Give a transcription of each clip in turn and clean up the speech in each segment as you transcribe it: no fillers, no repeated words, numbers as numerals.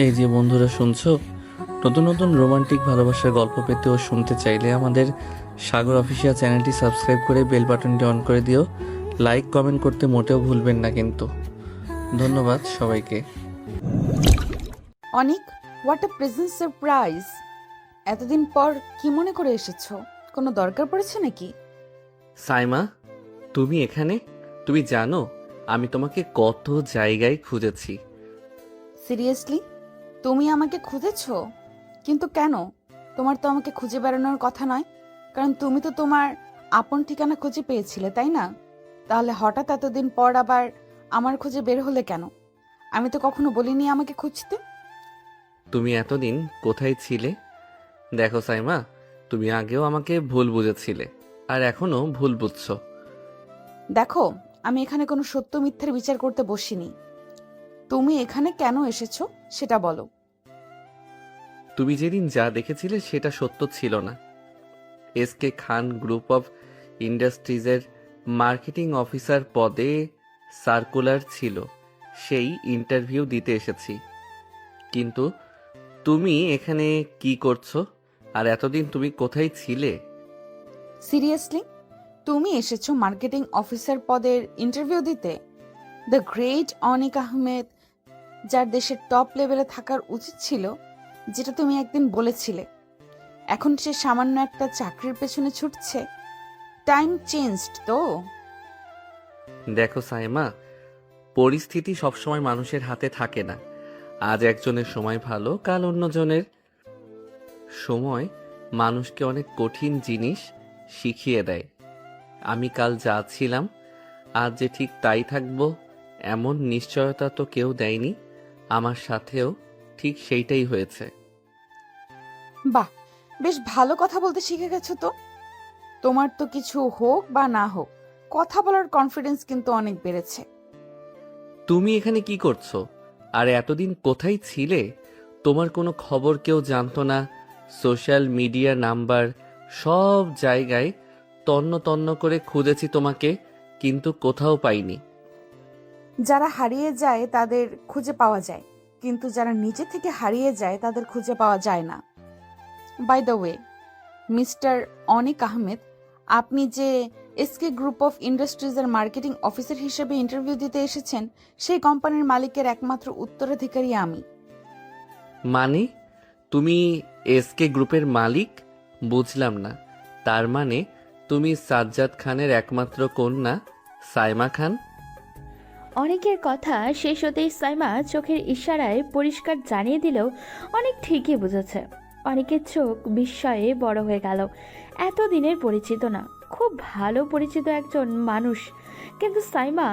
এই যে বন্ধুরা শুনছো, নতুন নতুন রোমান্টিক ভালোবাসার গল্প পেতে ও শুনতে চাইলে আমাদের সাগর অফিসিয়াল চ্যানেলটি সাবস্ক্রাইব করে বেল বাটনটি অন করে দিও। লাইক কমেন্ট করতে মোটেও ভুলবেন না কিন্তু। ধন্যবাদ সবাইকে। অনিক, হোয়াট আ প্রেজেন্ট সারপ্রাইজ! এতদিন পর কি মনে করে এসেছো? কোনো দরকার পড়েছে নাকি? সাইমা, তুমি এখানে? তুমি জানো আমি তোমাকে কত জায়গায় খুঁজেছি। সিরিয়াসলি? তুমি আমাকে খুঁজেছো? কিন্তু কেন? তোমার তো আমাকে খুঁজে বেড়ানোর কথা নয়, কারণ তুমি তো তোমার আপন ঠিকানা খুঁজে পেয়েছিলে, তাই না? তাহলে হঠাৎ এতদিন পর আবার আমার খুঁজে বের হলে কেন? আমি তো কখনো বলিনি আমাকে খুঁজতে। তুমি এতদিন কোথায় ছিলে? দেখো সাইমা, তুমি আগেও আমাকে ভুল বুঝেছিলে আর এখনো ভুল বুঝছো। দেখো, আমি এখানে কোনো সত্য মিথ্যের বিচার করতে বসিনি। তুমি এখানে কেন এসেছো সেটা বলো। তুমি যেদিন যা দেখেছিলে সেটা সত্য ছিল না। এসকে খান গ্রুপ অফ ইন্ডাস্ট্রিজের মার্কেটিং অফিসার পদে সার্কুলার ছিল, সেই ইন্টারভিউ দিতে এসেছি। কিন্তু তুমি এখানে কি করছো? আর এতদিন তুমি কোথায় ছিলে? সিরিয়াসলি? তুমি এসেছো মার্কেটিং অফিসার পদের ইন্টারভিউ দিতে? দ্য গ্রেট অনিক আহমেদ, যার দেশের টপ লেভেলে থাকার উচিত ছিল, যেটা তুমি একদিন বলেছিলে, এখন সে সামান্য একটা চাকরির পেছনে ছুটছে। টাইম চেঞ্জড তো। দেখো সাইমা, পরিস্থিতি সবসময় মানুষের হাতে থাকে না। আজ একজনের সময় ভালো, কাল অন্যজনের। সময় মানুষকে অনেক কঠিন জিনিস শিখিয়ে দেয়। আমি কাল যা ছিলাম আজ যে ঠিক তাই থাকবো এমন নিশ্চয়তা তো কেউ দেয়নি। আমার সাথেও ঠিক সেইটাই হয়েছে। বাহ, বেশ ভালো কথা বলতে শিখে গেছো তো। তোমার তো কিছু হোক বা না হোক, কথা বলার কনফিডেন্স কিন্তু অনেক বেড়েছে। তুমি এখানে কি করছো? আর এতদিন কোথায় ছিলে? তোমার কোনো খবর কেউ জানতো না। সোশ্যাল মিডিয়া নাম্বার সব জায়গায় তন্ন তন্ন করে খুঁজেছি তোমাকে, কিন্তু কোথাও পাইনি। যারা হারিয়ে যায় তাদের খুঁজে পাওয়া যায়, কিন্তু যারা নিজে থেকে হারিয়ে যায় তাদের খুঁজে পাওয়া যায় না। By the way, mister Anik Ahmed, আপনি যে এসকে গ্রুপ অফ ইন্ডাস্ট্রিজের মার্কেটিং অফিসার হিসেবে ইন্টারভিউ দিতে এসেছেন, সেই কোম্পানির মালিকের একমাত্র উত্তরাধিকারী আমি। মানে তুমি এসকে গ্রুপের মালিক? বুঝলাম না। তার মানে তুমি সাজ্জাদ খানের একমাত্র কন্যা সাইমা খান? অনেকের কথা শেষ হতেই সাইমা চোখের ইশারায় পরিষ্কার জানিয়ে দিলেও অনেক ঠিকই বুঝেছে। অনেকের চোখ বিস্ময়ে বড় হয়ে গেল। এতদিনের পরিচিত না, খুব ভালো পরিচিত একজন মানুষ, কিন্তু সাইমা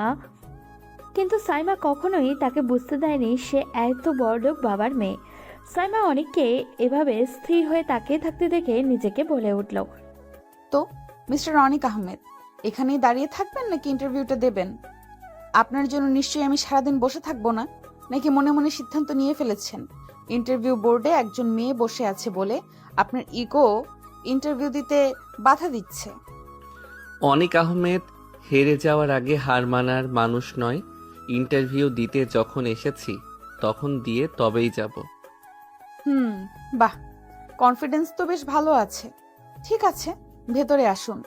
কিন্তু সাইমা কখনোই তাকে বুঝতে দেয়নি সে এত বড়লোক বাবার মেয়ে। সাইমা অনেককে এভাবে স্থির হয়ে তাকিয়ে থাকতে দেখে নিজেকে বলে উঠল, তো মিস্টার অনিক আহমেদ, এখানেই দাঁড়িয়ে থাকবেন নাকি ইন্টারভিউটা দেবেন? আপনার জন্য নিশ্চয়ই আমি সারাদিন বসে থাকবো না, নাকি মনে মনে সিদ্ধান্ত নিয়ে ফেলেছেন ইন্টারভিউ বোর্ডে একজন মেয়ে বসে আছে বলে আপনার ইগো ইন্টারভিউ দিতে বাধা দিচ্ছে? অনিক আহমেদ হেরে যাওয়ার আগে হার মানার মানুষ নয়। ইন্টারভিউ দিতে যখন এসেছি তখন দিয়ে তবেই যাব। হুম, বাহ, কনফিডেন্স তো বেশ ভালো আছে। ঠিক আছে, ভেতরে আসুন।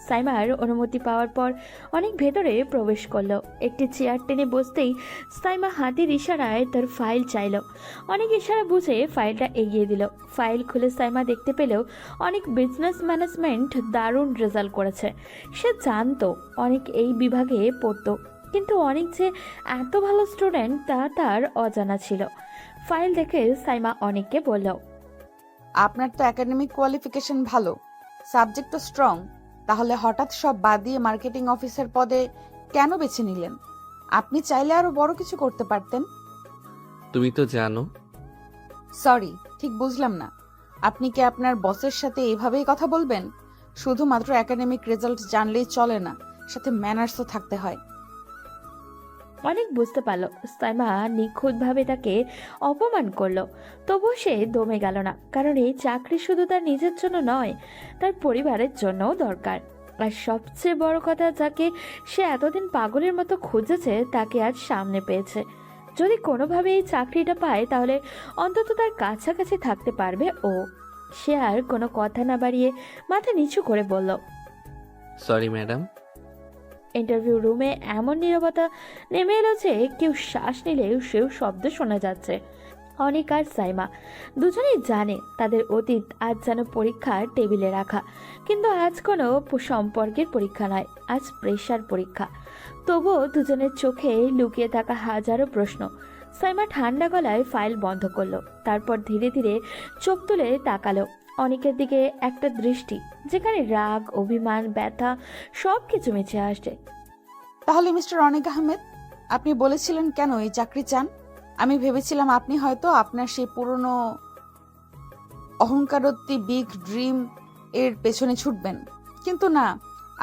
সাইমার অনুমতি পাওয়ার পর অনেক ভেতরে প্রবেশ করলো। একটি চেয়ার টেনে বসতেই সাইমা হাতের ইশারায় তার ফাইল চাইল। অনেক ইশারা বুঝে ফাইলটা এগিয়ে দিল। ফাইল খুলে সাইমা দেখতে পেলেও অনেক বিজনেস ম্যানেজমেন্ট দারুণ রেজাল্ট করেছে। সে জানতো অনেক এই বিভাগে পড়তো, কিন্তু অনেক যে এত ভালো স্টুডেন্ট তা তার অজানা ছিল। ফাইল দেখে সাইমা অনেককে বলল, আপনার তো একাডেমিক কোয়ালিফিকেশন ভালো, সাবজেক্টও স্ট্রং, তাহলে হঠাৎ সব বাদ দিয়ে মার্কেটিং অফিসার পদে কেন বেছে নিলেন? আপনি চাইলে আরো বড় কিছু করতে পারতেন। তুমি তো জানো। সরি, ঠিক বুঝলাম না। আপনি কি আপনার বসের সাথে এভাবেই কথা বলবেন? শুধুমাত্র একাডেমিক রেজাল্ট জানলেই চলে না, সাথে ম্যানার্সও থাকতে হয়। অনেক বুঝতে পারলো সাইমা নিখুঁতভাবে তাকে অপমান করলো। তবুও সে দমে গেল না, কারণ এই চাকরি শুধু তার নিজের জন্য নয়, তার পরিবারের জন্যও দরকার। আর সবচেয়ে বড় কথা, যাকে সে এতদিন পাগলের মতো খুঁজেছে তাকে আজ সামনে পেয়েছে। যদি কোনোভাবে এই চাকরিটা পায় তাহলে অন্তত তার কাছাকাছি থাকতে পারবে ও। সে আর কোনো কথা না বাড়িয়ে মাথা নিচু করে বলল। Sorry madam. ইন্টারভিউ রুমে এমন নীরবতা নেমে এলো যে কেউ শ্বাস নিলেও সেও শব্দ শোনা যাচ্ছে। অনিক আর সাইমা দুজনেই জানে তাদের অতীত আজ যেন পরীক্ষার টেবিলে রাখা, কিন্তু আজ কোনো সম্পর্কের পরীক্ষা নয়, আজ প্রেশার পরীক্ষা। তবুও দুজনের চোখে লুকিয়ে থাকা হাজারো প্রশ্ন। সাইমা ঠান্ডা গলায় ফাইল বন্ধ করলো, তারপর ধীরে ধীরে চোখ তুলে তাকালো অনিকের দিকে, একটা দৃষ্টি যেখানে রাগ, অভিমান, ব্যথা সব কিছু মিশে আসছে। তাহলে মিস্টার অনিক আহমেদ, আপনি বলেছিলেন কেন এই চাকরি চান? আমি ভেবেছিলাম আপনি হয়তো আপনার সেই পুরনো অহংকারত্তি বিগ ড্রিম এর পেছনে ছুটবেন, কিন্তু না,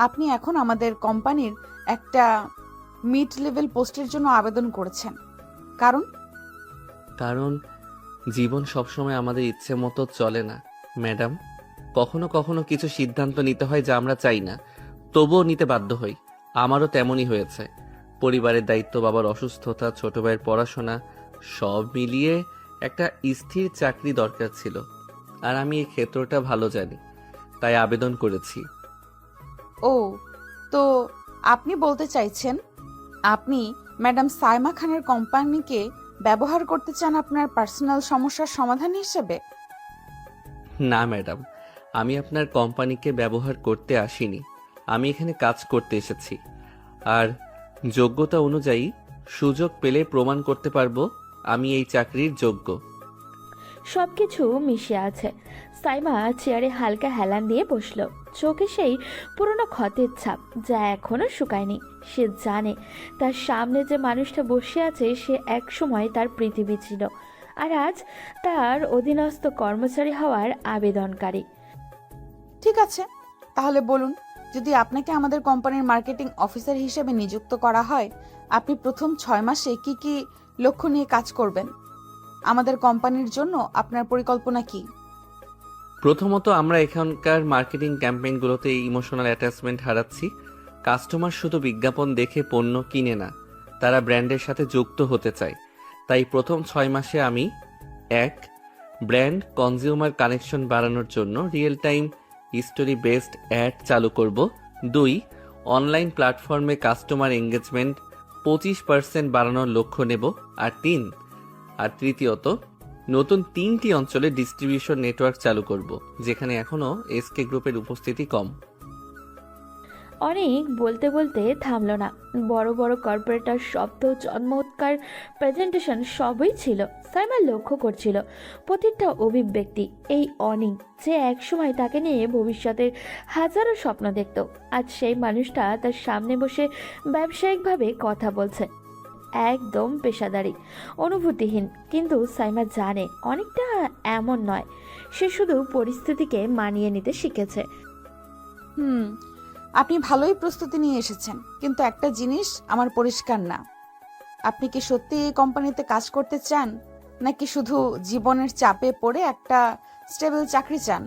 আপনি এখন আমাদের কোম্পানির একটা মিড লেভেল পোস্টের জন্য আবেদন করেছেন। কারণ কারণ জীবন সবসময় আমাদের ইচ্ছে মতো চলে না ম্যাডাম। কখনো কখনো কিছু সিদ্ধান্ত নিতে হয় যা আমরা চাই না, তবুও নিতে বাধ্য হই। আমারও তেমনই হয়েছে। পরিবারের দায়িত্ব, বাবার অসুস্থতা, ছোট ভাইয়ের পড়াশোনা, সব মিলিয়ে একটা স্থির চাকরি দরকার ছিল। আর আমি এই ক্ষেত্রটা ভালো জানি, তাই আবেদন করেছি। ও, তো আপনি বলতে চাইছেন আপনি ম্যাডাম সাইমা খানের কোম্পানিকে ব্যবহার করতে চান আপনার পার্সোনাল সমস্যার সমাধান হিসেবে? না ম্যাডাম, আমি আপনার কোম্পানিকে ব্যবহার করতে আসিনি। আমি এখানে কাজ করতে এসেছি, আর যোগ্যতা অনুযায়ী সুযোগ পেলে প্রমাণ করতে পারবো আমি এই চাকরির যোগ্য। সবকিছু মিশে আছে। সাইমা চেয়ারে হালকা হেলান দিয়ে বসলো, চোখে সেই পুরনো ক্ষতের ছাপ যা এখনো শুকায়নি। সে জানে তার সামনে যে মানুষটা বসে আছে সে একসময় তার পৃথিবী ছিল, আর আজ তার অধীনস্থ কর্মচারী হওয়ার আবেদনকারী। ঠিক আছে, তাহলে বলুন, যদি আপনাকে আমাদের কোম্পানির মার্কেটিং অফিসার হিসেবে নিযুক্ত করা হয়, আপনি প্রথম 6 মাসে কি কি লক্ষ্য নিয়ে কাজ করবেন? আমাদের কোম্পানির জন্য আপনার পরিকল্পনা কি? প্রথমত, আমরা এখানকার মার্কেটিং ক্যাম্পেইনগুলোতে ইমোশনাল অ্যাটাচমেন্ট হারাচ্ছি। কাস্টমার শুধু বিজ্ঞাপন দেখে পণ্য কিনে না, তারা ব্র্যান্ডের সাথে যুক্ত হতে চায়। তাই প্রথম 6 মাসে আমি 1. ব্র্যান্ড কনজিউমার কানেকশন বাড়ানোর জন্য real time history based ad চালু করব। 2. অনলাইন প্ল্যাটফর্মে কাস্টমার এঙ্গেজমেন্ট 25% বাড়ানোর লক্ষ্য নেব। আর তৃতীয়ত, নতুন 3টি অঞ্চলে ডিস্ট্রিবিউশন নেটওয়ার্ক চালু করব, যেখানে এখনো এসকে গ্রুপের উপস্থিতি কম। অনেক বলতে বলতে থামলো না। বড় বড় কর্পোরেটর শব্দ, চমৎকার প্রেজেন্টেশন সবই ছিল। সাইমা লক্ষ্য করছিল প্রতিটা অভিব্যক্তি। এই অনিক যে একসময় তাকে নিয়ে ভবিষ্যতের হাজারো স্বপ্ন দেখত, আজ সেই মানুষটা তার সামনে বসে ব্যবসায়িকভাবে কথা বলছে, একদম পেশাদারি, অনুভূতিহীন। কিন্তু সাইমা জানে অনেকটা এমন নয়, সে শুধু পরিস্থিতিকে মানিয়ে নিতে শিখেছে। আপনি ভালোই প্রস্তুতি নিয়ে এসেছেন, কিন্তু একটা জিনিস আমার পরিষ্কার না, আপনি কি সত্যি এই কোম্পানিতে কাজ করতে চান, নাকি শুধু জীবনের চাপে পড়ে একটা স্টেবল চাকরি চান?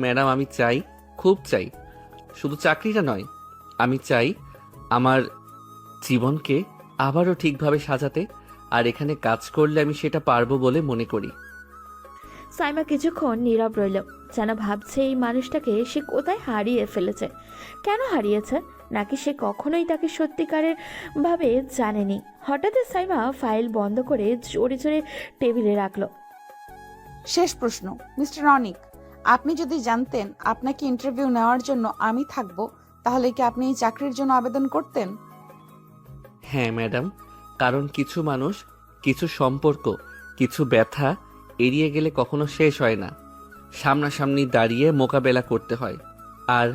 ম্যাডাম, আমি চাই, খুব চাই, শুধু চাকরিটা নয়, আমি চাই আমার জীবনকে আবারও ঠিকভাবে সাজাতে। আর এখানে কাজ করলে আমি সেটা পারবো বলে মনে করি। সাইমা কিছুক্ষণ নীরব রইল, যেন ভাবছে এই মানুষটাকে সে কোথায় হারিয়ে ফেলেছে, কেন হারিয়েছে, নাকি সে কখনোই তাকে সত্যিকারের ভাবে জানেনি। হঠাৎ সাইমা ফাইল বন্ধ করে জোরে জোরে টেবিলে রাখলো। শেষ প্রশ্ন, মিস্টার অনিক, আপনি যদি জানতেন আপনাকে ইন্টারভিউ নেওয়ার জন্য আমি থাকবো, তাহলে কি আপনি এই চাকরির জন্য আবেদন করতেন? হ্যাঁ ম্যাডাম, কারণ কিছু মানুষ, কিছু সম্পর্ক, কিছু ব্যথা এড়িয়ে গেলে কখনো শেষ হয় না, সামনাসামনি দাঁড়িয়ে মোকাবেলা করতে হয়। আর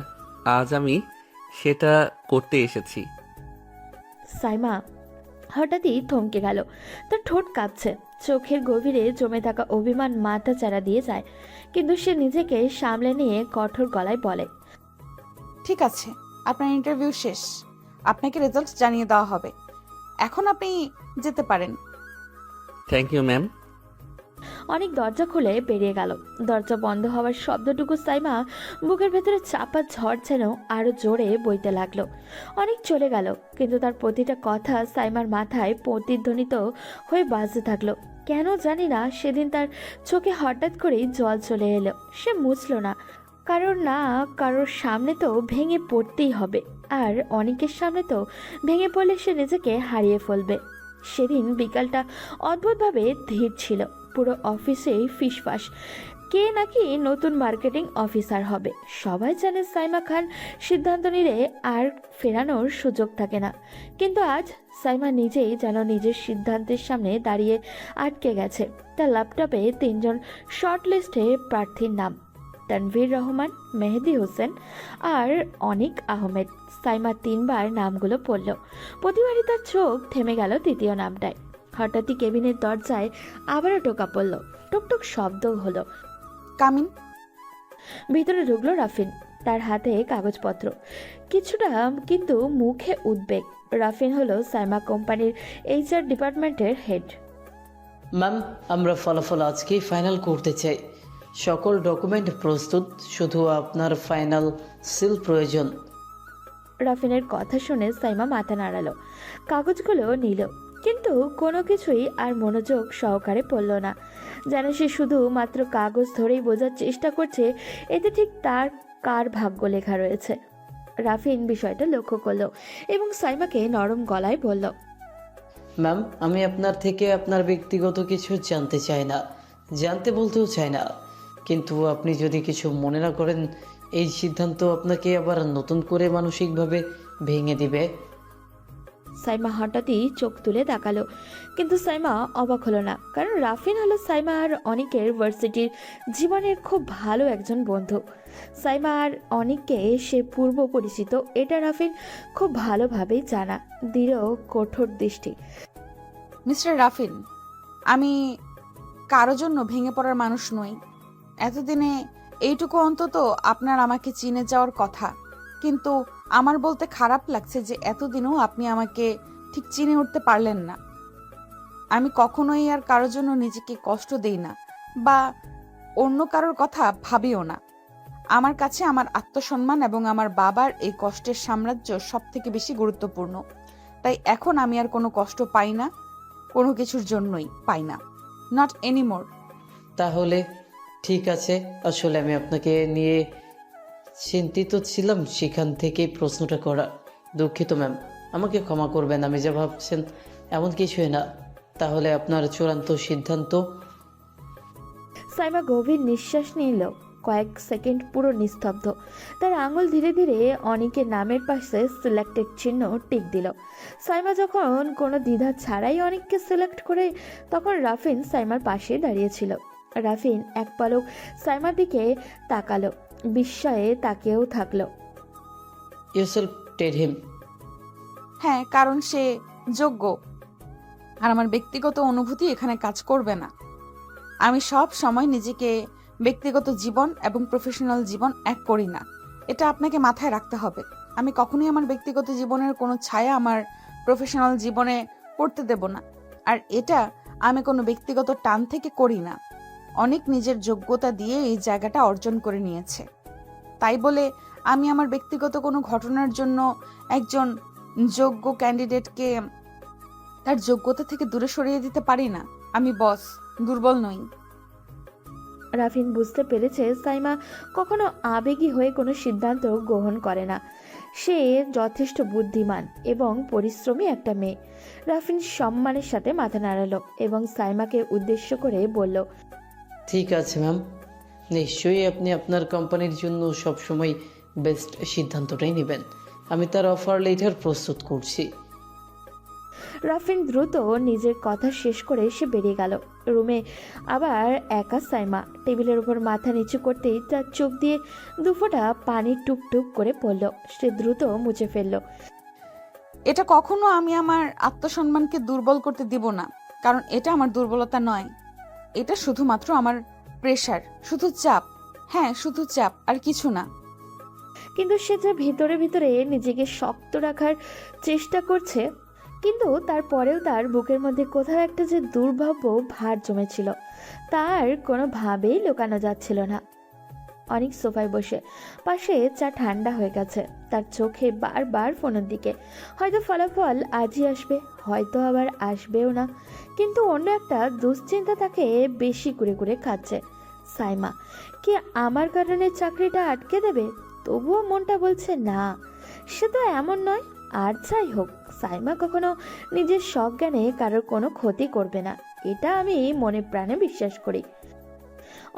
আজ আমি সেটা করতে এসেছি। সাইমা হঠাৎই থমকে গেল, তার ঠোঁট কাঁপছে, চোখের গভীরে জমে থাকা অভিমান মাথা চারা দিয়ে যায়। কিন্তু সে নিজেকে সামলে নিয়ে কঠোর গলায় বলে, ঠিক আছে, আপনার ইন্টারভিউ শেষ, আপনাকে রেজাল্ট জানিয়ে দেওয়া হবে, এখন আপনি যেতে পারেন। Thank you ma'am. অনেক দরজা খুলে বেরিয়ে গেল। দরজা বন্ধ হওয়ার শব্দটুকু সাইমা বুকের ভেতরে চাপা ঝড় যেন আরো জোরে বইতে লাগলো। অনেক চলে গেল, কিন্তু তার প্রতিটা কথা সাইমার মাথায় প্রতিধ্বনিত হয়ে বাজতে থাকলো। কেন জানি না সেদিন তার চোখে হঠাৎ করেই জল চলে এলো। সে মুছল না, কারোর সামনে তো ভেঙে পড়তেই হবে, আর অনেকের সামনে তো ভেঙে পড়লে সে নিজেকে হারিয়ে ফেলবে। সেদিন বিকালটা অদ্ভুতভাবে ধীর ছিল। পুরো অফিসেই ফিসফাস, কে নাকি নতুন মার্কেটিং অফিসার হবে। সবাই জানে সাইমা খান সিদ্ধান্ত নিলে আর ফেরানোর সুযোগ থাকে না, কিন্তু আজ সাইমা নিজেই যেন নিজের সিদ্ধান্তের সামনে দাঁড়িয়ে আটকে গেছে। তার ল্যাপটপে 3 জন শর্ট লিস্টে প্রার্থীর নাম, তানভীর রহমান, মেহেদি হোসেন আর অনিক আহমেদ। সাইমা 3 বার নামগুলো পড়ল। প্রতিবারই তার চোখ থেমে গেল তৃতীয় নামটায়। হঠাৎই কেবিনের দরজায় আবারও টোকা পড়ল। টুকটুক শব্দ হলো। কামিন। ভিতরে ঢুকলো রাফিন, তার হাতে কাগজপত্র, কিছুটা কিন্তু মুখে উদ্বেগ। রাফিন হলো সাইমা কোম্পানির HR ডিপার্টমেন্টের হেড। ম্যাম, আমরা ফলাফল আজকেই ফাইনাল করতে চাই। সকল ডকুমেন্ট প্রস্তুত, শুধু আপনার ফাইনাল সিল প্রয়োজন। রাফিনের কথা শুনে সাইমা মাথা নাড়ালো, কাগজগুলো নিল, কিন্তু কোনো কিছুই আর মনোযোগ সহকারে পড়ল না। যেন সে শুধু মাত্র কাগজ ধরেই বোঝার চেষ্টা করছে এতে ঠিক তার কার ভাগ্য লেখা রয়েছে। রাফিন বিষয়টা লক্ষ্য করলো এবং সাইমাকে নরম গলায় বলল, ম্যাম, আমি আপনার থেকে আপনার ব্যক্তিগত কিছু জানতে চাই না, জানতে বলতেও চাই না, কিন্তু আপনি যদি কিছু মনে না করেন, এই সিদ্ধান্ত আপনাকে আবার নতুন করে মানসিকভাবে ভেঙে দিবে। সাইমা হঠাৎই চোখ তুলে তাকালো, কিন্তু সাইমা অবাক হলো না, কারণ রাফিন হলো সাইমা আর অনিকের ভার্সিটির জীবনের খুব ভালো একজন বন্ধু। সাইমা আর অনিককে সে পূর্ব পরিচিত, এটা রাফিন খুব ভালোভাবেই জানা। দৃঢ় কঠোর দৃষ্টি। মিস্টার রাফিন, আমি কারো জন্য ভেঙে পড়ার মানুষ নই। এতদিনে এইটুকু অন্তত আপনার আমাকে চিনে যাওয়ার কথা, কিন্তু আমার বলতে খারাপ লাগছে যে এতদিনও আপনি আমাকে ঠিক চিনে উঠতে পারলেন না। আমি কখনোই আর কারোর জন্য নিজেকে কষ্ট দেই না বা অন্য কারোর কথা ভাবিও না। আমার কাছে আমার আত্মসম্মান এবং আমার বাবার এই কষ্টের সাম্রাজ্য সব থেকে বেশি গুরুত্বপূর্ণ। তাই এখন আমি আর কোনো কষ্ট পাই না, কোনো কিছুর জন্যই পাই না। Not anymore. তাহলে ঠিক আছে, আসলে আমি আপনাকে নিয়ে চিন্তিত ছিলাম, সেখান থেকেই প্রশ্নটা করা। দুঃখিত ম্যাম, আমাকে ক্ষমা করবেন, আমি যা ভাবছেন এমন কিছুই না। তাহলে আপনার চূড়ান্ত সিদ্ধান্ত? সাইমা গভীর নিঃশ্বাস নিল, কয়েক সেকেন্ড পুরো নিস্তব্ধ। তার আঙুল ধীরে ধীরে অনিকের নামের পাশে সিলেক্টেড চিহ্ন টিক দিল। সাইমা যখন কোনো দ্বিধা ছাড়াই অনিককে সিলেক্ট করে, তখন রাফিন সাইমার পাশে দাঁড়িয়েছিল। রাফিন এক পলক সাইমার দিকে তাকালো, বিস্ময়ে তাকিয়েও থাকলো। ইউসেলফ টেড হিম। হ্যাঁ, কারণ সে যোগ্য, আর আমার ব্যক্তিগত অনুভূতি এখানে কাজ করবে না। আমি সব সময় নিজেকে ব্যক্তিগত জীবন এবং প্রফেশনাল জীবন এক করি না, এটা আপনাকে মাথায় রাখতে হবে। আমি কখনোই আমার ব্যক্তিগত জীবনের কোনো ছায়া আমার প্রফেশনাল জীবনে পড়তে দেব না, আর এটা আমি কোনো ব্যক্তিগত টান থেকে করি না। অনেক নিজের যোগ্যতা দিয়ে এই জায়গাটা অর্জন করে নিয়েছে, তাই বলে আমি আমার ব্যক্তিগত কোনো ঘটনার জন্য একজন যোগ্য ক্যান্ডিডেটকে তার যোগ্যতা থেকে দূরে সরিয়ে দিতে পারি না। আমি বস, দুর্বল নই। রাফিন বুঝতে পেরেছে সাইমা কখনো আবেগী হয়ে কোনো সিদ্ধান্ত গ্রহণ করে না। সে যথেষ্ট বুদ্ধিমান এবং পরিশ্রমী একটা মেয়ে। রাফিন সম্মানের সাথে মাথা নাড়ালো এবং সাইমাকে উদ্দেশ্য করে বলল, ঠিক আছে ম্যাম, নিশ্চয়ই আপনি আপনার কোম্পানির জন্য সবসময় বেস্ট সিদ্ধান্তটাই নেবেন। আমি তার অফার লেটার প্রস্তুত করছি। রাফিন দ্রুত নিজের কথা শেষ করে সে বেরিয়ে গেল। রুমে আবার একা সাইমা। টেবিলের উপর মাথা নিচু করতেই তার চোখ দিয়ে দুফোঁটা পানি টুপটুপ করে পড়ল। সে দ্রুত মুছে ফেলল। এটা কখনো আমি আমার আত্মসম্মানকে দুর্বল করতে দিব না, কারণ এটা আমার দুর্বলতা নয়। এটা শুধুমাত্র আমার প্রেশার, শুধু চাপ। হ্যাঁ, শুধু চাপ, আর কিছু না। কিন্তু সে যা ভিতরে ভিতরে নিজেকে শক্ত রাখার চেষ্টা করছে, কিন্তু তারপরেও তার বুকের মধ্যে কোথাও একটা যে দুর্ভাব্য ভার জমেছিল, তার কোনোভাবেই লুকানো যাচ্ছিল না। অনেক সোফায় বসে, পাশে চা ঠান্ডা হয়ে গেছে, তার চোখে বারবার ফোনের দিকে। হয়তো ফলাফল আজই আসবে, হয়তো আবার আসবেও না, কিন্তু অন্য একটা দুশ্চিন্তা তাকে বেশি করে করে খাচ্ছে। সাইমা কি আমার কারণে চাকরিটা আটকে দেবে? তবুও মনটা বলছে না, সে তো এমন নয়। আর যাই হোক, সাইমা কখনো নিজের সজ্ঞানে কারোর কোনো ক্ষতি করবে না, এটা আমি মনে প্রাণে বিশ্বাস করি।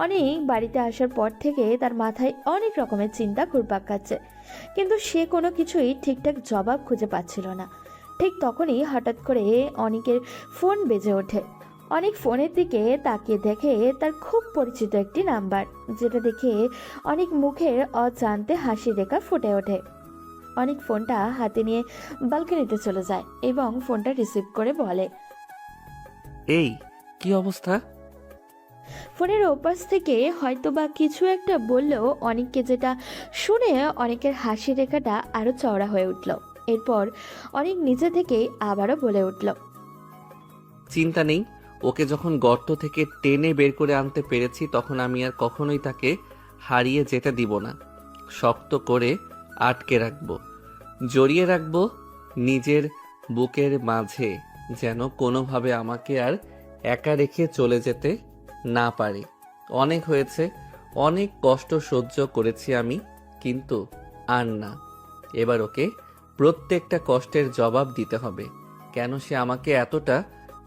অনেক বাড়িতে আসার পর থেকে তার মাথায় অনেক রকমের চিন্তা ঘুরপাক খাচ্ছে, কিন্তু সে কোনো কিছুই ঠিকঠাক জবাব খুঁজে পাচ্ছিল না। ঠিক তখনই হঠাৎ করে অনেকের ফোন বেজে ওঠে। অনেক ফোনের দিকে তাকিয়ে দেখে তার খুব পরিচিত একটি নাম্বার, যেটা দেখে অনেক মুখের অজান্তে হাসি রেখা ফুটে ওঠে। অনেক ফোনটা হাতে নিয়ে বালকনিতে চলে যায় এবং ফোনটা রিসিভ করে বলে, এই কি অবস্থা? ফোনের ওপাশ থেকে হয়তোবা কিছু একটা বললেও অনেককে, যেটা শুনে অনেকের হাসি রেখাটা আরো চওড়া হয়ে উঠল। এরপর অনেক নিজে থেকেই আবারও বলে উঠল, চিন্তা নেই, ওকে যখন গর্ত থেকে টেনে বের করে আনতে পেরেছি তখন আমি আর কখনোই তাকে হারিয়ে যেতে দিব না। শক্ত করে আটকে রাখবো, জড়িয়ে রাখবো নিজের বুকের মাঝে, যেন কোনোভাবে আমাকে আর একা রেখে চলে যেতে না পারে। অনেক হয়েছে, অনেক কষ্ট সহ্য করেছি আমি, কিন্তু আর না। এবার ওকে প্রত্যেকটা কষ্টের জবাব দিতে হবে। কেন সে আমাকে এতটা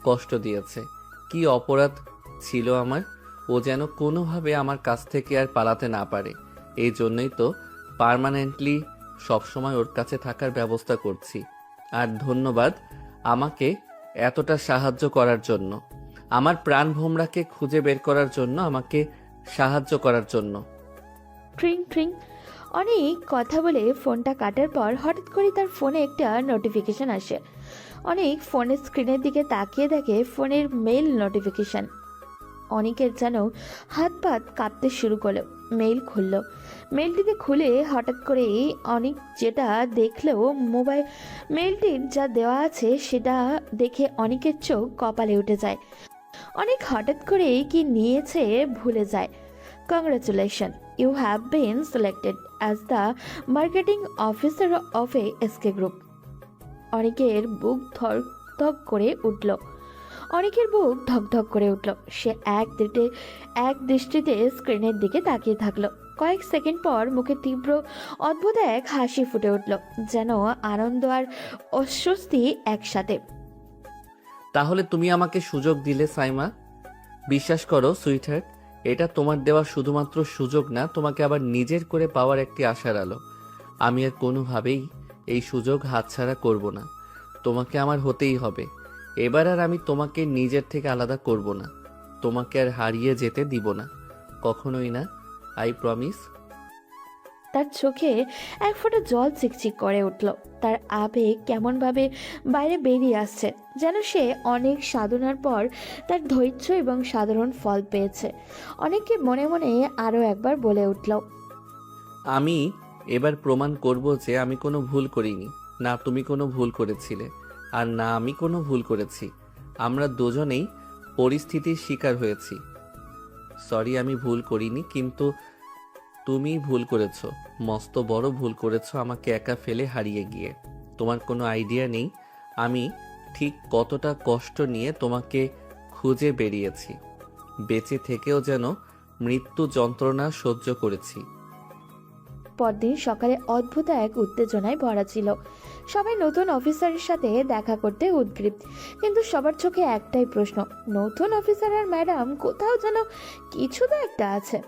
কষ্ট দিয়েছে, কি অপরাধ ছিল আমার? ও যেন কোনোভাবে আমার কাছ থেকে আর পালাতে না পারে। এই জন্যই তো পার্মানেন্টলি সবসময় ওর কাছে থাকার ব্যবস্থা করছি। আর ধন্যবাদ আমাকে এতটা সাহায্য করার জন্য, আমার প্রাণ ভোমরাকে খুঁজে বের করার জন্য, আমাকে সাহায্য করার জন্য। ট্রিং ট্রিং। অনেক কথা বলে ফোনটা কাটার পর হঠাৎ করে তার ফোনে একটা নোটিফিকেশন আসে। অনেক ফোনের স্ক্রিনের দিকে তাকিয়ে দেখে ফোনের মেইল নোটিফিকেশন। অনেকের যেন হাত পাত কাঁপতে শুরু করলো। মেইল খুলল। মেইলটিতে খুলে হঠাৎ করে অনেক যেটা দেখলেও মোবাইল মেইলটির যা দেওয়া আছে সেটা দেখে অনেকের চোখ কপালে উঠে যায়। অনেক হঠাৎ করে কি নিয়েছে ভুলে যায়। Congratulation, you have been selected as the marketing officer of A SK group. অনেকের বুক ধক করে উঠল। অনেকের বুক ধকধক করে উঠল। সে এক দৃষ্টিতে স্ক্রিনের দিকে তাকিয়ে থাকলো। কয়েক সেকেন্ড পর মুখে তীব্র অদ্ভুত এক হাসি ফুটে উঠল, যেন আনন্দ আর অস্বস্তি একসাথে। তাহলে তুমি আমাকে সুযোগ দিলে সাইমা। বিশ্বাস করো সুইটহার্ট, এটা তোমার দেওয়া শুধুমাত্র সুযোগ না, তোমাকে আবার নিজের করে পাওয়ার একটি আশার আলো। আমি আর কোনোভাবেই এই সুযোগ হাতছাড়া করব না। তোমাকে আমার হতেই হবে। এবার আর আমি তোমাকে নিজের থেকে আলাদা করব না, তোমাকে আর হারিয়ে যেতে দিব না, কখনোই না। I promise. তার চোখে এক ফোঁটা জল চিকচিক করে উঠল। তার আবেগ কেমনভাবে বাইরে বেরিয়ে আসছে, যেন সে অনেক সাধনার পর তার ধৈর্য এবং সাধারণ ফল পেয়েছে। অনেকে মনে মনে আরও একবার বলে উঠল, আমি এবার প্রমাণ করব যে আমি কোনো ভুল করিনি। না তুমি কোনো ভুল করেছিলে, আর না আমি কোনো ভুল করেছি। আমরা দুজনেই পরিস্থিতির শিকার হয়েছি। সরি, আমি ভুল করিনি, কিন্তু তুমি ভুল করেছো, মস্ত বড় ভুল করেছো আমাকে একা ফেলে হারিয়ে গিয়ে। তোমার কোনো আইডিয়া নেই আমি ঠিক কতটা কষ্ট নিয়ে তোমাকে খুঁজে বেরিয়েছি। বেঁচে থেকেও যেন মৃত্যু যন্ত্রণা সহ্য করেছি। পরদিন সকালে অদ্ভুত এক উত্তেজনায় ভরা ছিল। সবাই নতুন অফিসারের সাথে দেখা করতে উদ্গ্রীব, কিন্তু সবার চোখে একটাই প্রশ্ন, নতুন অফিসার আর ম্যাডাম কোথাও যেন কিছু তো একটা আছে।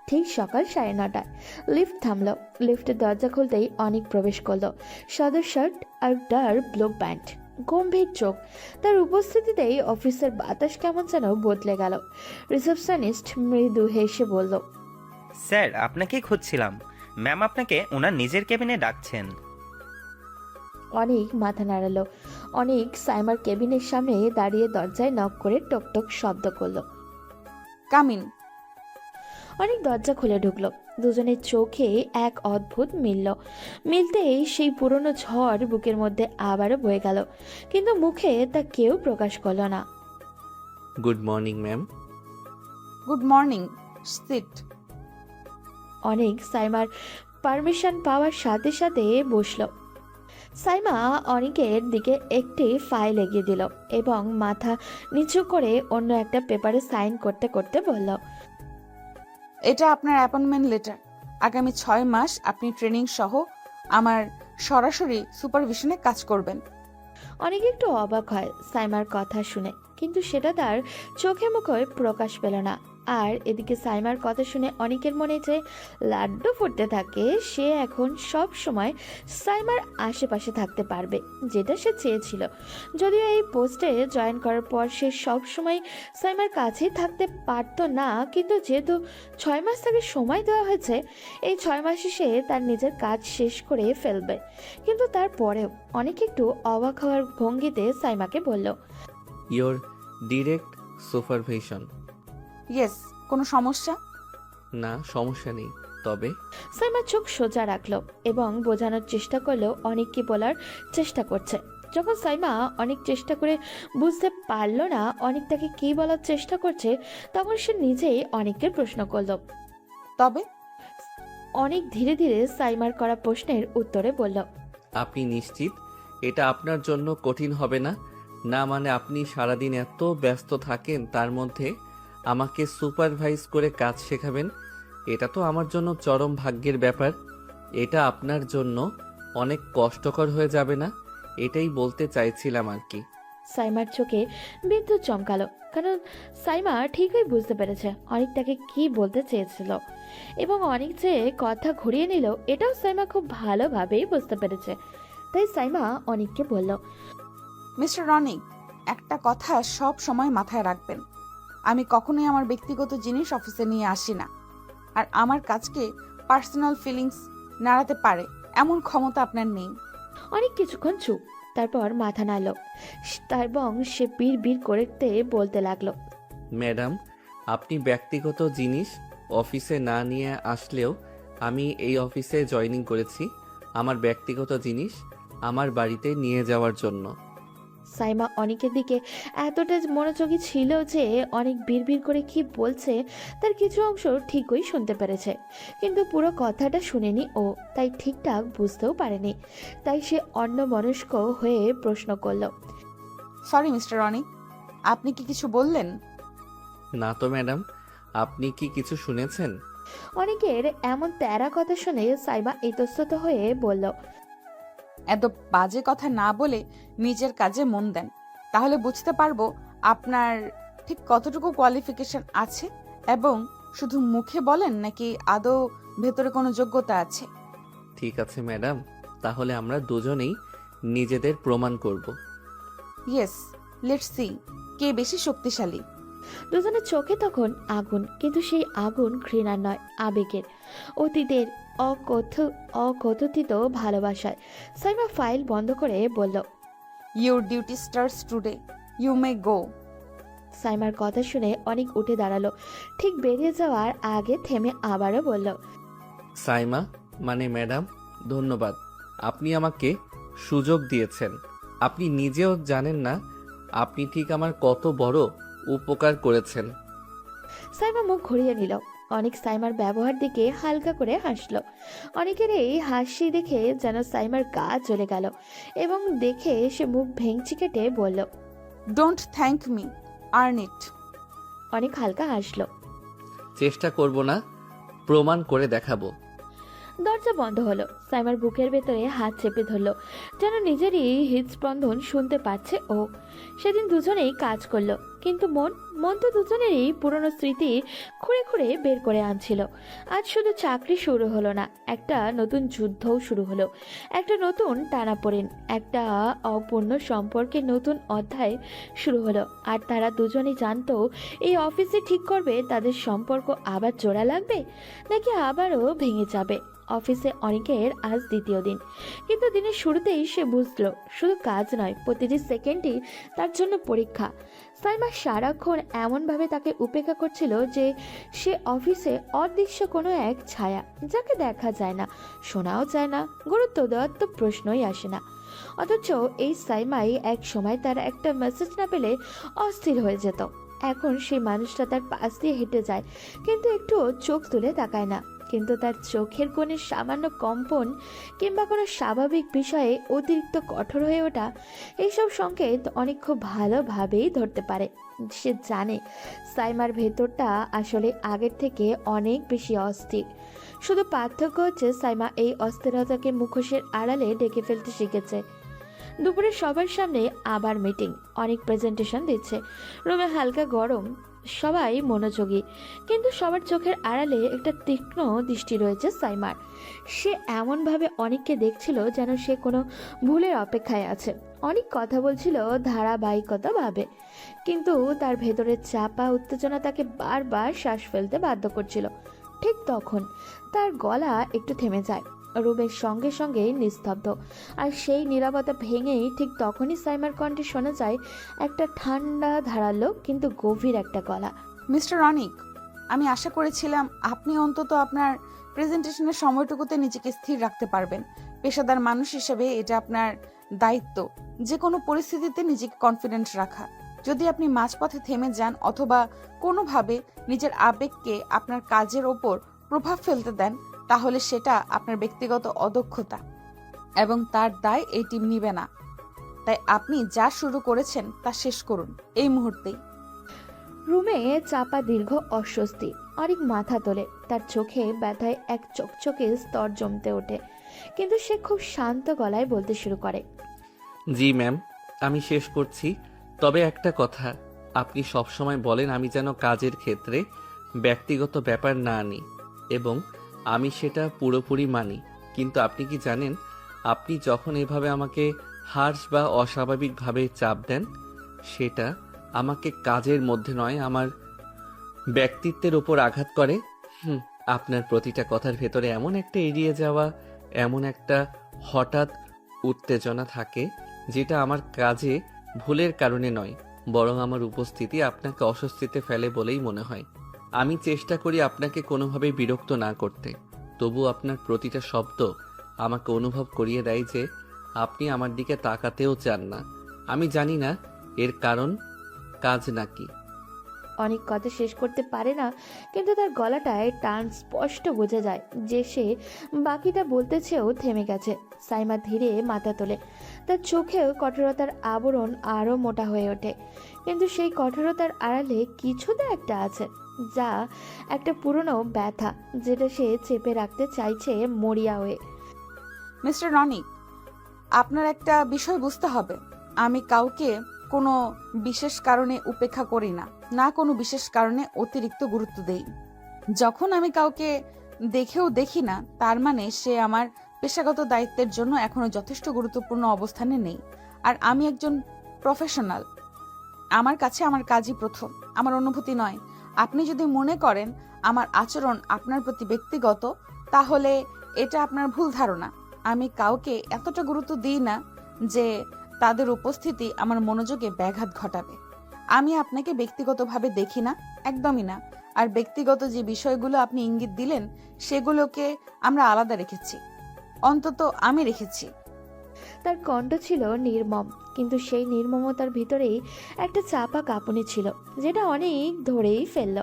ঠিক সকাল 9:30টায় লিফট থামলো। লিফটের দরজা খুলতেই অনেক প্রবেশ করলো। সাদা শার্ট আর ডার্ক ব্লু প্যান্ট, গম্ভীর চোখ। তার উপস্থিতিতেই অফিসের বাতাস কেমন যেন বদলে গেল। রিসেপশনিস্ট মৃদু হেসে বলল, স্যার, আপনাকেই খুঁজছিলাম। ম্যাম আপনাকে ওনার নিজের কেবিনে ডাকছেন। অনেক মাথা নাড়ালো। অনেক সাইমার কেবিনের সামনে দাঁড়িয়ে দরজায় নক করে টকটক শব্দ করলো। কামিন। অনেক দরজা খুলে ঢুকলো। দুজনের চোখে এক অদ্ভুত মিলতেই সেই পুরনো ঝড় বুকের মধ্যে আবারও বয়ে গেল, কিন্তু মুখে তা কেউ প্রকাশ করল না। Good morning ma'am. Good morning. Sit. অনেক সাইমার পারমিশন পাওয়ার সাথে সাথে বসল। সাইমা অনিকের দিকে একটি ফাইল এগিয়ে দিল এবং মাথা নিচু করে অন্য একটা পেপারে সাইন করতে করতে বলল, এটা আপনার অ্যাপয়েন্টমেন্ট লেটার। আগামী 6 মাস আপনি ট্রেনিং সহ আমার সরাসরি সুপারভিশনে কাজ করবেন। অনেক একটু অবাক হয় সাইমার কথা শুনে, কিন্তু সেটা তার চোখে মুখে প্রকাশ পেল না। আর এদিকে সাইমার কথা শুনে অনেকের মনে যে লাড্ডু ফুটতে থাকে, সে এখন সব সময় সাইমার আশেপাশে থাকতে পারবে, যেটা সে চেয়েছিল। যদিও এই পোস্টে জয়েন করার পর সে সব সময় সাইমার কাছেই থাকতে পারতো না, কিন্তু যেহেতু 6 মাস তাকে সময় দেওয়া হয়েছে, এই 6 মাসে সে তার নিজের কাজ শেষ করে ফেলবে। কিন্তু তারপরেও অনেক একটু অবাক হওয়ার ভঙ্গিতে সাইমাকে বলল, ইয়োর ডিরেক্ট সুপারভিশন। ইয়েস। কোনো সমস্যা? না, সমস্যা নেই, তবে সাইমা চোখ সোজা রাখলো এবং বোঝানোর চেষ্টা করলেও অনেক কি বলার চেষ্টা করছে। যখন সাইমা অনেক চেষ্টা করে বুঝতে পারলো না অনেক তাকে কি বলার চেষ্টা করছে, তখন সে নিজেই অনেককে প্রশ্ন করলো। তবে অনেক ধীরে ধীরে সাইমার করা প্রশ্নের উত্তরে বলল, আপনি নিশ্চিত এটা আপনার জন্য কঠিন হবে না? না মানে আপনি সারাদিন এত ব্যস্ত থাকেন, তার মধ্যে আমাকে সুপারভাইজ করে কাজ শেখাবেন? এটা তো আমার জন্য চরম ভাগ্যের ব্যাপার। এটা আপনার জন্য অনেক কষ্টকর হয়ে যাবে না? এটাই বলতে চাইছিলাম আর কি। সাইমার চোখে বিদ্যুৎ চমকালো, কারণ সাইমা ঠিকই বুঝতে পেরেছে অনেক তাকে কি বলতে চেয়েছিল, এবং অনেক যে কথা ঘুরিয়ে নিল এটাও সাইমা খুব ভালোভাবেই বুঝতে পেরেছে। তাই সাইমা অনেককে বলল, মিস্টার অনিক, একটা কথা সব সময় মাথায় রাখবেন। আমি কখনোই আমার ব্যক্তিগত জিনিস অফিসে নিয়ে আসি না। আর আমার কাজকে পার্সোনাল ফিলিংস নাড়াতে পারে এমন ক্ষমতা আপনার নেই। অনেক কিছুক্ষণ চুপ, তারপর মাথা নাড়ল এবং সে বিড় করতে বলতে লাগলো, ম্যাডাম, আপনি ব্যক্তিগত জিনিস অফিসে না নিয়ে আসলেও আমি এই অফিসে জয়েনিং করেছি আমার ব্যক্তিগত জিনিস আমার বাড়িতে নিয়ে যাওয়ার জন্য। সাইমা অনেকের দিকে এতটা মনোযোগী ছিল যে অনেক বিড় করে কি বলছে তার কিছু অংশ ঠিকই শুনতে পেরেছে, কিন্তু পুরো কথাটা শুনেনি ও, তাই ঠিকঠাক বুঝতেও পারেনি। তাই সে অন্যমনস্ক হয়ে প্রশ্ন করল, সরি মিস্টার অনিক, আপনি কি কিছু বললেন? না তো ম্যাডাম, আপনি কি কিছু শুনেছেন? অনেকের এমন তেরা কথা শুনে সাইমা ইতস্তত হয়ে বলল, এত বাজে কথা না বলে নিজের কাজে মন দেন, তাহলে বুঝতে পারবো আপনার ঠিক কতটুকু কোয়ালিফিকেশন আছে এবং শুধু মুখে বলেন নাকি আদৌ ভেতরে কোনো যোগ্যতা আছে। ঠিক আছে ম্যাডাম, তাহলে আমরা দুজনেই নিজেদের প্রমাণ করব। ইয়েস, লেটস সি কে বেশি শক্তিশালী। দুজনের চোখে তখন আগুন, কিন্তু সেই আগুন ঘৃণার নয়, আবেগের, অতীতের অকথিত ভালোবাসায়। সাইমা ফাইল বন্ধ করে বলল, your duty starts today, you may go. সাইমার কথা শুনে অনেক উঠে দাঁড়ালো, ঠিক বেরিয়ে যাওয়ার আগে থেমে আবারও বলল, সাইমা মানে ম্যাডাম, ধন্যবাদ। আপনি আমাকে সুযোগ দিয়েছেন। আপনি নিজেও জানেন না আপনি ঠিক আমার কত বড় উপকার করেছেন। সাইমা মুখ ঘুরিয়ে নিল। অনেক সাইমার ব্যবহার দিকে হালকা করে হাসলো। অনেকের এই হাসি দেখে যেন সাইমার গা জ্বলে গেল, এবং দেখে সে মুখ ভেঙচি কেটে বলল, ডোন্ট থ্যাংক মি, আর্ন ইট। অনেক হালকা হাসলো। চেষ্টা করব না, প্রমাণ করে দেখাবো। দরজা বন্ধ হলো। সাইমার বুকের ভেতরে হাত চেপে ধরলো, যেন নিজেরই হৃদস্পন্দন শুনতে পাচ্ছে ও। সেদিন দুজনেই কাজ করলো, কিন্তু মন তো দুজনেরই পুরনো স্মৃতি খুঁড়ে খুঁড়ে বের করে আনছিল। আজ শুধু চাকরি শুরু হলো না, একটা নতুন যুদ্ধও শুরু হলো, একটা নতুন টানাপোড়েন, একটা অপূর্ণ সম্পর্কের নতুন অধ্যায় শুরু হলো। আর তারা দুজনেই জানতো এই অফিসে ঠিক করবে তাদের সম্পর্ক আবার জোড়া লাগবে নাকি আবারও ভেঙে যাবে। অফিস অফিসে অনেকের আজ দ্বিতীয় দিন, কিন্তু দিনের শুরুতেই সে বুঝলো শুধু কাজ নয়, প্রতিটি সেকেন্ডই তার জন্য পরীক্ষা। সাইমা সারাক্ষণ এমনভাবে তাকে উপেক্ষা করছিল যে সে অফিসে অদৃশ্য কোনো এক ছায়া, যাকে দেখা যায় না, শোনাও যায় না, গুরুত্ব দেওয়ার তো প্রশ্নই আসে না। অথচ এই সাইমাই এক সময় তার একটা মেসেজ না পেলে অস্থির হয়ে যেত। এখন সেই মানুষটা তার পাশ দিয়ে হেঁটে যায়, কিন্তু একটু চোখ তুলে তাকায় না। কিন্তু তার চোখের কোণে সামান্য কম্পন কিংবা কোনো স্বাভাবিক বিষয়ে অতিরিক্ত কঠোর হয়ে ওঠা, এইসব সংকেত অনেক খুব ভালোভাবেই ধরতে পারে। সে জানে সাইমার ভেতরটা আসলে আগের থেকে অনেক বেশি অস্থির। শুধু পার্থক্য হচ্ছে সাইমা এই অস্থিরতাকে মুখোশের আড়ালে ঢেকে ফেলতে শিখেছে। দুপুরে সবার সামনে আবার মিটিং, অনেক প্রেজেন্টেশন দিচ্ছে, রুমে হালকা গরম, সবাই মনোযোগী, কিন্তু সবার চোখের আড়ালে একটা তীক্ষ্ণ দৃষ্টি রয়েছে সাইমার। সে এমনভাবে অনেককে দেখছিল যেন সে কোনো ভুলের অপেক্ষায় আছে। অনেক কথা বলছিল ধারাবাহিকতা ভাবে, কিন্তু তার ভেতরের চাপা উত্তেজনা তাকে বারবার শ্বাস ফেলতে বাধ্য করছিল। ঠিক তখন তার গলা একটু থেমে যায়, রুমের সঙ্গে সঙ্গে নিস্তব্ধ। আর সেই নীরবতা ভেঙেই ঠিক তখনই সাইমার কণ্ঠে শোনা যায় একটা ঠান্ডা ধারালো কিন্তু গভীর একটা গলা। মিস্টার অনিক, আমি আশা করেছিলাম আপনি অন্তত আপনার প্রেজেন্টেশনের সময়টুকুতে নিজেকে স্থির রাখতে পারবেন। পেশাদার মানুষ হিসেবে এটা আপনার দায়িত্ব, যে কোনো পরিস্থিতিতে নিজেকে কনফিডেন্ট রাখা। যদি আপনি মাঝপথে থেমে যান অথবা কোনোভাবে নিজের আবেগকে আপনার কাজের ওপর প্রভাব ফেলতে দেন, তাহলে সেটা আপনার ব্যক্তিগত অদক্ষতা এবং তার দায় এই টিম নিবে না। তাই আপনি যা শুরু করেছেন তা শেষ করুন এই মুহূর্তেই। রুমে চাপা দীর্ঘ অস্বস্তি। অনেক মাথা তোলে, তার চোখে ব্যথায় এক চকচকে স্তর জমতে ওঠে, কিন্তু সে খুব শান্ত গলায় বলতে শুরু করে, জি ম্যাম, আমি শেষ করছি। তবে একটা কথা, আপনি সবসময় বলেন আমি যেন কাজের ক্ষেত্রে ব্যক্তিগত ব্যাপার না আনি, এবং আমি সেটা পুরোপুরি মানি। কিন্তু আপনি কি জানেন, আপনি যখন এভাবে আমাকে হার্শ বা অস্বাভাবিকভাবে চাপ দেন, সেটা আমাকে কাজের মধ্যে নয়, আমার ব্যক্তিত্বের ওপর আঘাত করে। আপনার প্রতিটা কথার ভেতরে এমন একটা এড়িয়ে যাওয়া, এমন একটা হঠাৎ উত্তেজনা থাকে, যেটা আমার কাজে ভুলের কারণে নয়, বরং আমার উপস্থিতি আপনাকে অস্বস্তিতে ফেলে বলেই মনে হয়। আমি চেষ্টা করি আপনাকে কোনোভাবেই বিরক্ত না করতে, তবু আপনার প্রতিটা শব্দ আমাকে অনুভব করিয়ে দেয় যে আপনি আমার দিকে তাকাতেও চান না। আমি জানি না এর কারণ কাজ নাকি। অনেক কথা শেষ করতে পারে না, কিন্তু তার গলাটায় টান স্পষ্ট বোঝা যায় যে সে বাকিটা বলতে চেয়েও থেমে গেছে। সাইমা ধীরে মাথা তোলে, তার চোখেও কঠোরতার আবরণ আরও মোটা হয়ে ওঠে, কিন্তু সেই কঠোরতার আড়ালে কিছুটা একটা আছে, যা একটা পুরনো ব্যথা, যেটা সে চেপে রাখতে চাইছে মরিয়া হয়ে। মিস্টার অনিক, আপনার একটা বিষয় বুঝতে হবে, আমি কাউকে কোনো বিশেষ কারণে উপেক্ষা করি না, না কোনো বিশেষ কারণে অতিরিক্ত গুরুত্ব দেই। যখন আমি কাউকে দেখেও দেখি না, তার মানে সে আমার পেশাগত দায়িত্বের জন্য এখনো যথেষ্ট গুরুত্বপূর্ণ অবস্থানে নেই। আর আমি একজন প্রফেশনাল, আমার কাছে আমার কাজই প্রথম, আমার অনুভূতি নয়। আপনি যদি মনে করেন আমার আচরণ আপনার প্রতি ব্যক্তিগত, তাহলে এটা আপনার ভুল ধারণা। আমি কাউকে এতটা গুরুত্ব দিই না যে তাদের উপস্থিতি আমার মনোযোগে ব্যাঘাত ঘটাবে। আমি আপনাকে ব্যক্তিগতভাবে দেখি না, একদমই না। আর ব্যক্তিগত যে বিষয়গুলো আপনি ইঙ্গিত দিলেন, সেগুলোকে আমরা আলাদা রেখেছি, অন্তত আমি রেখেছি। তার কণ্ঠ ছিল নির্মম, কিন্তু সেই নির্মমতার ভিতরেই একটা চাপা কাঁপুনি ছিল, যেটা অনেক ধরেই ফেলল।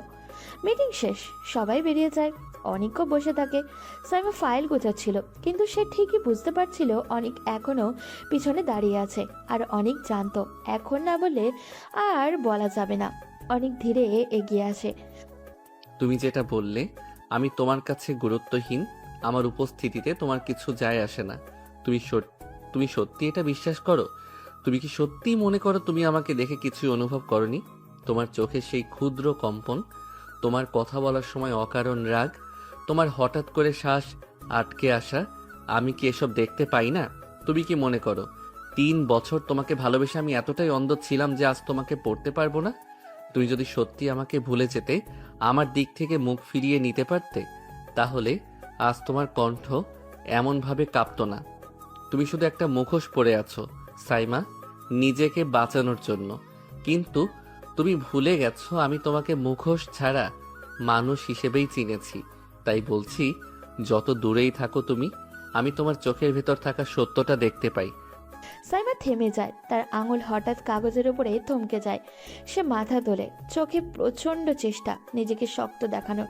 মিটিং শেষ, সবাই বেরিয়ে যায়, অনেকও বসে থাকে। সাইমা ফাইল গোছাচ্ছিল, কিন্তু সে ঠিকই বুঝতে পারছিল অনেক এখনো পিছনে দাঁড়িয়ে আছে, আর অনেক জানতো এখন না বললে আর বলা যাবে না। অনেক ধীরে এগিয়ে আসে। তুমি যেটা বললে আমি তোমার কাছে গুরুত্বহীন, আমার উপস্থিতিতে তোমার কিছু যায় আসে না, তুমি সত্যি এটা বিশ্বাস করো? তুমি কি সত্যি মনে করো তুমি আমাকে দেখে কিছুই অনুভব করনি? তোমার চোখে সেই ক্ষুদ্র কম্পন, তোমার কথা বলার সময় অকারণ রাগ, তোমার হঠাৎ করে শ্বাস আটকে আসা, আমি কি এসব দেখতে পাই না? তুমি কি মনে করো 3 বছর তোমাকে ভালোবেসে আমি এতটাই অন্ধ ছিলাম যে আজ তোমাকে পড়তে পারবো না? তুমি যদি সত্যি আমাকে ভুলে যেতে, আমার দিক থেকে মুখ ফিরিয়ে নিতে পারতে, তাহলে আজ তোমার কণ্ঠ এমনভাবে কাঁপতো না। তুমি শুধু একটা মুখোশ পরে আছো সাইমা, নিজেকে বাঁচানোর জন্য। কিন্তু তুমি ভুলে গেছো আমি তোমাকে মুখোশ ছাড়া মানুষ হিসেবেই চিনেছি। তাই বলছি, যত দূরেই থাকো তুমি, আমি তোমার চোখের ভেতর থাকা সত্যটা দেখতে পাই। সাইমা থেমে যায়, তার আঙুল হঠাৎ কাগজের উপরে থমকে যায়। সে মাথা তোলে, চোখে প্রচণ্ড চেষ্টা নিজেকে শক্ত দেখানোর।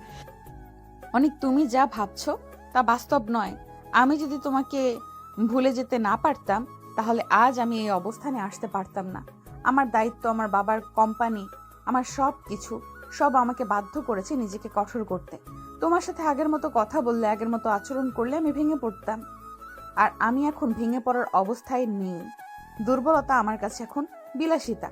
অনেক তুমি যা ভাবছো তা বাস্তব নয়। আমি যদি তোমাকে ভুলে যেতে না পারতাম তাহলে আজ আমি এই অবস্থানে আসতে পারতাম না। আমার দায়িত্ব, আমার বাবার কোম্পানি, আমার সব কিছু, সব আমাকে বাধ্য করেছে নিজেকে কঠোর করতে। তোমার সাথে আগের মতো কথা বললে, আগের মতো আচরণ করলে আমি ভেঙে পড়তাম। আর আমি এখন ভেঙে পড়ার অবস্থায় নেই। দুর্বলতা আমার কাছে এখন বিলাসিতা,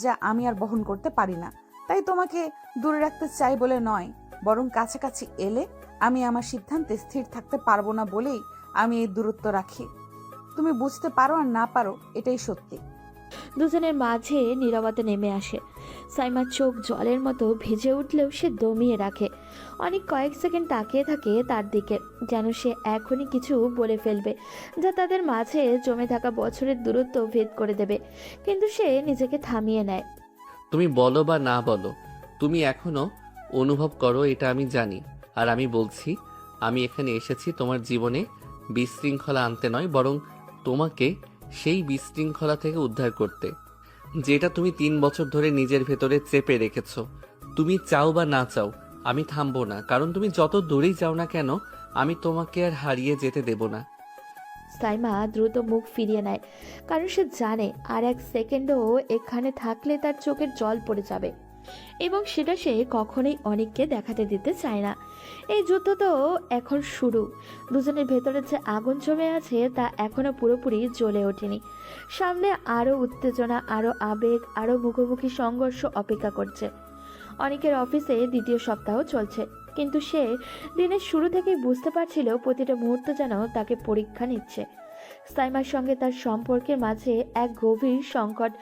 যা আমি আর বহন করতে পারি না। তাই তোমাকে দূরে রাখতে চাই বলে নয়, বরং কাছাকাছি এলে আমি আমার সিদ্ধান্তে স্থির থাকতে পারবো না বলেই আমি এই দূরত্ব রাখি। তুমি বুঝতে পারো আর না পারো, এটাই সত্যি। দুজনের মাঝে নীরবতা নেমে আসে। সাইমার চোখ জলের মতো ভিজে উঠলেও সে দমিয়ে রাখে। অনেক কয়েক সেকেন্ড তাকিয়ে থাকে তার দিকে, যেন সে এখনই কিছু বলে ফেলবে যা তাদের মাঝে জমে থাকা বছরের দূরত্ব ভেদ করে দেবে। কিন্তু সে নিজেকে থামিয়ে নেয়। তুমি বলো বা না বলো, তুমি এখনো অনুভব করো, এটা আমি জানি। আর আমি বলছি, আমি এখানে এসেছি তোমার জীবনে বিশৃঙ্খলা আনতে নয়, বরং তোমাকে সেই বিশৃঙ্খলা থেকে উদ্ধার করতে, যেটা তুমি 3 বছর ধরে নিজের ভেতরে চেপে রেখেছো। তুমি চাও বা না চাও, আমি থামবো না, কারণ তুমি যত দূরেই যাও না কেন, আমি তোমাকে আর হারিয়ে যেতে দেব না। সাইমা দ্রুত মুখ ফিরিয়ে নেয়, কারণ সে জানে আর এক সেকেন্ডও এখানে থাকলে তার চোখের জল পড়ে যাবে, এবং সেটা সে কখনোই অনেককে দেখাতে দিতে চায় না। এই যুদ্ধ তো এখন শুরু। দুজনের ভেতরে যে আগুন জমে আছে তা এখনো পুরোপুরি জ্বলে ওঠেনি। সামনে আরও উত্তেজনা, আরও আবেগ, আরও মুখোমুখি সংঘর্ষ অপেক্ষা করছে। অনেকের অফিসে দ্বিতীয় সপ্তাহ চলছে, কিন্তু সে দিনের শুরু থেকেই বুঝতে পারছিল প্রতিটা মুহূর্ত যেন তাকে পরীক্ষা নিচ্ছে। সাইমার সঙ্গে তার সম্পর্কের মাঝে এক গভীর সংকট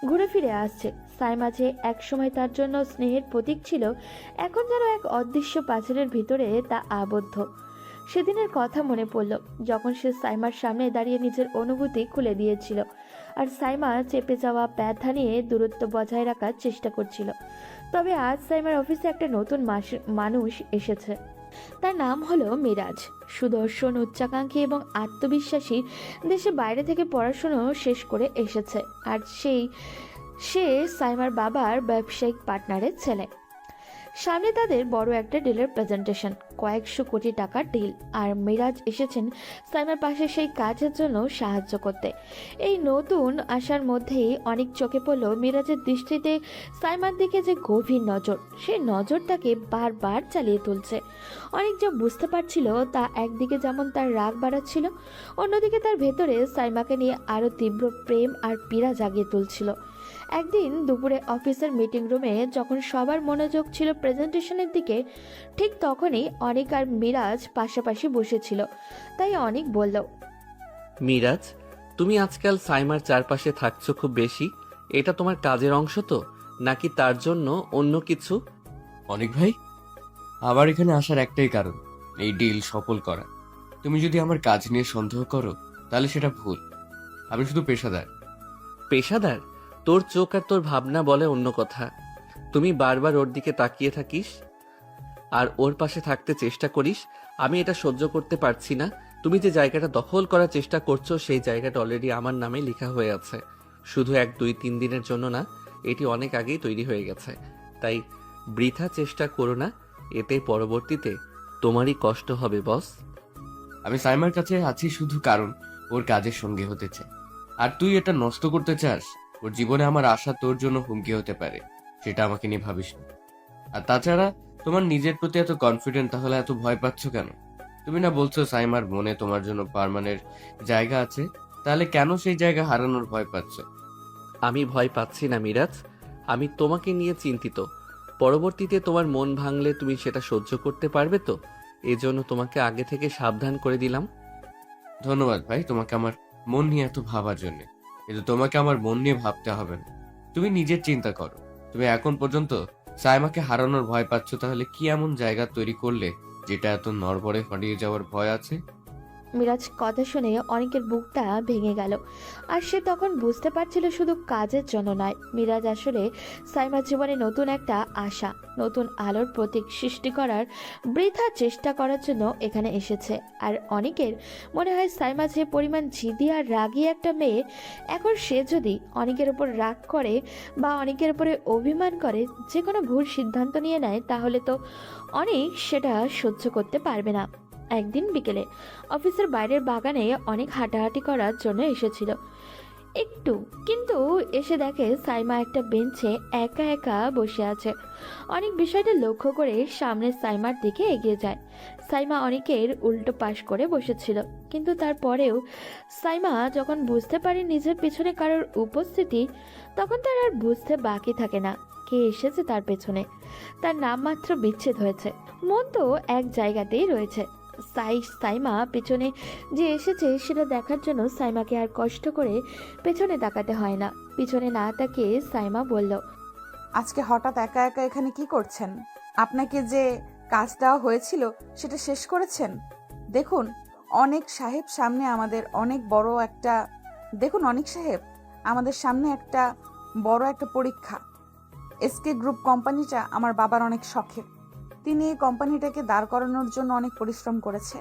ঘুরে ফিরে আসছে। সাইমা যে একসময় তার জন্য স্নেহের প্রতীক ছিল, এখন যেন এক অদৃশ্য পাঁচিলের ভিতরে তা আবদ্ধ। সেদিনের কথা মনে পড়ল, যখন সে সাইমার সামনে দাঁড়িয়ে নিজের অনুভূতি খুলে দিয়েছিল, আর সাইমা চেপে যাওয়া ব্যথা নিয়ে দূরত্ব বজায় রাখার চেষ্টা করছিল। তবে আজ সাইমার অফিসে একটা নতুন মানুষ এসেছে। তার নাম হলো মিরাজ। সুদর্শন, উচ্চাকাঙ্ক্ষী এবং আত্মবিশ্বাসী। দেশে বাইরে থেকে পড়াশুনো শেষ করে এসেছে, আর সে সাইমার বাবার ব্যবসায়িক পার্টনারের ছেলে। সামনে তাদের বড় একটা ডিলের প্রেজেন্টেশন, কয়েকশো কোটি টাকার ডিল। আর মিরাজ এসেছেন সাইমার পাশে সেই কাজের জন্য সাহায্য করতে। এই নতুন আসার মধ্যেই অনেক চোখে পড়ল মিরাজের দৃষ্টিতে সাইমার দিকে যে গভীর নজর, সেই নজরটাকে বারবার চালিয়ে তুলছে। অনেক যা বুঝতে পারছিল তা একদিকে যেমন তার রাগ বাড়াচ্ছিল, অন্যদিকে তার ভেতরে সাইমাকে নিয়ে আরও তীব্র প্রেম আর পীড়া জাগিয়ে তুলছিল। একদিন দুপুরে অফিসের মিটিং রুমে যখন সবার মনোযোগ ছিল প্রেজেন্টেশনের দিকে, ঠিক তখনই অনিক আর মিরাজ পাশাপাশি বসেছিল। তাই অনিক বলল, মিরাজ, তুমি আজকাল সাইমার চারপাশে থাকছো খুব বেশি, এটা তোমার কাজের অংশ তো, নাকি তার জন্য অন্য কিছু? অনেক ভাই, আমার এখানে আসার একটাই কারণ, এই ডিল সফল করা। তুমি যদি আমার কাজ নিয়ে সন্দেহ করো তাহলে সেটা ভুল। আমি শুধু পেশাদার। পেশাদার? তোর চোখ আর তোর ভাবনা বলে অন্য কথা। তুমি বারবার ওর দিকে তাকিয়ে থাকিস আর ওর পাশে থাকতে চেষ্টা করিস। আমি এটা সহ্য করতে পারছি না। তুমি যে জায়গাটা দখল করার চেষ্টা করছো, সেই জায়গাটা অলরেডি আমার নামে লেখা হয়ে আছে। শুধু 1-2-3 দিনের জন্য না, এটি অনেক আগেই তৈরি হয়ে গেছে। তাই বৃথা চেষ্টা করো না, এতে পরবর্তীতে তোমারই কষ্ট হবে বস। আমি সাইমার কাছে আছি শুধু কারণ ওর কাজের সঙ্গে হতে চাই। আর তুই এটা নষ্ট করতে চাস, ওর জীবনে আমার আশা তোর জন্য হুমকি হতে পারে, সেটা আমাকে নিয়ে ভাবিস না। আর তাছাড়া তোমার নিজের প্রতি এত কনফিডেন্ট, তাহলে এত ভয় পাচ্ছ কেন? তুমি না বলছো সাইমার মনে তোমার জন্য পার্মানেন্ট জায়গা আছে, তাহলে কেন সেই জায়গা হারানোর ভয় পাচ্ছ? আমি ভয় পাচ্ছি না মিরাজ, আমি তোমাকে নিয়ে চিন্তিত। পরবর্তীতে তোমার মন ভাঙলে তুমি সেটা সহ্য করতে পারবে তো? এজন্য তোমাকে আগে থেকে সাবধান করে দিলাম। ধন্যবাদ ভাই তোমাকে আমার মন নিয়ে এত ভাবার জন্য, কিন্তু তোমাকে আমার মন নিয়ে ভাবতে হবে না। তুমি নিজের চিন্তা করো। তুমি এখন পর্যন্ত সাইমাকে হারানোর ভয় পাচ্ছ, তাহলে কি এমন জায়গা তৈরি করলে যেটা এত নড়বড়ে হারিয়ে যাওয়ার ভয় আছে? মিরাজ কথা শুনে অনেকের বুকটা ভেঙে গেল। আর সে তখন বুঝতে পারছিল শুধু কাজের জন্য নয়, মিরাজ আসলে সাইমার জীবনে নতুন একটা আশা, নতুন আলোর প্রতীক সৃষ্টি করার বৃথা চেষ্টা করার জন্য এখানে এসেছে। আর অনেকের মনে হয় সাইমা যে পরিমাণ জিদি আর রাগী একটা মেয়ে, এখন সে যদি অনেকের উপর রাগ করে বা অনেকের উপরে অভিমান করে যে কোনো ভুল সিদ্ধান্ত নিয়ে নেয়, তাহলে তো অনেক সেটা সহ্য করতে পারবে না। একদিন বিকেলে অফিসের বাইরের বাগানে অনেক হাঁটাহাঁটি করার জন্য এসেছিল একটু, কিন্তু এসে দেখে সাইমা একটা বেঞ্চে একা একা বসে আছে। অনেক বিষয়টা লক্ষ্য করে সামনে সাইমার দিকে এগিয়ে যায়। সাইমা অনেকের উল্টো পাশ করে বসেছিল, কিন্তু তারপরেও সাইমা যখন বুঝতে পারে নিজের পিছনে কারোর উপস্থিতি, তখন তার আর বুঝতে বাকি থাকে না কে এসেছে তার পেছনে। তার নামমাত্র বিচ্ছেদ হয়েছে, মন তো এক জায়গাতেই রয়েছে। সাইমা পেছনে যে এসেছে সেটা দেখার জন্য সাইমাকে আর কষ্ট করে পেছনে তাকাতে হয় না। পিছনে না তাকিয়ে সাইমা বলল, আজকে হঠাৎ একা একা এখানে কি করছেন? আপনাকে যে কাজ দেওয়া হয়েছিল সেটা শেষ করেছেন? দেখুন অনেক সাহেব সামনে আমাদের অনেক বড় একটা আমাদের সামনে একটা বড় একটা পরীক্ষা। এসকে গ্রুপ কোম্পানিটা আমার বাবার অনেক শখের। তিনি এই কোম্পানিটাকে দাঁড় করানোর জন্য অনেক পরিশ্রম করেছে।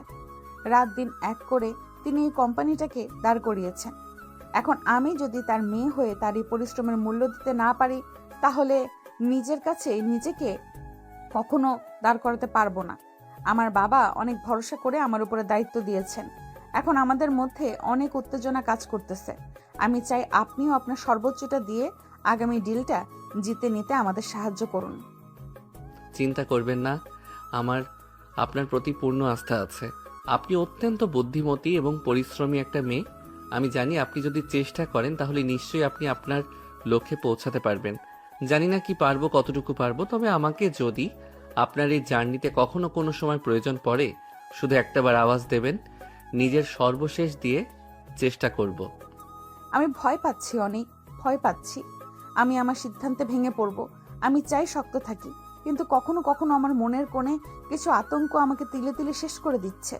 রাত দিন এক করে তিনি এই কোম্পানিটাকে দাঁড় করিয়েছেন। এখন আমি যদি তার মেয়ে হয়ে তার এই পরিশ্রমের মূল্য দিতে না পারি, তাহলে নিজের কাছে নিজেকে কখনো দাঁড় করাতে পারবো না। আমার বাবা অনেক ভরসা করে আমার উপরে দায়িত্ব দিয়েছেন। এখন আমাদের মধ্যে অনেক উত্তেজনা কাজ করতেছে। আমি চাই আপনিও আপনার সর্বোচ্চটা দিয়ে আগামী ডিলটা জিতে নিতে আমাদের সাহায্য করুন। চিন্তা করবেন না, আমার আপনার প্রতি পূর্ণ আস্থা আছে। আপনি অত্যন্ত বুদ্ধিমতী এবং পরিশ্রমী একটা মেয়ে। আমি জানি আপনি যদি চেষ্টা করেন তাহলে নিশ্চয়ই আপনি আপনার লক্ষ্যে পৌঁছাতে পারবেন। জানি না কি পারবো, কতটুকু পারবো, তবে আমাকে যদি আপনার এই জার্নিতে কখনো কোনো সময় প্রয়োজন পড়ে, শুধু একটাবার আওয়াজ দেবেন। নিজের সর্বশেষ দিয়ে চেষ্টা করব। আমি ভয় পাচ্ছি, অনেক ভয় পাচ্ছি। আমি আমার সিদ্ধান্তে ভেঙে পড়ব। আমি চাই শক্ত থাকি, কিন্তু কখনো কখনো আমার মনের কোণে কিছু আতঙ্ক আমাকে তিলে তিলে শেষ করে দিচ্ছে।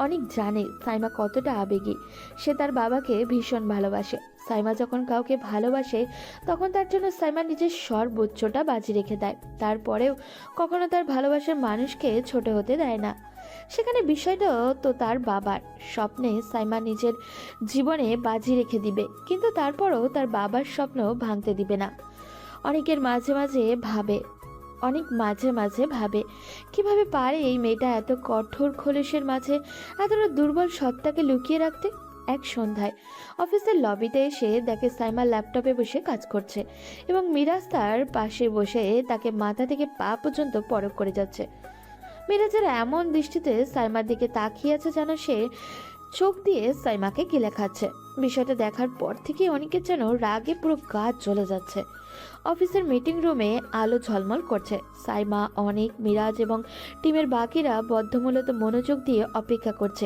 অনেক জানে সাইমা কতটা আবেগী। সে তার বাবাকে ভীষণ ভালোবাসে। সাইমা যখন কাউকে ভালোবাসে তখন তার জন্য সাইমা নিজের সর্বোচ্চটা বাজি রেখে দেয়। তারপরেও কখনো তার ভালোবাসার মানুষকে ছোট হতে দেয় না। সেখানে বিষয়টা তো তার বাবার স্বপ্নে সাইমা নিজের জীবনে বাজি রেখে দিবে, কিন্তু তারপরও তার বাবার স্বপ্ন ভাঙতে দিবে না। অনেকের মাঝে মাঝে ভাবে কিভাবে পারে এই মেয়েটা এত কঠোর খোলসের মাঝে এতটা দুর্বল সত্তাকে লুকিয়ে রাখতে। এক সন্ধ্যায় অফিসের লবিতে এসে দেখে সাইমা ল্যাপটপে বসে কাজ করছে এবং মিরাজ তার পাশে বসে তাকে মাথা থেকে পা পর্যন্ত পরখ করে যাচ্ছে। মিরাজের এমন দৃষ্টিতে সাইমার দিকে তাকিয়ে আছে যেন সে চোখ দিয়ে সাইমাকে গিলে খাচ্ছে। বিষয়টা দেখার পর থেকে অনেকের যেন রাগে পুরো গা জ্বলে যাচ্ছে। অফিসের মিটিং রুমে আলো ঝলমল করছে। সাইমা, অনেক, মিরাজ এবং টিমের বাকিরা বদ্ধমূলত মনোযোগ দিয়ে অপেক্ষা করছে।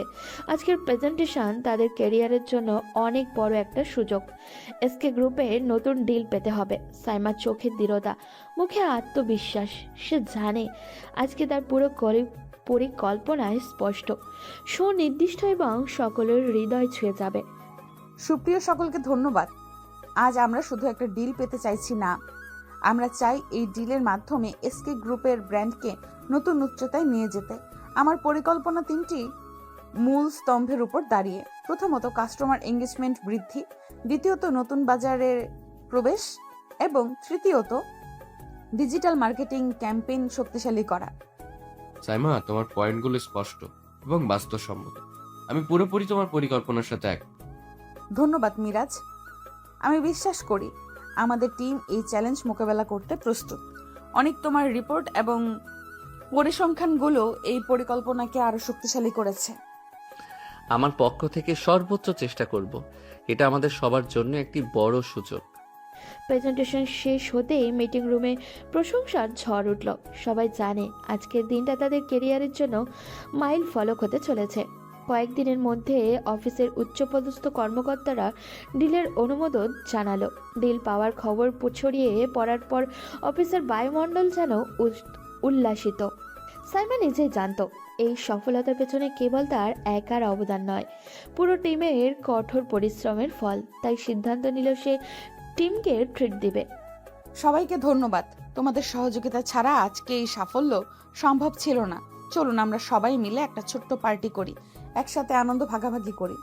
আজকের প্রেজেন্টেশন তাদের ক্যারিয়ারের জন্য অনেক বড় একটা সুযোগ। এসকে গ্রুপের নতুন ডিল পেতে হবে। সাইমার চোখের দৃঢ়তা, মুখে আত্মবিশ্বাস। সে জানে আজকে তার পুরো পরিকল্পনায় স্পষ্ট, সুনির্দিষ্ট এবং সকলের হৃদয় ছুঁয়ে যাবে। সুপ্রিয় সকলকে ধন্যবাদ। আজ আমরা শুধু একটা ডিল পেতে চাইছি না, আমরা চাই এই ডিলের মাধ্যমে এসকে গ্রুপের ব্র্যান্ডকে নতুন উচ্চতায় নিয়ে যেতে। আমার পরিকল্পনা 3টি মূল স্তম্ভের উপর দাঁড়িয়ে। প্রথমত, কাস্টমার এঙ্গেজমেন্ট বৃদ্ধি। দ্বিতীয়ত, নতুন বাজারের প্রবেশ। এবং তৃতীয়ত, ডিজিটাল মার্কেটিং ক্যাম্পেইন শক্তিশালী করা। সাইমা, তোমার পয়েন্টগুলো স্পষ্ট এবং বাস্তবসম্মত। আমি পুরোপুরি তোমার পরিকল্পনার সাথে এক। ধন্যবাদ মিরাজ। আমি বিশ্বাস করি আমাদের টিম এই চ্যালেঞ্জ মোকাবেলা করতে প্রস্তুত। অনেক, তোমার রিপোর্ট এবং পরিসংখ্যানগুলো এই পরিকল্পনাকে আরো শক্তিশালী করেছে। আমার পক্ষ থেকে সর্বোচ্চ চেষ্টা করব। এটা আমাদের সবার জন্য একটি বড় সুযোগ। প্রেজেন্টেশন শেষ হতেই মিটিং রুমে প্রশংসার ঝড় উঠল। সবাই জানে আজকের দিনটা তাদের ক্যারিয়ারের জন্য মাইল ফলক হতে চলেছে। কয়েকদিনের মধ্যে অফিসের উচ্চপদস্থ কর্মকর্তারা ডিলের অনুমোদন জানালো। ডিল পাওয়ার খবর ছড়িয়ে পড়ার পর অফিসের বায়ুমণ্ডল যেন উল্লাসিত। সাইমা নিজেই জানত এই সফলতার পেছনে কেবল তার একার অবদান নয়, পুরো টিমের কঠোর পরিশ্রমের ফল। তাই সিদ্ধান্ত নিল সে টিমকে ট্রিট দিবে। সবাইকে ধন্যবাদ। তোমাদের সহযোগিতা ছাড়া আজকে এই সাফল্য সম্ভব ছিল না। চলুন আমরা সবাই মিলে একটা ছোট্ট পার্টি করি, একসাথে আনন্দ ভাগাভাগি করি।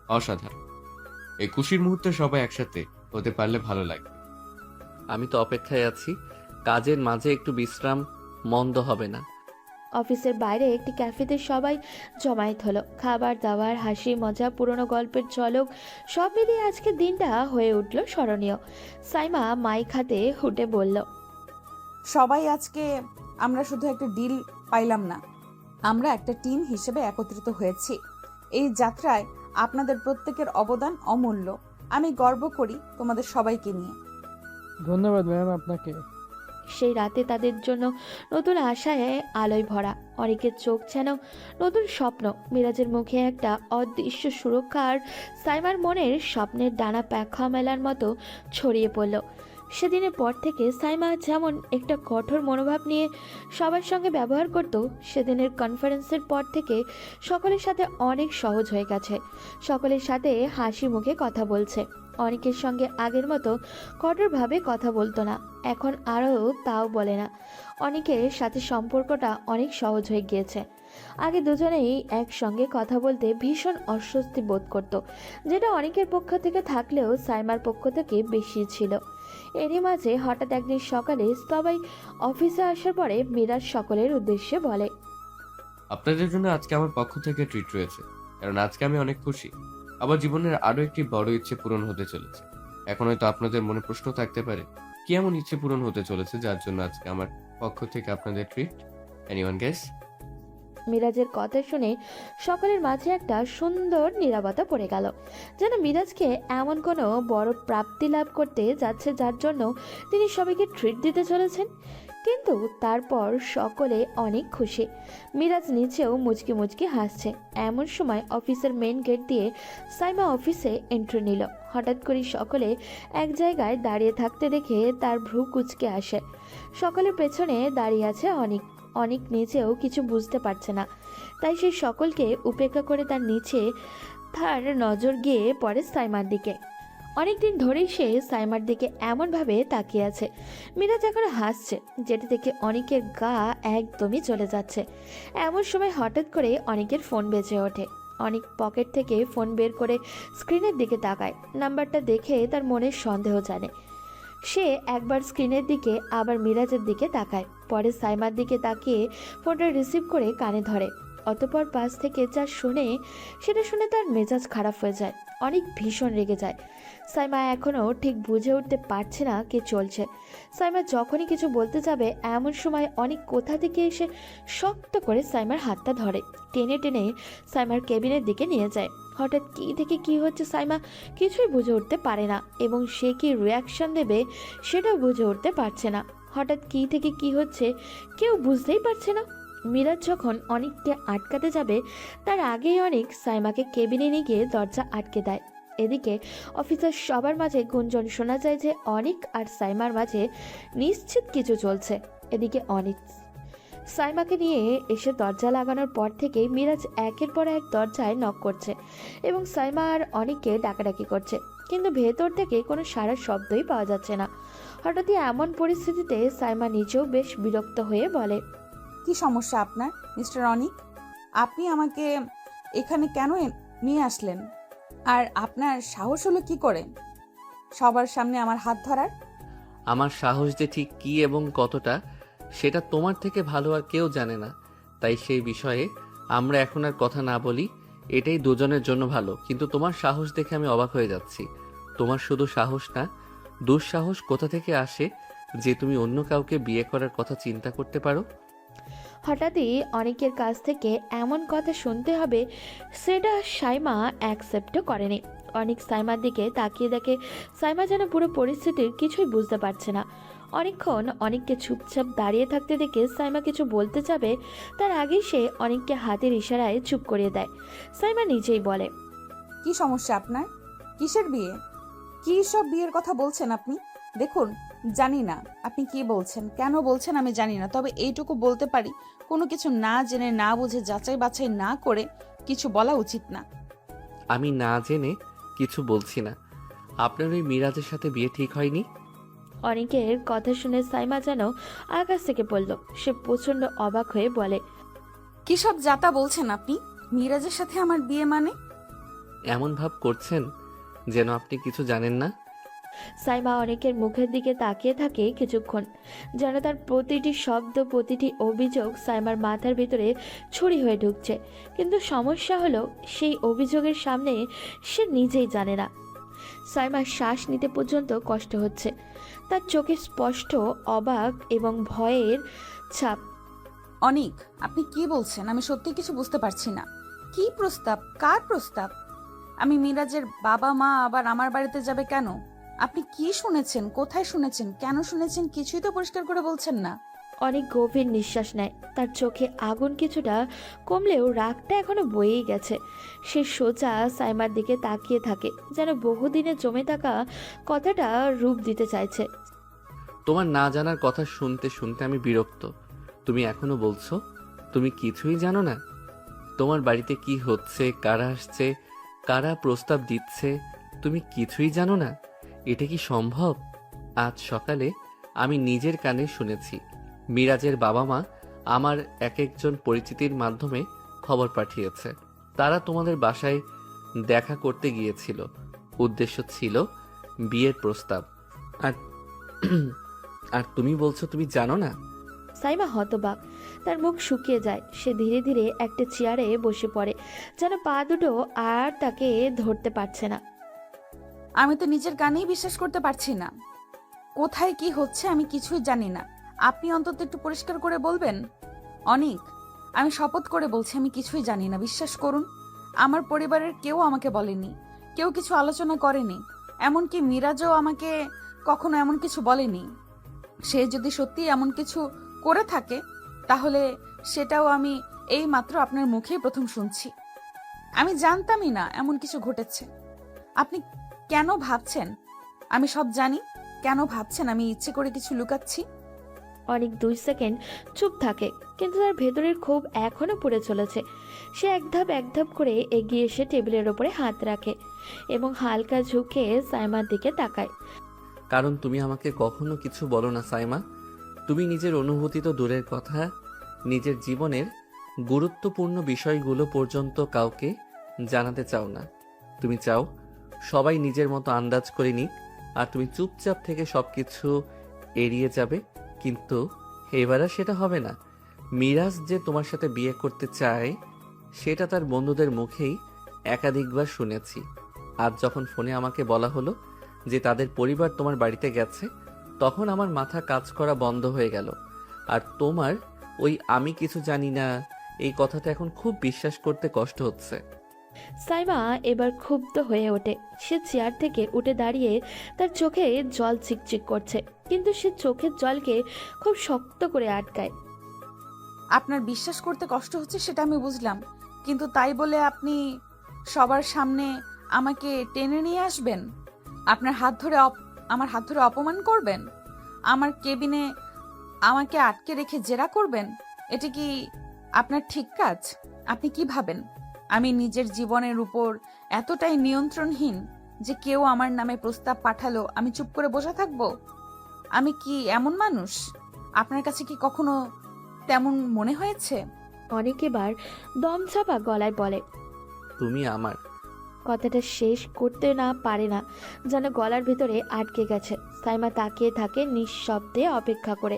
অসাধারণ। এই খুশির মুহূর্তে সবাই একসাথে হতে পারলে ভালো লাগে। আমি তো অপেক্ষায় আছি। কাজের মাঝে একটু বিশ্রাম মন্দ হবে না। অফিসের বাইরে একটি ক্যাফেতে সবাই জমায়েত হলো। খাবার দাবার, হাসি মজা, পুরনো গল্পের ঝলক সব মিলিয়ে আজকের দিনটা হয়ে উঠল স্মরণীয়। সাইমা মাইক হাতে হুটে বলল, সবাই আজকে আমরা শুধু একটা ডিল পাইলাম না, আমরা একটা টিম হিসেবে একত্রিত হয়েছি। এই যাত্রায় আপনাদের প্রত্যেকের অবদান অমূল্য। আমি গর্ব করি তোমাদের সবাইকে নিয়ে। ধন্যবাদ ম্যাম আপনাকে। সেই রাতে তাদের জন্য নতুন আশায় আলোয় ভরা। অনেকের চোখ যেন নতুন স্বপ্ন। মিরাজের মুখে একটা অদৃশ্য সুরক্ষা আর সাইমার মনের স্বপ্নের ডানা পাখা মেলার মতো ছড়িয়ে পড়ল। সেদিনের পর থেকে সাইমা যেমন একটা কঠোর মনোভাব নিয়ে সবার সঙ্গে ব্যবহার করত, সেদিনের কনফারেন্সের পর থেকে সকলের সাথে অনেক সহজ হয়ে গেছে। সকলের সাথে হাসি মুখে কথা বলছে। অনেকের সঙ্গে আগের মতো কঠোরভাবে কথা বলতো না, এখন আরও তাও বলে না। অনেকের সাথে সম্পর্কটা অনেক সহজ হয়ে গিয়েছে। আগে দুজনেই একসঙ্গে কথা বলতে ভীষণ অস্বস্তি বোধ করত, যেটা অনেকের পক্ষ থেকে থাকলেও সাইমার পক্ষ থেকে বেশি ছিল। এরই মাঝে হঠাৎ একদিন সকালে সবাই অফিসে আসার পরে মিরাজ সকলের উদ্দেশ্যে বলে, আপনাদের জন্য আজকে আমার পক্ষ থেকে ট্রিট রয়েছে, কারণ আজকে আমি অনেক খুশি। আমার জীবনের আরো একটি বড় ইচ্ছে পূরণ হতে চলেছে। এখন হয়তো আপনাদের মনে প্রশ্ন থাকতে পারে, কি এমন ইচ্ছে পূরণ হতে চলেছে যার জন্য আজকে আমার পক্ষ থেকে আপনাদের ট্রিট? Anyone guess? মিরাজের কথা শুনে সকলের মাঝে একটা সুন্দর নীরবতা পড়ে গেল, যেন মিরাজকে এমন কোনো বড় প্রাপ্তি লাভ করতে যাচ্ছে যার জন্য তিনি সবাইকে ট্রিট দিতে চলেছেন। কিন্তু তারপর সকলে অনেক খুশি। মিরাজ নিচেও মুচকি মুচকি হাসছে। এমন সময় অফিসের মেন গেট দিয়ে সাইমা অফিসে এন্ট্রি নিল। হঠাৎ করে সকলে এক জায়গায় দাঁড়িয়ে থাকতে দেখে তার ভ্রু কুঁচকে আসে। সকলের পেছনে দাঁড়িয়ে আছে অনেক। অনেক নিচেও কিছু বুঝতে পারছে না, তাই সে সকলকে উপেক্ষা করে তার নিচে তার নজর গিয়ে পড়ে সাইমার দিকে। অনেকদিন ধরেই সে সাইমার দিকে এমনভাবে তাকিয়ে আছে। মিরাজ এখন হাসছে, যেটা দেখে অনেকের গা একদমই চলে যাচ্ছে। এমন সময় হঠাৎ করে অনেকের ফোন বেজে ওঠে। অনেক পকেট থেকে ফোন বের করে স্ক্রিনের দিকে তাকায়। নাম্বারটা দেখে তার মনের সন্দেহ জানে। সে একবার স্ক্রিনের দিকে আবার মিরাজের দিকে তাকায়, পরে সাইমার দিকে তাকিয়ে ফোনটা রিসিভ করে কানে ধরে। অতঃপর পাশ থেকে যা সেটা শুনে তার মেজাজ খারাপ হয়ে যায়। অনেক ভীষণ রেগে যায়। সাইমা এখনও ঠিক বুঝে উঠতে পারছে না কে চলছে। সাইমা যখনই কিছু বলতে যাবে এমন সময় অনেক কোথা থেকে এসে শক্ত করে সাইমার হাতটা ধরে, টেনে টেনে সাইমার কেবিনের দিকে নিয়ে যায়। হঠাৎ কী থেকে কী হচ্ছে সাইমা কিছুই বুঝে উঠতে পারে না, এবং সে কি রিয়াকশন দেবে সেটাও বুঝে উঠতে পারছে না। হঠাৎ কী থেকে কী হচ্ছে কেউ বুঝতেই পারছে না। মিরাজ যখন অনেককে আটকাতে যাবে তার আগেই অনেক সাইমাকে কেবিনে নিয়ে গিয়ে দরজা আটকে দেয়। এদিকে অফিসার সবার মাঝে গুঞ্জন শোনা যায় যে অনেক আর সাইমার মাঝে নিশ্চিত কিছু চলছে। এদিকে অনেক সাইমাকে নিয়ে এসে দরজা লাগানোর পর থেকেই মিরাজ একের পর এক দরজায় নক করছে এবং সাইমা আর অনেককে ডাকাডাকি করছে, কিন্তু ভেতর থেকে কোনো সারা শব্দই পাওয়া যাচ্ছে না। হঠাৎই এমন পরিস্থিতিতে সাইমা নিজেও বেশ বিরক্ত হয়ে বলে, কি সমস্যা আপনার মিস্টার অনিক? আপনি আমাকে এখানে কেন নিয়ে আসলেন? আর আপনার সাহস হলো কি করে সবার সামনে আমার হাত ধরার? আমার সাহস যে ঠিক কি এবং কতটা সেটা তোমার থেকে ভালো আর কেউ জানে না, তাই সেই বিষয়ে আমরা এখন আর কথা না বলি। এটাই দুজনের জন্য ভালো। কিন্তু তোমার সাহস দেখে আমি অবাক হয়ে যাচ্ছি। তোমার শুধু সাহস না, দুঃসাহস কোথা থেকে আসে যে তুমি অন্য কাউকে বিয়ে করার কথা চিন্তা করতে পারো? হঠাৎই অনেকের কাছ থেকে এমন কথা শুনতে হবে সেটা সাইমা অ্যাকসেপ্টও করেনি। অনেক সাইমার দিকে তাকিয়ে দেখে সাইমা যেন পুরো পরিস্থিতির কিছুই বুঝতে পারছে না। অনেকক্ষণ অনেককে চুপচাপ দাঁড়িয়ে থাকতে দেখে সাইমা কিছু বলতে যাবে তার আগেই সে অনেককে হাতের ইশারায় চুপ করিয়ে দেয়। সাইমা নিজেই বলে, কি সমস্যা আপনার? কিসের বিয়ে? কি সব বিয়ের কথা বলছেন আপনি? দেখুন জানি না আপনি কি বলছেন, কেন বলছেন আমি জানি না, তবে এইটুকু বলতে পারি কোনো কিছু না জেনে না বুঝে যাচাই বাছাই না করে কিছু বলা উচিত না। আমি না জেনে কিছু বলছি না। আপনার ওই মিরাজের সাথে বিয়ে ঠিক হয়নি? অনেকের কথা শুনে সাইমা যেন আকাশ থেকে পড়ল। সে প্রচন্ড অবাক হয়ে বলে, কি সব যাতা বলছেন আপনি? মিরাজের সাথে আমার বিয়ে মানে? এমন ভাব করছেন যেন আপনি কিছু জানেন না। সাইমা অনেকের মুখের দিকে তাকিয়ে থাকে কিছুক্ষণ, যেন তার প্রতিটি শব্দ প্রতিটি অভিযোগ সাইমার মাথার ভিতরে ছুরি হয়ে ঢুকছে। কিন্তু সমস্যা হলো সেই অভিযোগের সামনে সে নিজেই জানে না। সাইমার শ্বাস নিতে পর্যন্ত কষ্ট হচ্ছে। তার চোখে স্পষ্ট অবাক এবং ভয়ের ছাপ। অনিক, আপনি কি বলছেন? আমি সত্যি কিছু বুঝতে পারছি না। কি প্রস্তাব? কার প্রস্তাব? আমি মিরাজের বাবা মা আবার আমার বাড়িতে যাবে কেন? আপনি কি শুনেছেন? কোথায় শুনেছেন? কেন শুনেছেন? কিছুই তো পরিষ্কার করে বলছেন না। অনেক গভীর নিঃশ্বাস নেয়। তার চোখে আগুন কিছুটা কমলেও রাগটা এখনো বয়েই গেছে। সে সোজা সাইমার দিকে তাকিয়ে থাকে, যেন বহুদিনে জমে থাকা কথাটা রূপ দিতে চাইছে। তোমার না জানার কথা শুনতে শুনতে আমি বিরক্ত। তুমি এখনো বলছো তুমি কিছুই জানো না? তোমার বাড়িতে কি হচ্ছে, কারা আসছে, কারা প্রস্তাব দিচ্ছে, তুমি কিছুই জানো না? এটা কি সম্ভব? আজ সকালে আমি নিজের কানে শুনেছি মিরাজের বাবা মা আমার এক একজন পরিচিতির মাধ্যমে খবর পাঠিয়েছে। তারা তোমাদের বাসায় দেখা করতে গিয়েছিল। উদ্দেশ্য ছিল বিয়ের প্রস্তাব। আর আর তুমি বলছো তুমি জানো না? সাইমা হতবাক। তার মুখ শুকিয়ে যায়। সে ধীরে ধীরে একটা চেয়ারে বসে পড়ে, যেন পা দুটো আর তাকে ধরতে পারছে না। আমি তো নিজের কানেই বিশ্বাস করতে পারছি না। কোথায় কি হচ্ছে আমি কিছুই জানি না। আপনি অন্তত একটু পরিষ্কার করে বলবেন। অনিক, আমি শপথ করে বলছি আমি কিছুই জানি না, বিশ্বাস করুন। আমার পরিবারের কেউ আমাকে বলেনি, কেউ কিছু আলোচনা করেনি, এমনকি মিরাজও আমাকে কখনো এমন কিছু বলেনি। সে যদি সত্যি এমন কিছু করে থাকে তাহলে সেটাও আমি এই মাত্র আপনার মুখেই প্রথম শুনছি। আমি জানতামই না এমন কিছু ঘটেছে। আপনি কেন ভাবছেন আমি সব জানি? কেন ভাবছেন আমি ইচ্ছে করে কিছু লুকাচ্ছি? অনেক 2 সেকেন্ড চুপ থাকে, কিন্তু তার ভেতরের ক্ষোভ এখনো পড়ে চলেছে। সে এক ধাপ করে এগিয়ে এসে টেবিলের ওপরে হাত রাখে এবং হালকা ঝুঁকে সাইমার দিকে তাকায়। কারণ তুমি আমাকে কখনো কিছু বলো না সাইমা। তুমি নিজের অনুভূতি তো দূরের কথা, নিজের জীবনের গুরুত্বপূর্ণ বিষয়গুলো পর্যন্ত কাউকে জানাতে চাও না। তুমি চাও সবাই নিজের মতো আন্দাজ করে নিক, আর তুমি চুপচাপ থেকে সবকিছু এড়িয়ে যাবে। কিন্তু এবার আর সেটা হবে না। মিরাজ যে তোমার সাথে বিয়ে করতে চায় সেটা তার বন্ধুদের মুখেই একাধিকবার শুনেছি। আজ যখন ফোনে আমাকে বলা হলো যে তাদের পরিবার তোমার বাড়িতে গেছে, তখন আমার মাথা কাজ করা বন্ধ হয়ে গেল। আর তোমার ওই আমি কিছু জানি না এই কথাটা এখন খুব বিশ্বাস করতে কষ্ট হচ্ছে। সাইমা এবার ক্ষুব্ধ হয়ে ওঠে। সে চেয়ার থেকে উঠে দাঁড়িয়ে তার চোখে জল চিকচিক করছে, কিন্তু সে চোখের জলকে খুব শক্ত করে আটকায়। আপনার বিশ্বাস করতে কষ্ট হচ্ছে সেটা আমি বুঝলাম, কিন্তু তাই বলে আপনি সবার সামনে আমাকে টেনে নিয়ে আসবেন? আপনার হাত ধরে আমার হাত ধরে অপমান করবেন? আমার কেবিনে আমাকে আটকে রেখে জেরা করবেন? এটা কি আপনার ঠিক কাজ? আপনি কি ভাবেন আমি নিজের জীবনের উপর এতটাই নিয়ন্ত্রণহীন যে কেউ আমার নামে প্রস্তাব পাঠালো আমি চুপ করে বসে থাকবো? আমি কি এমন মানুষ? আপনার কাছে কি কখনো তেমন মনে হয়েছে? অনেক এবার দমছাপা গলায় বলে। তুমি আমার। কথাটা শেষ করতে না পারে না, যেন গলার ভিতরে আটকে গেছে। সাইমা তাকিয়ে থাকে নিঃশব্দে অপেক্ষা করে।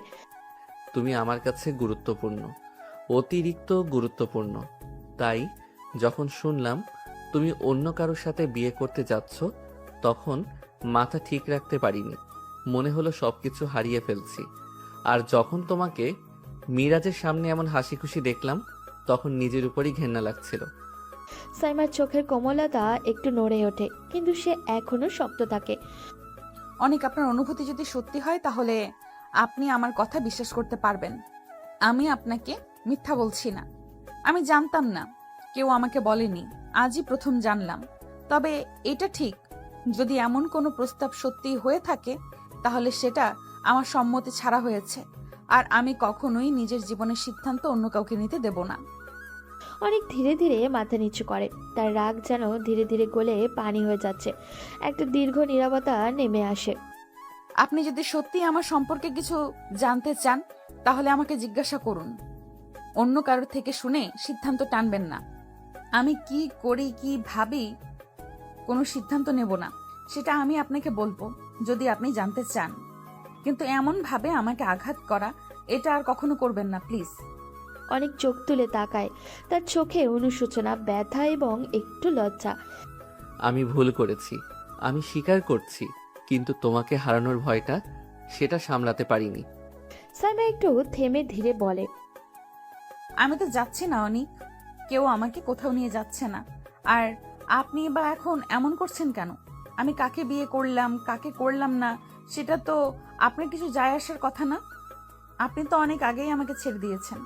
তুমি আমার কাছে গুরুত্বপূর্ণ, অতিরিক্ত গুরুত্বপূর্ণ। তাই যখন শুনলাম তুমি অন্য কারোর সাথে বিয়ে করতে যাচ্ছ, তখন মাথা ঠিক রাখতে পারিনি। মনে হলো সবকিছু হারিয়ে ফেলছি। আর যখন তোমাকে মিরাজের সামনে এমন হাসি খুশি দেখলাম, তখন নিজের উপরই ঘেন্না লাগছিল। সাইমার চোখের কোমলতা একটু নড়ে ওঠে, কিন্তু সে এখনো শক্ত থাকে। অনেক, আপনার অনুভূতি যদি সত্যি হয় তাহলে আপনি আমার কথা বিশ্বাস করতে পারবেন। আমি আপনাকে মিথ্যা বলছি না। আমি জানতাম না, কেউ আমাকে বলেনি, আজই প্রথম জানলাম। তবে এটা ঠিক, যদি এমন কোনো প্রস্তাব সত্যি হয়ে থাকে তাহলে সেটা আমার সম্মতি ছাড়া হয়েছে, আর আমি কখনোই নিজের জীবনের সিদ্ধান্ত অন্য কাউকে নিতে দেব না। অনেক ধীরে ধীরে মাথা নিচু করে, তার রাগ যেন ধীরে ধীরে গলে পানি হয়ে যাচ্ছে। একটা দীর্ঘ নীরবতা নেমে আসে। আপনি যদি সত্যি আমার সম্পর্কে কিছু জানতে চান তাহলে আমাকে জিজ্ঞাসা করুন, অন্য কারোর থেকে শুনে সিদ্ধান্ত টানবেন না। আমি কি করি কি ভাবি কোনো সিদ্ধান্ত নেব না, সেটা আমি আপনাকে বলবো যদি আপনি জানতে চান, কিন্তু এমন ভাবে আমাকে আঘাত করা এটা আর কখনো করবেন না প্লিজ। অনেক চোখ তুলে তাকায়, তার চোখে অনুশোচনা, ব্যথা এবং একটু লজ্জা। আমি ভুল করেছি, আমি স্বীকার করছি, কিন্তু তোমাকে হারানোর ভয়টা সেটা সামলাতে পারিনি। সাইমা একটু থেমে ধীরে বলে, আমি তো যাচ্ছি না অনিক, কেউ আমাকে কোথাও নিয়ে যাচ্ছে না। আর আপনি বা এখন এমন করছেন কেন? আমি কাকে বিয়ে করলাম কাকে করলাম না সেটা তো আপনার কিছু যায় আসার কথা না। আপনি তো অনেক আগেই আমাকে ছেড়ে দিয়েছেন।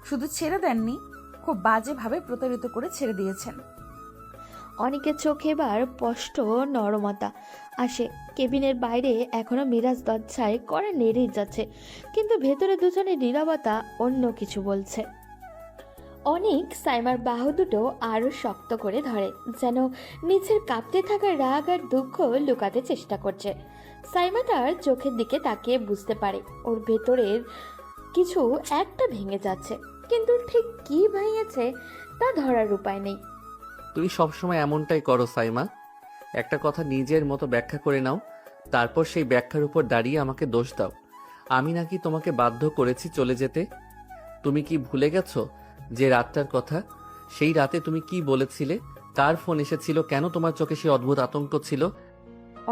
শুধু ছেড়ে দেননি, খুব বাজেভাবে প্রতারিত করে ছেড়ে দিয়েছেন। অনেকের চোখে এবার স্পষ্ট নরমতা আসে। কেবিনের বাইরে এখনো মিরাজ দরজায় কড়া নেড়েই যাচ্ছে, কিন্তু ভেতরে দুজনের নীরবতা অন্য কিছু বলছে। অনেক সাইমার বাহু দুটো আরো শক্ত করে ধরে, যেন নিচের কাঁপতে থাকা রাগ আর দুঃখ লুকাতে চেষ্টা করছে। সাইমা তার চোখের দিকে তাকিয়ে বুঝতে পারে ওর ভেতরের কিছু একটা ভেঙে যাচ্ছে, কিন্তু ঠিক কি ভেঙেছে তা ধরার উপায় নেই। তুমি সবসময় এমনটাই করো সাইমা, একটা কথা নিজের মতো ব্যাখ্যা করে নাও, তারপর সেই ব্যাখ্যার উপর দাঁড়িয়ে আমাকে দোষ দাও। আমি নাকি তোমাকে বাধ্য করেছি চলে যেতে? তুমি কি ভুলে গেছো যে রাতটার কথা? সেই রাতে তুমি কি বলেছিলে? কার ফোন এসেছিল? কেন তোমার চোখে সেই অদ্ভুত আতঙ্ক ছিল?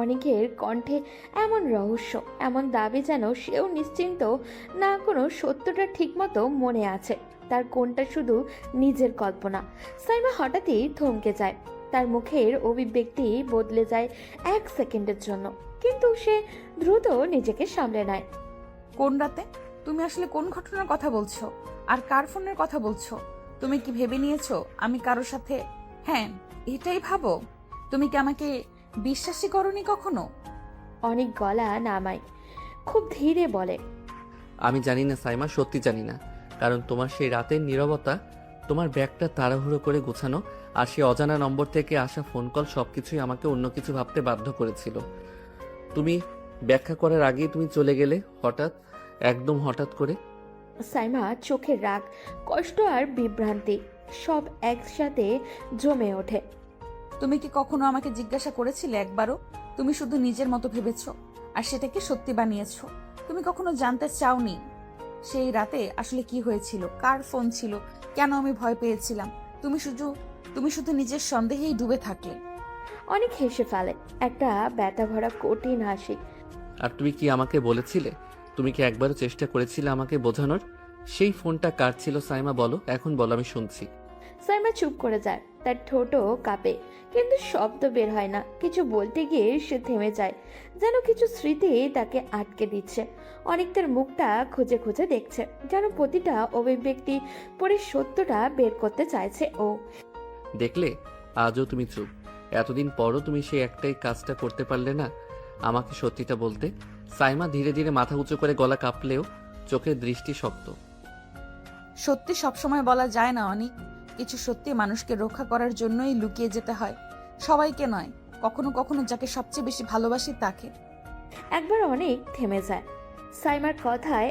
অনেকের কণ্ঠে এমন রহস্য, এমন দাবি যেন সেও নিশ্চিন্ত না কোনো সত্যটা ঠিকমতো মনে আছে, তার কোনটা শুধু নিজের কল্পনা। সাইমা হঠাৎই থমকে যায়, তার মুখের অভিব্যক্তি বদলে যায় 1 সেকেন্ডের জন্য, কিন্তু সে দ্রুত নিজেকে সামলে নেয়। কোন রাতে? তুমি আসলে কোন ঘটনার কথা বলছো? আর কার ফোনের কথা বলছো? তুমি কি ভেবে নিয়েছো আমি কারোর সাথে? হ্যাঁ, এটাই ভাবো? তুমি কি আমাকে বিশ্বাসই করনি কখনো? অনেক গলা নামায়, খুব ধীরে বলে, আমি জানি না সাইমা, সত্যি জানি না। কারণ তোমার সেই রাতের নীরবতা, তোমার ব্যাগটা তাড়াহুড়ো করে গোছানো, আর সেই অজানা নম্বর থেকে আসা ফোন কল সবকিছুই আমাকে অন্য কিছু ভাবতে বাধ্য করেছিল। তুমি ব্যাখ্যা করার আগেই তুমি চলে গেলে হঠাৎ, একদম হঠাৎ করে। সাইমা চোখের রাগ, কষ্ট আর বিভ্রান্তি সব একসাথে জমে ওঠে। তুমি কি কখনো আমাকে জিজ্ঞাসা করেছিলে একবারও? তুমি শুধু নিজের মতো ভেবেছো আর সেটাকে সত্যি বানিয়েছো। তুমি কখনো জানতে চাওনি সেই রাতে আসলে কি হয়েছিল, কার ফোন ছিল, কেন আমি ভয় পেয়েছিলাম? তুমি শুধু নিজের সন্দেহেই ডুবে থাকলে। অনেক হেসে ফেলে, একটা ব্যথা ভরা কঠিন হাসি। আর তুমি কি আমাকে বলেছিলে? তুমি কি একবারও চেষ্টা করেছিলে আমাকে বোঝানোর? সেই ফোনটা কার ছিল সাইমা, বলো, এখন বলো, আমি শুনছি। সাইমা চুপ করে যায়, তার ঠোঁটও কাঁপে, কিন্তু শব্দ বের হয় না। কিছু বলতে গিয়ে সে থেমে যায়, যেন কিছু স্মৃতি তাকে আটকে দিচ্ছে। অনেক তার মুখটা খুঁজে খুঁজে দেখছে, যেন প্রতিটা অভিব্যক্তি পরে সত্যটা বের করতে চাইছে ও। দেখলে, আজও তুমি চুপ। এতদিন পরও তুমি সেই একটাই কাজটা করতে পারলে না, আমাকে সত্যিটা বলতে। সাইমা ধীরে ধীরে মাথা উঁচু করে, গলা কাঁপলেও চোখের দৃষ্টি শক্ত। সত্যি সবসময় বলা যায় না অনিক, কিছু সত্যি মানুষকে রক্ষা করার জন্যই লুকিয়ে যেতে হয়, সবাইকে নয়। কখনো কখনো যাকে সবচেয়ে বেশি ভালোবাসি তাকে। একবার অনেক থেমে যায়, সাইমার কথায়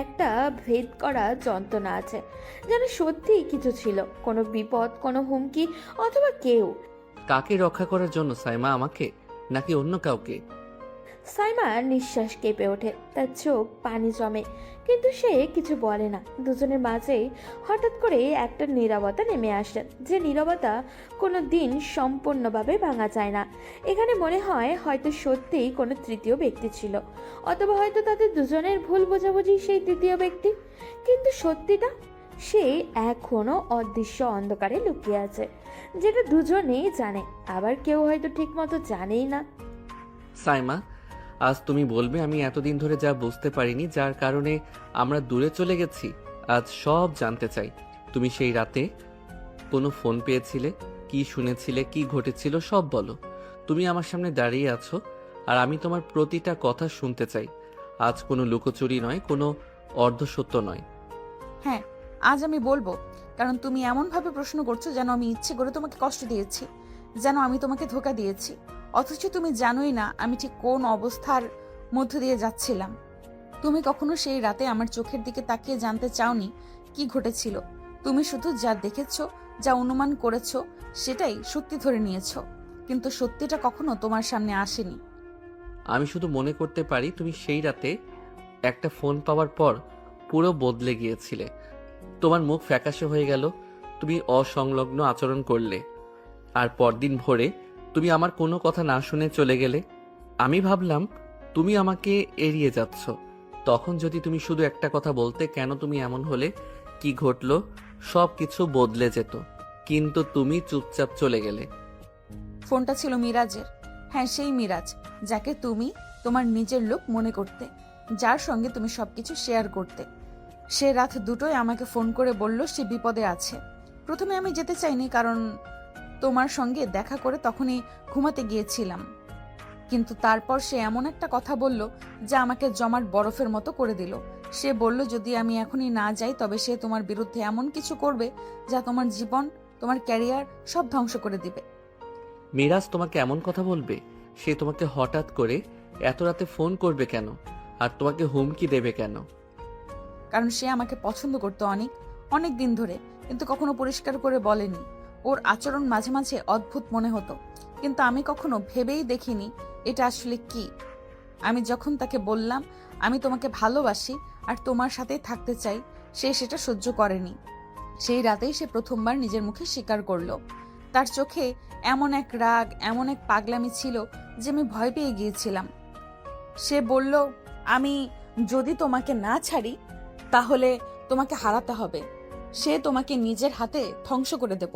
একটা ভেদ করা যন্ত্রণা আছে, যেন সত্যিই কিছু ছিল, কোনো বিপদ, কোনো হুমকি, অথবা কেউ। কাকে রক্ষা করার জন্য সাইমা, আমাকে নাকি অন্য কাউকে? সাইমা নিঃশ্বাস কেঁপে ওঠে, তার চোখ পানি জমে, কিন্তু সে কিছু বলে না। দুজনের মাঝে হঠাৎ করে একটা নীরবতা নেমে আসে, যে নীরবতা কোনো দিন সম্পূর্ণভাবে ভাঙা যায় না। এখানে মনে হয় হয়তো সত্যিই কোনো তৃতীয় ব্যক্তি ছিল, অথবা হয়তো তাদের দুজনের ভুল বোঝাবুঝি সেই তৃতীয় ব্যক্তি। কিন্তু সত্যিটা, সে এখনো অদৃশ্য অন্ধকারে লুকিয়ে আছে, যেটা দুজনেই জানে, আবার কেউ হয়তো ঠিকমতো জানেই না। সাইমা, আজ তুমি বলবে আমি এতদিন ধরে যা বুঝতে পারিনি, যার কারণে আমরা দূরে চলে গেছি, আজ সব জানতে চাই। তুমি সেই রাতে কোনো ফোন পেয়েছিলে, কি শুনেছিলে, কি ঘটেছিল, সব বলো। তুমি আমার সামনে দাঁড়িয়ে আছো আর আমি তোমার প্রতিটা কথা শুনতে চাই। আজ কোনো লুকোচুরি নয়, কোনো অর্ধসত্য নয়। হ্যাঁ, আজ আমি বলবো, কারণ তুমি এমনভাবে প্রশ্ন করছো যেন আমি ইচ্ছে করে তোমাকে কষ্ট দিয়েছি, যেন আমি তোমাকে ধোঁকা দিয়েছি। অথচ তুমি জানোই না আমি ঠিক কোন অবস্থার মধ্য দিয়ে যাচ্ছিলাম। তুমি কখনো সেই রাতে আমার চোখের দিকে তাকিয়ে জানতে চাওনি কি ঘটেছিল। তুমি শুধু যা দেখেছো, যা অনুমান করেছো, সেটাই সত্যি ধরে নিয়েছো, কিন্তু সত্যিটা কখনো তোমার সামনে আসেনি। আমি শুধু মনে করতে পারি তুমি সেই রাতে একটা ফোন পাওয়ার পর পুরো বদলে গিয়েছিলে। তোমার মুখ ফ্যাকাশে হয়ে গেল, তুমি অসংলগ্ন আচরণ করলে, আর পরদিন ভোরে তুমি আমার কোনো কথা না শুনে চলে গেলে। আমি ভাবলাম তুমি আমাকে এড়িয়ে যাচ্ছ। তখন যদি তুমি শুধু একটা কথা বলতে, কেন তুমি এমন হলে, কি ঘটলো, সব কিছু বদলে যেত। কিন্তু তুমি চুপচাপ চলে গেলে। ফোনটা ছিল মিরাজের। হ্যাঁ, সেই মিরাজ যাকে তুমি তোমার নিজের লোক মনে করতে, যার সঙ্গে তুমি সবকিছু শেয়ার করতে। সে রাত দুটোয় আমাকে ফোন করে বলল সে বিপদে আছে। প্রথমে আমি যেতে চাইনি, কারণ তোমার সঙ্গে দেখা করে তখনই ঘুমাতে গিয়েছিলাম। কিন্তু তারপর সে এমন একটা কথা বলল যা আমাকে জমাট বরফের মতো করে দিল। সে বলল যদি আমি এখনই না যাই তবে সে তোমার বিরুদ্ধে এমন কিছু করবে যা তোমার জীবন, তোমার ক্যারিয়ার সব ধ্বংস করে দিবে। মিরাজ তোমাকে এমন কথা বলবে? সে তোমাকে হঠাৎ করে এত রাতে ফোন করবে কেন, আর তোমাকে হুমকি দেবে কেন? কারণ সে আমাকে পছন্দ করতো অনেক অনেক দিন ধরে, কিন্তু কখনো পরিষ্কার করে বলেনি। ওর আচরণ মাঝে মাঝে অদ্ভুত মনে হতো, কিন্তু আমি কখনো ভেবেই দেখিনি এটা আসলে কি। আমি যখন তাকে বললাম আমি তোমাকে ভালোবাসি আর তোমার সাথেই থাকতে চাই, সে সেটা সহ্য করেনি। সেই রাতেই সে প্রথমবার নিজের মুখে স্বীকার করলো। তার চোখে এমন এক রাগ, এমন এক পাগলামি ছিল যে আমি ভয় পেয়ে গিয়েছিলাম। সে বলল আমি যদি তোমাকে না ছাড়ি তাহলে তোমাকে হারাতে হবে, সে তোমাকে নিজের হাতে ধ্বংস করে দেব।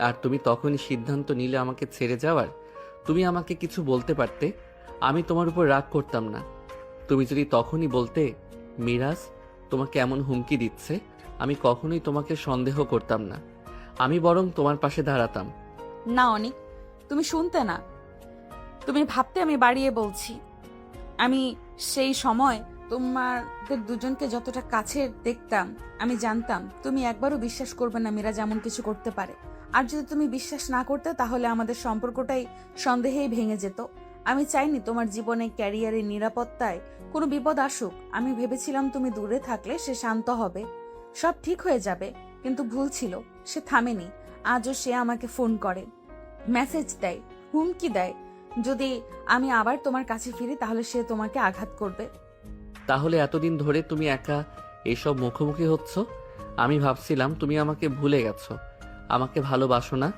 আর তুমি তখনই সিদ্ধান্ত নিলে আমাকে ছেড়ে যাওয়ার। তুমি আমাকে কিছু বলতে পারতে, আমি তোমার উপর রাগ করতাম না। তুমি যদি তখনই বলতে মিরাজ তোমাকে এমন হুমকি দিচ্ছে, আমি কখনোই তোমাকে সন্দেহ করতাম না। আমি বরং তোমার পাশে দাঁড়াতাম। না অনিক, তুমি শুনতে না, তুমি ভাবতে আমি বাড়িয়ে বলছি। আমি সেই সময় তোমাদের দুজনকে যতটা কাছে দেখতাম, আমি জানতাম তুমি একবারও বিশ্বাস করবে না মিরাজ এমন কিছু করতে পারে। আর যদি তুমি বিশ্বাস না করতে তাহলে আমাদের সম্পর্কটাই সন্দেহেই ভেঙে যেত। আমি চাইনি তোমার জীবনে, ক্যারিয়ারে, নিরাপত্তায় কোনো বিপদ আসুক। আমি ভেবেছিলাম তুমি দূরে থাকলে সে শান্ত হবে, সব ঠিক হয়ে যাবে, কিন্তু ভুল ছিল, সে থামেনি। আজও সে আমাকে ফোন করে, মেসেজ দেয়, হুমকি দেয়। যদি আমি আবার তোমার কাছে ফিরি তাহলে সে তোমাকে আঘাত করবে। তাহলে এতদিন ধরে তুমি একা এসব মুখোমুখি হচ্ছ? আমি ভাবছিলাম তুমি আমাকে ভুলে গেছো, আমাকে ভালোবাসো না,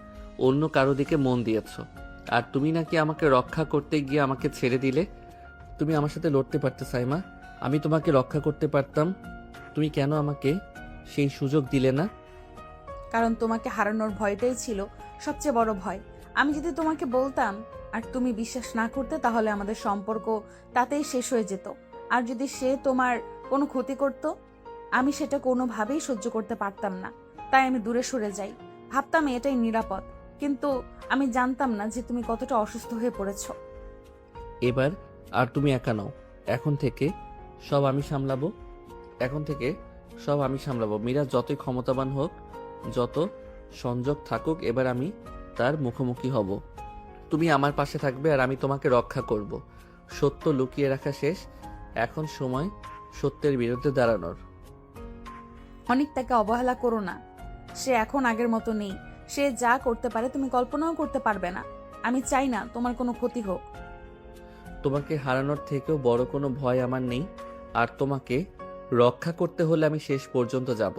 অন্য কারো দিকে মন দিয়েছো। আর তুমি নাকি আমাকে রক্ষা করতে গিয়ে আমাকে ছেড়ে দিলে। তুমি আমার সাথে লড়তে পারতে সাইমা, আমি তোমাকে রক্ষা করতে পারতাম। তুমি কেন আমাকে সেই সুযোগ দিলে না? কারণ তোমাকে হারানোর ভয়টাই ছিল সবচেয়ে বড় ভয়। আমি যদি তোমাকে বলতাম আর তুমি বিশ্বাস না করতে তাহলে আমাদের সম্পর্ক তাতেই শেষ হয়ে যেত। আর যদি সে তোমার কোনো ক্ষতি করত, আমি সেটা কোনোভাবেই সহ্য করতে পারতাম না। তাই আমি দূরে সরে যাই, ভাবতাম এটাই নিরাপদ। কিন্তু আমি জানতাম না যে তুমি কতটা অসুস্থ হয়ে পড়েছো। এবার আর তুমি একা নাও। এখন থেকে সব আমি সামলাবো। এখন থেকে সব আমি সামলাবো। মীরা যতই ক্ষমতাবান হোক, যত সংযোগ থাকুক, এবার আমি তার মুখোমুখি হব। তুমি আমার পাশে থাকবে আর আমি তোমাকে রক্ষা করব। সত্য লুকিয়ে রাখা শেষ, এখন সময় সত্যের বিরুদ্ধে দাঁড়ানোর। অনেক তাকে অবহেলা করো না, সে এখন আগের মতো নেই। সে যা করতে পারে তুমি কল্পনাও করতে পারবে না। আমি চাই না তোমার কোনো ক্ষতি হোক। তোমাকে হারানোর থেকেও বড় কোনো ভয় আমার নেই, আর তোমাকে রক্ষা করতে হলে আমি শেষ পর্যন্ত যাব।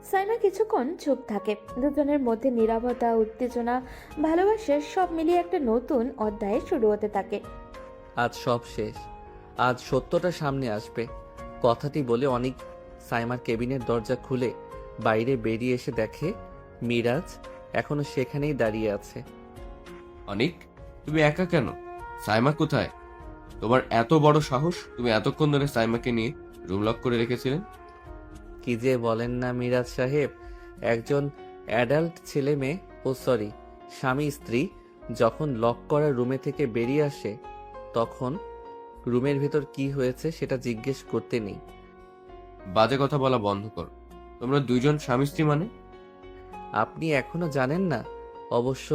সাইমা কিছুক্ষণ চুপ থাকে। দুজনের মধ্যে নীরবতা, উত্তেজনা, ভালোবাসা সব মিলিয়ে একটা নতুন অধ্যায় শুরু হতে থাকে। আজ সব শেষ, আজ সত্যটা সামনে আসবে। কথাটি বলে অনেক সাইমার কেবিনের দরজা খুলে বাইরে বেরিয়ে এসে দেখে মিরাজ এখনো সেখানেই দাঁড়িয়ে আছে। অনিক, তুমি একা কেন? সাইমা কোথায়? তোমার এত বড় সাহস, তুমি এতক্ষণ ধরে সাইমাকে নিয়ে রুম লক করে রেখেছিলেন? কি যে বলেন না মিরাজ সাহেব, একজন অ্যাডাল্ট ছেলে মেয়ে, সরি, স্বামী স্ত্রী যখন লক করা রুমে থেকে বেরিয়ে আসে তখন রুমের ভেতর কি হয়েছে সেটা জিজ্ঞেস করতে নেই। বাজে কথা বলা বন্ধ করো। তোমরা দুইজন স্বামী স্ত্রী মানে? আপনি এখনো জানেন না? অবশ্য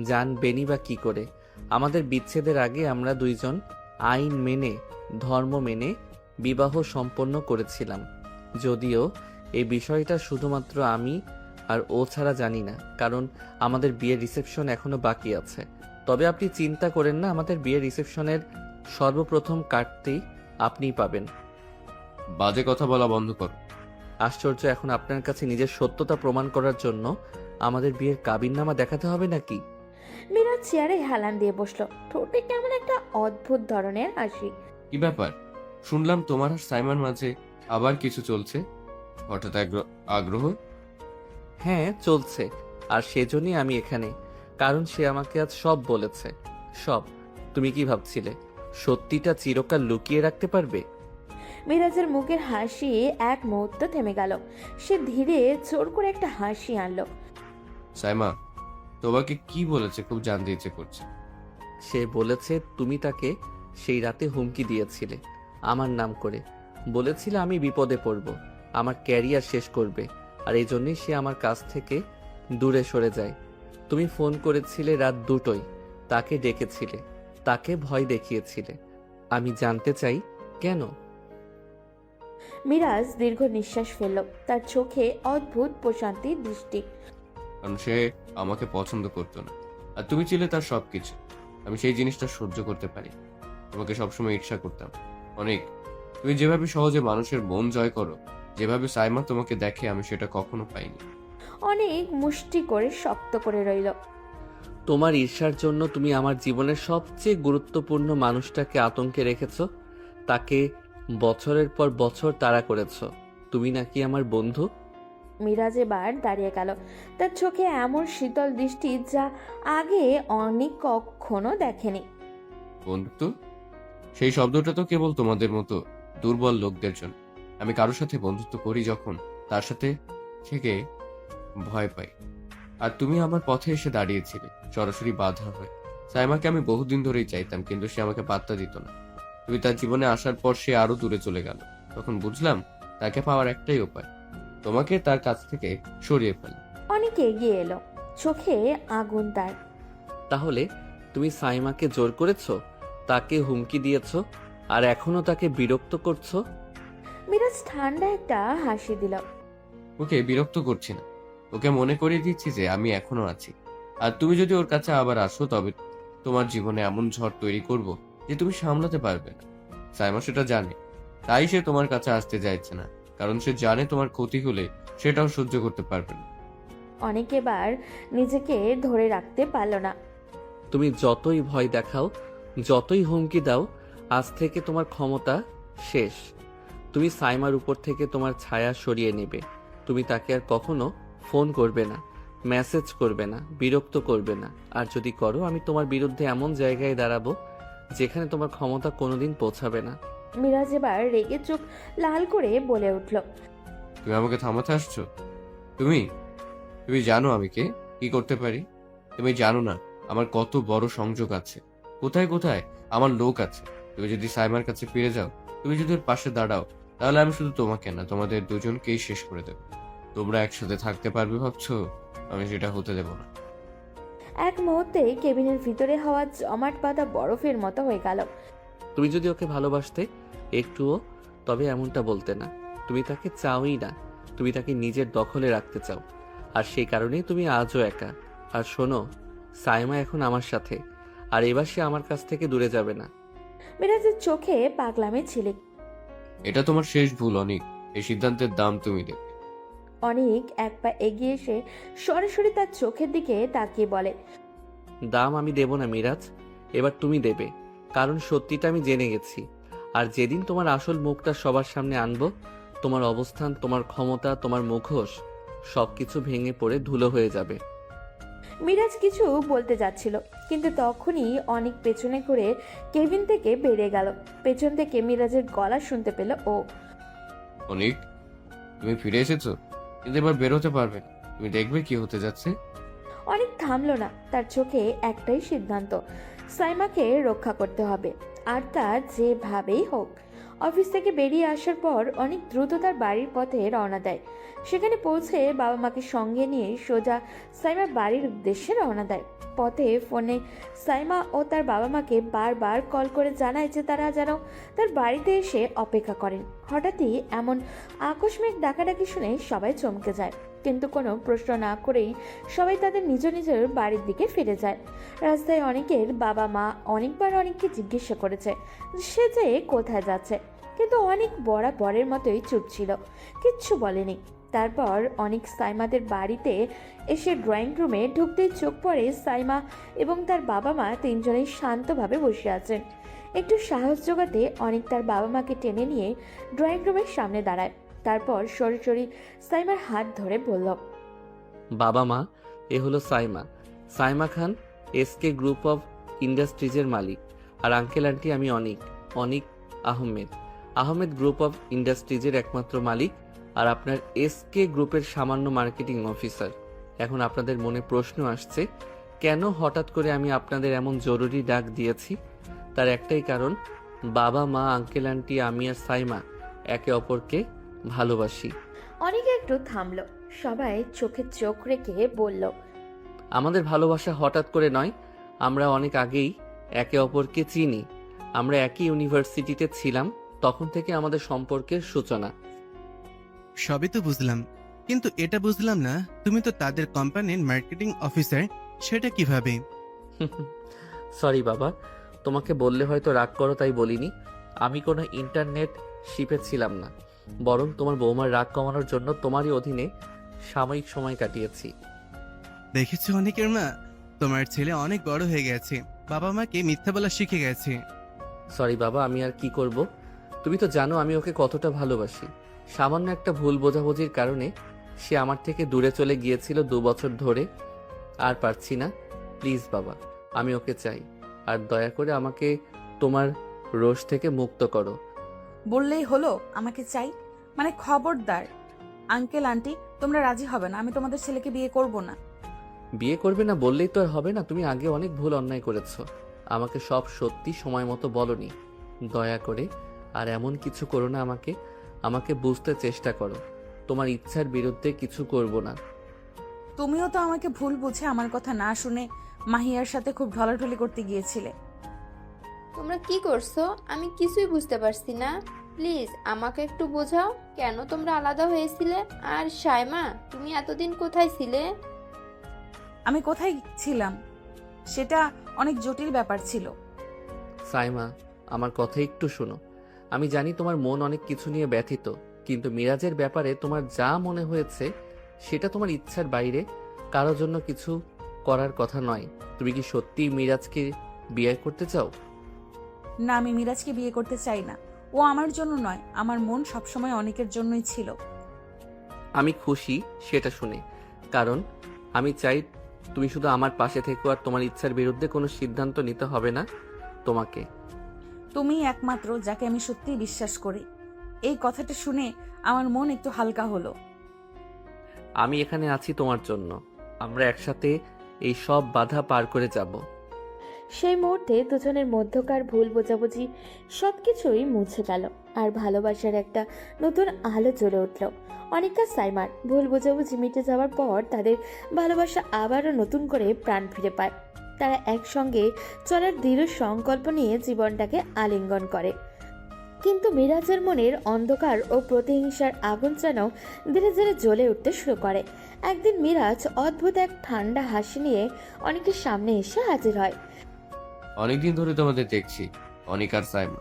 জানবেনই বা কি করে। আমাদের বিচ্ছেদের আগে আমরা দুইজন আইন মেনে, ধর্ম মেনে বিবাহ সম্পন্ন করেছিলাম। যদিও এই বিষয়টা শুধুমাত্র আমি আর ও ছাড়া জানি না, কারণ আমাদের বিয়ের রিসেপশন এখনো বাকি আছে। তবে আপনি চিন্তা করেন না, আমাদের বিয়ের রিসেপশনের সর্বপ্রথম কার্ডটি আপনিই পাবেন। বাজে কথা বলা বন্ধ করো। আশ্চর্য, এখন আপনার কাছে নিজের সত্যতা প্রমাণ করার জন্য আমাদের বিয়ের কাবিননামা দেখাতে হবে নাকি? মিরাজ চেয়ারে হেলান দিয়ে বসলো, ঠোঁটে কেমন একটা অদ্ভুত ধরনের হাসি। কি ব্যাপার? শুনলাম তোমার আর সাইমার মাঝে আবার কিছু চলছে। হঠাৎ আগ্রহ? হ্যাঁ, চলছে। আর সেজন্যই আমি এখানে, কারণ সে আমাকে আজ সব বলেছে। সব। তুমি কি ভাবছিলে সত্যিটা চিরকাল লুকিয়ে রাখতে পারবে? মিরাজের মুখের হাসি এক মুহূর্ত থেমে গেল। সে ধীরে জোর করে একটা হাসি আনলো। সাইমা তোমাকে কি বলেছে খুব জানতে ইচ্ছে করছে। সে বলেছে তুমি তাকে সেই রাতে হুমকি দিয়েছিলে আমার নাম করে। বলেছিলে আমি বিপদে পড়ব, আমার ক্যারিয়ার শেষ করবে, আর এই জন্যই সে আমার কাছ থেকে দূরে সরে যায়। তুমি ফোন করেছিলে রাত 2টোয়, তাকে ডেকেছিলে, তাকে ভয় দেখিয়েছিলে। আমি জানতে চাই কেন? মিরাজ দীর্ঘ নিঃশ্বাস ফেলল, তার চোখে অদ্ভুত প্রশান্তির দৃষ্টি। কারণ সে আমাকে পছন্দ করতো না, আর তুমি ছিলে তার সবকিছু। আমি সেই জিনিসটা সহ্য করতে পারি। তোমাকে সবসময় ঈর্ষা করতাম অনেক। তুমি যেভাবে সহজে মানুষের মন জয় করো, যেভাবে সাইমা তোমাকে দেখে, আমি সেটা কখনো পাইনি। অনেক মুষ্টি করে শক্ত করে রইল। তোমার ঈর্ষার জন্য তুমি আমার জীবনের সবচেয়ে গুরুত্বপূর্ণ মানুষটাকে আতঙ্কে রেখেছো। তাকে বছরের পর বছর তাড়া করেছো। তুমি নাকি আমার বন্ধু? মিরাজ এবার দাঁড়িয়ে গেল, তার চোখে এমন শীতল দৃষ্টি যা আগে অনেক কখনো দেখেনি। বন্ধুত্ব? সেই শব্দটা তো কেবল তোমাদের মতো দুর্বল লোকদের জন্য। আমি কারোর সাথে বন্ধুত্ব করি যখন তার সাথে থেকে ভয় পাই। আর তুমি আমার পথে এসে দাঁড়িয়েছিলে সরাসরি বাধা হয়ে। সাইমাকে আমি বহুদিন ধরেই চাইতাম, কিন্তু সে আমাকে পাত্তা দিত না। তুমি তার জীবনে আসার পর সে আরো দূরে চলে গেল। তখন বুঝলাম তাকে পাওয়ার একটাই উপায়, তোমাকে তার কাছ থেকে সরিয়ে ফেলা। অনেক এগিয়ে এলো, চোখে আগুন তার। তাহলে তুমি সাইমাকে জোর করেছো, তাকে হুমকি দিয়েছো, আর এখনো তাকে বিরক্ত করছো? মিরাজ ঠান্ডা একটা হাসি দিল। ওকে বিরক্ত করছি না, ওকে মনে করিয়ে দিচ্ছি যে আমি এখনো আছি। আর তুমি যদি ওর কাছে আবার আসো, তবে তোমার জীবনে এমন ঝড় তৈরি করব যে তুমি সামলাতে পারবে না। সাইমা সেটা জানে, তাই সে তোমার কাছে আসতে চাইছে না, কারণ সে জানে তোমার ক্ষতি হলে সেটাও সহ্য করতে পারবে না। অনেক এবার নিজেকে ধরে রাখতে পারল না। তুমি যতই ভয় দেখাও, যতই হুমকি দাও, আজ থেকে তোমার ক্ষমতা শেষ। তুমি সাইমার উপর থেকে তোমার ছায়া সরিয়ে নেবে। তুমি তাকে আর কখনো ফোন করবে না, মেসেজ করবে না, বিরক্ত করবে না। আর যদি করো, আমি তোমার বিরুদ্ধে এমন জায়গায় দাঁড়াবো যেখানে তোমার ক্ষমতা কোনোদিন পৌঁছাবে না। মিরাজ এবার রেগে চোখ লাল করে বলে উঠল। তুমি আমাকে থামাতে আসছো? তুমি তুমি জানো আমি কে, কি করতে পারি? তুমি জানো না আমার কত বড় সংযোগ আছে, কোথায় কোথায় আমার লোক আছে। তুমি যদি সাইমার কাছে ফিরে যাও, তুমি যদি ওর পাশে দাঁড়াও, তাহলে আমি শুধু তোমাকে না, তোমাদের দুজনকেই শেষ করে দেব। তোমরা একসাথে থাকতে পারবে ভাবছো? আমি সেটা হতে দেব না। এক মুহূর্তে কেবিনের ভিতরে হওয়া জমাট বাঁধা বরফের মতো হয়ে গেল। তুমি যদি ওকে ভালোবাসতে একটুও, তবে এমনটা বলতে না। তুমি তাকে চাওই না, তুমি তাকে নিজের দখলে রাখতে চাও। আর সেই কারণেই তুমি আজও একা। আর শোনো, সাইমা এখন আমার সাথে, আর এবার সে আমার কাছ থেকে দূরে যাবে না। মিরাজের চোখে পাগলামে ঝিলিক। এটা তোমার শেষ ভুল অনিক, এই সিদ্ধান্তের দাম তুমি দেবে। অনেক এক পা এগিয়ে এসে সরাসরি তার চোখের দিকে তাকিয়ে বলে। দাম আমি দেব না মিরাজ, এবার তুমি দেবে। কারণ সত্যিটা আমি জেনে গেছি। আর যেদিন তোমার আসল মুখটা সবার সামনে আনবো, তোমার অবস্থান, তোমার ক্ষমতা, তোমার মুখোশ সবকিছু ভেঙে পড়ে ধুলো হয়ে যাবে। মিরাজ কিছু বলতে যাচ্ছিল, কিন্তু তখনই অনেক পেছনে করে কেবিন থেকে বেরিয়ে গেল। পেছন থেকে মিরাজের গলা শুনতে পেল ও। অনিক, তুমি ফিরে এসেছো, কিন্তু এবার বেরোতে পারবে না। তুমি দেখবে কি হতে যাচ্ছে। অনেক থামলো না, তার চোখে একটাই সিদ্ধান্ত, সাইমাকে রক্ষা করতে হবে। আর তা যেভাবেই হোক অফিস থেকে বেরিয়ে আসার পর অনেক দ্রুত তার বাড়ির পথে রওনা দেয়। সেখানে পৌঁছে বাবা মাকে সঙ্গে নিয়ে সোজা সাইমার বাড়ির উদ্দেশ্যে রওনা দেয়। পথে ফোনে সাইমা ও তার বাবা মাকে বারবার কল করে জানায় যে তারা যেন তার বাড়িতে এসে অপেক্ষা করেন। হঠাৎই এমন আকস্মিক ডাকাডাকি শুনে সবাই চমকে যায়, কিন্তু কোনো প্রশ্ন না করেই সবাই তাদের নিজ নিজের বাড়ির দিকে ফিরে যায়। রাস্তায় অনেকের বাবা মা অনেকবার অনেককে জিজ্ঞাসা করেছে সে যে কোথায় যাচ্ছে, কিন্তু অনেক বরাবরের মতোই চুপ ছিল, কিচ্ছু বলেনি। তারপর অনেক সাইমাদের বাড়িতে এসে ড্রয়িং রুমে ঢুকতেই চোখ পড়ে সাইমা এবং তার বাবা মা তিনজনেই শান্তভাবে বসে আছেন। একটু সাহস জোগাতে অনেক তার বাবা মাকে টেনে নিয়ে ড্রয়িং রুমের সামনে দাঁড়ায়। তারপর সরাসরি সাইমার হাত ধরে বলল, বাবা মা, এ হলো Saima, Saima Khan, SK group of ইন্ডাস্ট্রিজের মালিক। আর আঙ্কেল আন্টি, আমি অনিক আহমেদ, আহমেদ গ্রুপ অফ ইন্ডাস্ট্রিজের একমাত্র মালিক আর আপনার এসকে গ্রুপের সামান্য মার্কেটিং অফিসার। এখন আপনাদের মনে প্রশ্ন আসছে, কেন হঠাৎ করে আমি আপনাদের এমন জরুরি ডাক দিয়েছি? তার একটাই কারণ, বাবা মা, আঙ্কেল আন্টি, আমি আর সাইমা একে অপরকে ভালোবাসি। অনেকে একটু থামলো, সবাই চোখে চোখ রেখে বলল, আমাদের ভালোবাসা হঠাৎ করে নয়, আমরা অনেক আগেই একে অপরকে চিনি। আমরা একই ইউনিভার্সিটিতে ছিলাম, তখন থেকে আমাদের সম্পর্কের সূচনা। সবই তো বুঝলাম, কিন্তু এটা বুঝলাম না, তুমি তো তাদের কোম্পানির মার্কেটিং অফিসার, সেটা কিভাবে? সরি বাবা, তোমাকে বললে হয়তো রাগ করো তাই বলিনি। আমি কোনো ইন্টারনেট শিপে ছিলাম না, বরং তোমার বৌমার রাগ কমানোর জন্য তোমারই অধীনে সাময়িক সময় কাটিয়েছি। দেখেছো অনেকের মা, তোমার ছেলে অনেক বড় হয়ে গেছে, বাবা মাকে মিথ্যা বলা শিখে গেছে। সরি বাবা, আমি আর কি করব? তুমি তো জানো আমি ওকে কতটা ভালোবাসি। সামান্য একটা ভুল বোঝাবুঝির কারণে সে আমার থেকে দূরে চলে গিয়েছিল 2 বছর ধরে। আর পারছি না। প্লিজ বাবা, আমি ওকে চাই, আর দয়া করে আমাকে তোমার রোষ থেকে মুক্ত করো। বললেই হলো আমাকে চাই? মানে খবরদার আঙ্কেল আন্টি, তোমরা রাজি হবে না, আমি তোমাদের ছেলেকে বিয়ে করব না। বিয়ে করবে না বললেই তো আর হবে না। তুমি আগে অনেক ভুল অন্যায় করেছো, আমাকে সব সত্যি সময় মতো বলনি। দয়া করে আর এমন কিছু করো না, আমাকে বুঝতে চেষ্টা করো। তোমার ইচ্ছার বিরুদ্ধে কিছু করব না। তুমিও তো আমাকে ভুল বুঝে আমার কথা না শুনে মাহিয়ার সাথে খুব ঢলাঢলি করতে গিয়েছিলে। তোমরা কি করছো আমি কিছুই বুঝতে পারছি না। প্লিজ আমাকে একটু বোঝাও, কেন তোমরা আলাদা হয়েছিলে? আর সাইমা, তুমি এতদিন কোথায় ছিলে? আমি কোথায় ছিলাম সেটা অনেক জটিল ব্যাপার ছিল। সাইমা, আমার কথা একটু শোনো। আমি জানি তোমার মন অনেক কিছু নিয়ে ব্যথিত, কিন্তু মিরাজের ব্যাপারে তোমার যা মনে হয়েছে সেটা তোমার ইচ্ছার বাইরে, কারোর জন্য কিছু করার কথা নয়। তুমি কি সত্যিই মিরাজকে বিয়ে করতে চাও? না, আমি মিরাজকে বিয়ে করতে চাই না। ও আমার জন্য নয়, আমার মন সবসময় অনেকের জন্যই ছিল। আমি খুশি সেটা শুনে, কারণ আমি চাই তুমি শুধু আমার পাশে থেকো, আর তোমার ইচ্ছার বিরুদ্ধে কোনো সিদ্ধান্ত নিতে হবে না তোমাকে। তুমি একমাত্র যাকে আমি সত্যিই বিশ্বাস করি। এই কথাটা শুনে আমার মন একটু হালকা হলো। আমি এখানে আছি তোমার জন্য, আমরা একসাথে এই সব বাধা পার করে যাব। সেই মুহূর্তে দুজনের মধ্যকার ভুল বোঝাবুঝি সবকিছুই মুছে গেল, আর ভালোবাসার একটা নতুন আলো জ্বলে উঠল। অনিকা সাইমার ভুল বোঝাবুঝি মিটে যাওয়ার পর তাদের ভালোবাসা আবারও নতুন করে প্রাণ ফিরে পায়। তারা একসঙ্গে চলার দৃঢ় সংকল্প নিয়ে জীবনটাকে আলিঙ্গন করে। কিন্তু মিরাজের মনের অন্ধকার ও প্রতিহিংসার আগুন যেন ধীরে ধীরে জ্বলে উঠতে শুরু করে। একদিন মিরাজ অদ্ভুত এক ঠান্ডা হাসি নিয়ে অনেকের সামনে এসে হাজির হয়। অনেকদিন ধরে তোমাদের দেখছি, অনিক আর সাইমা,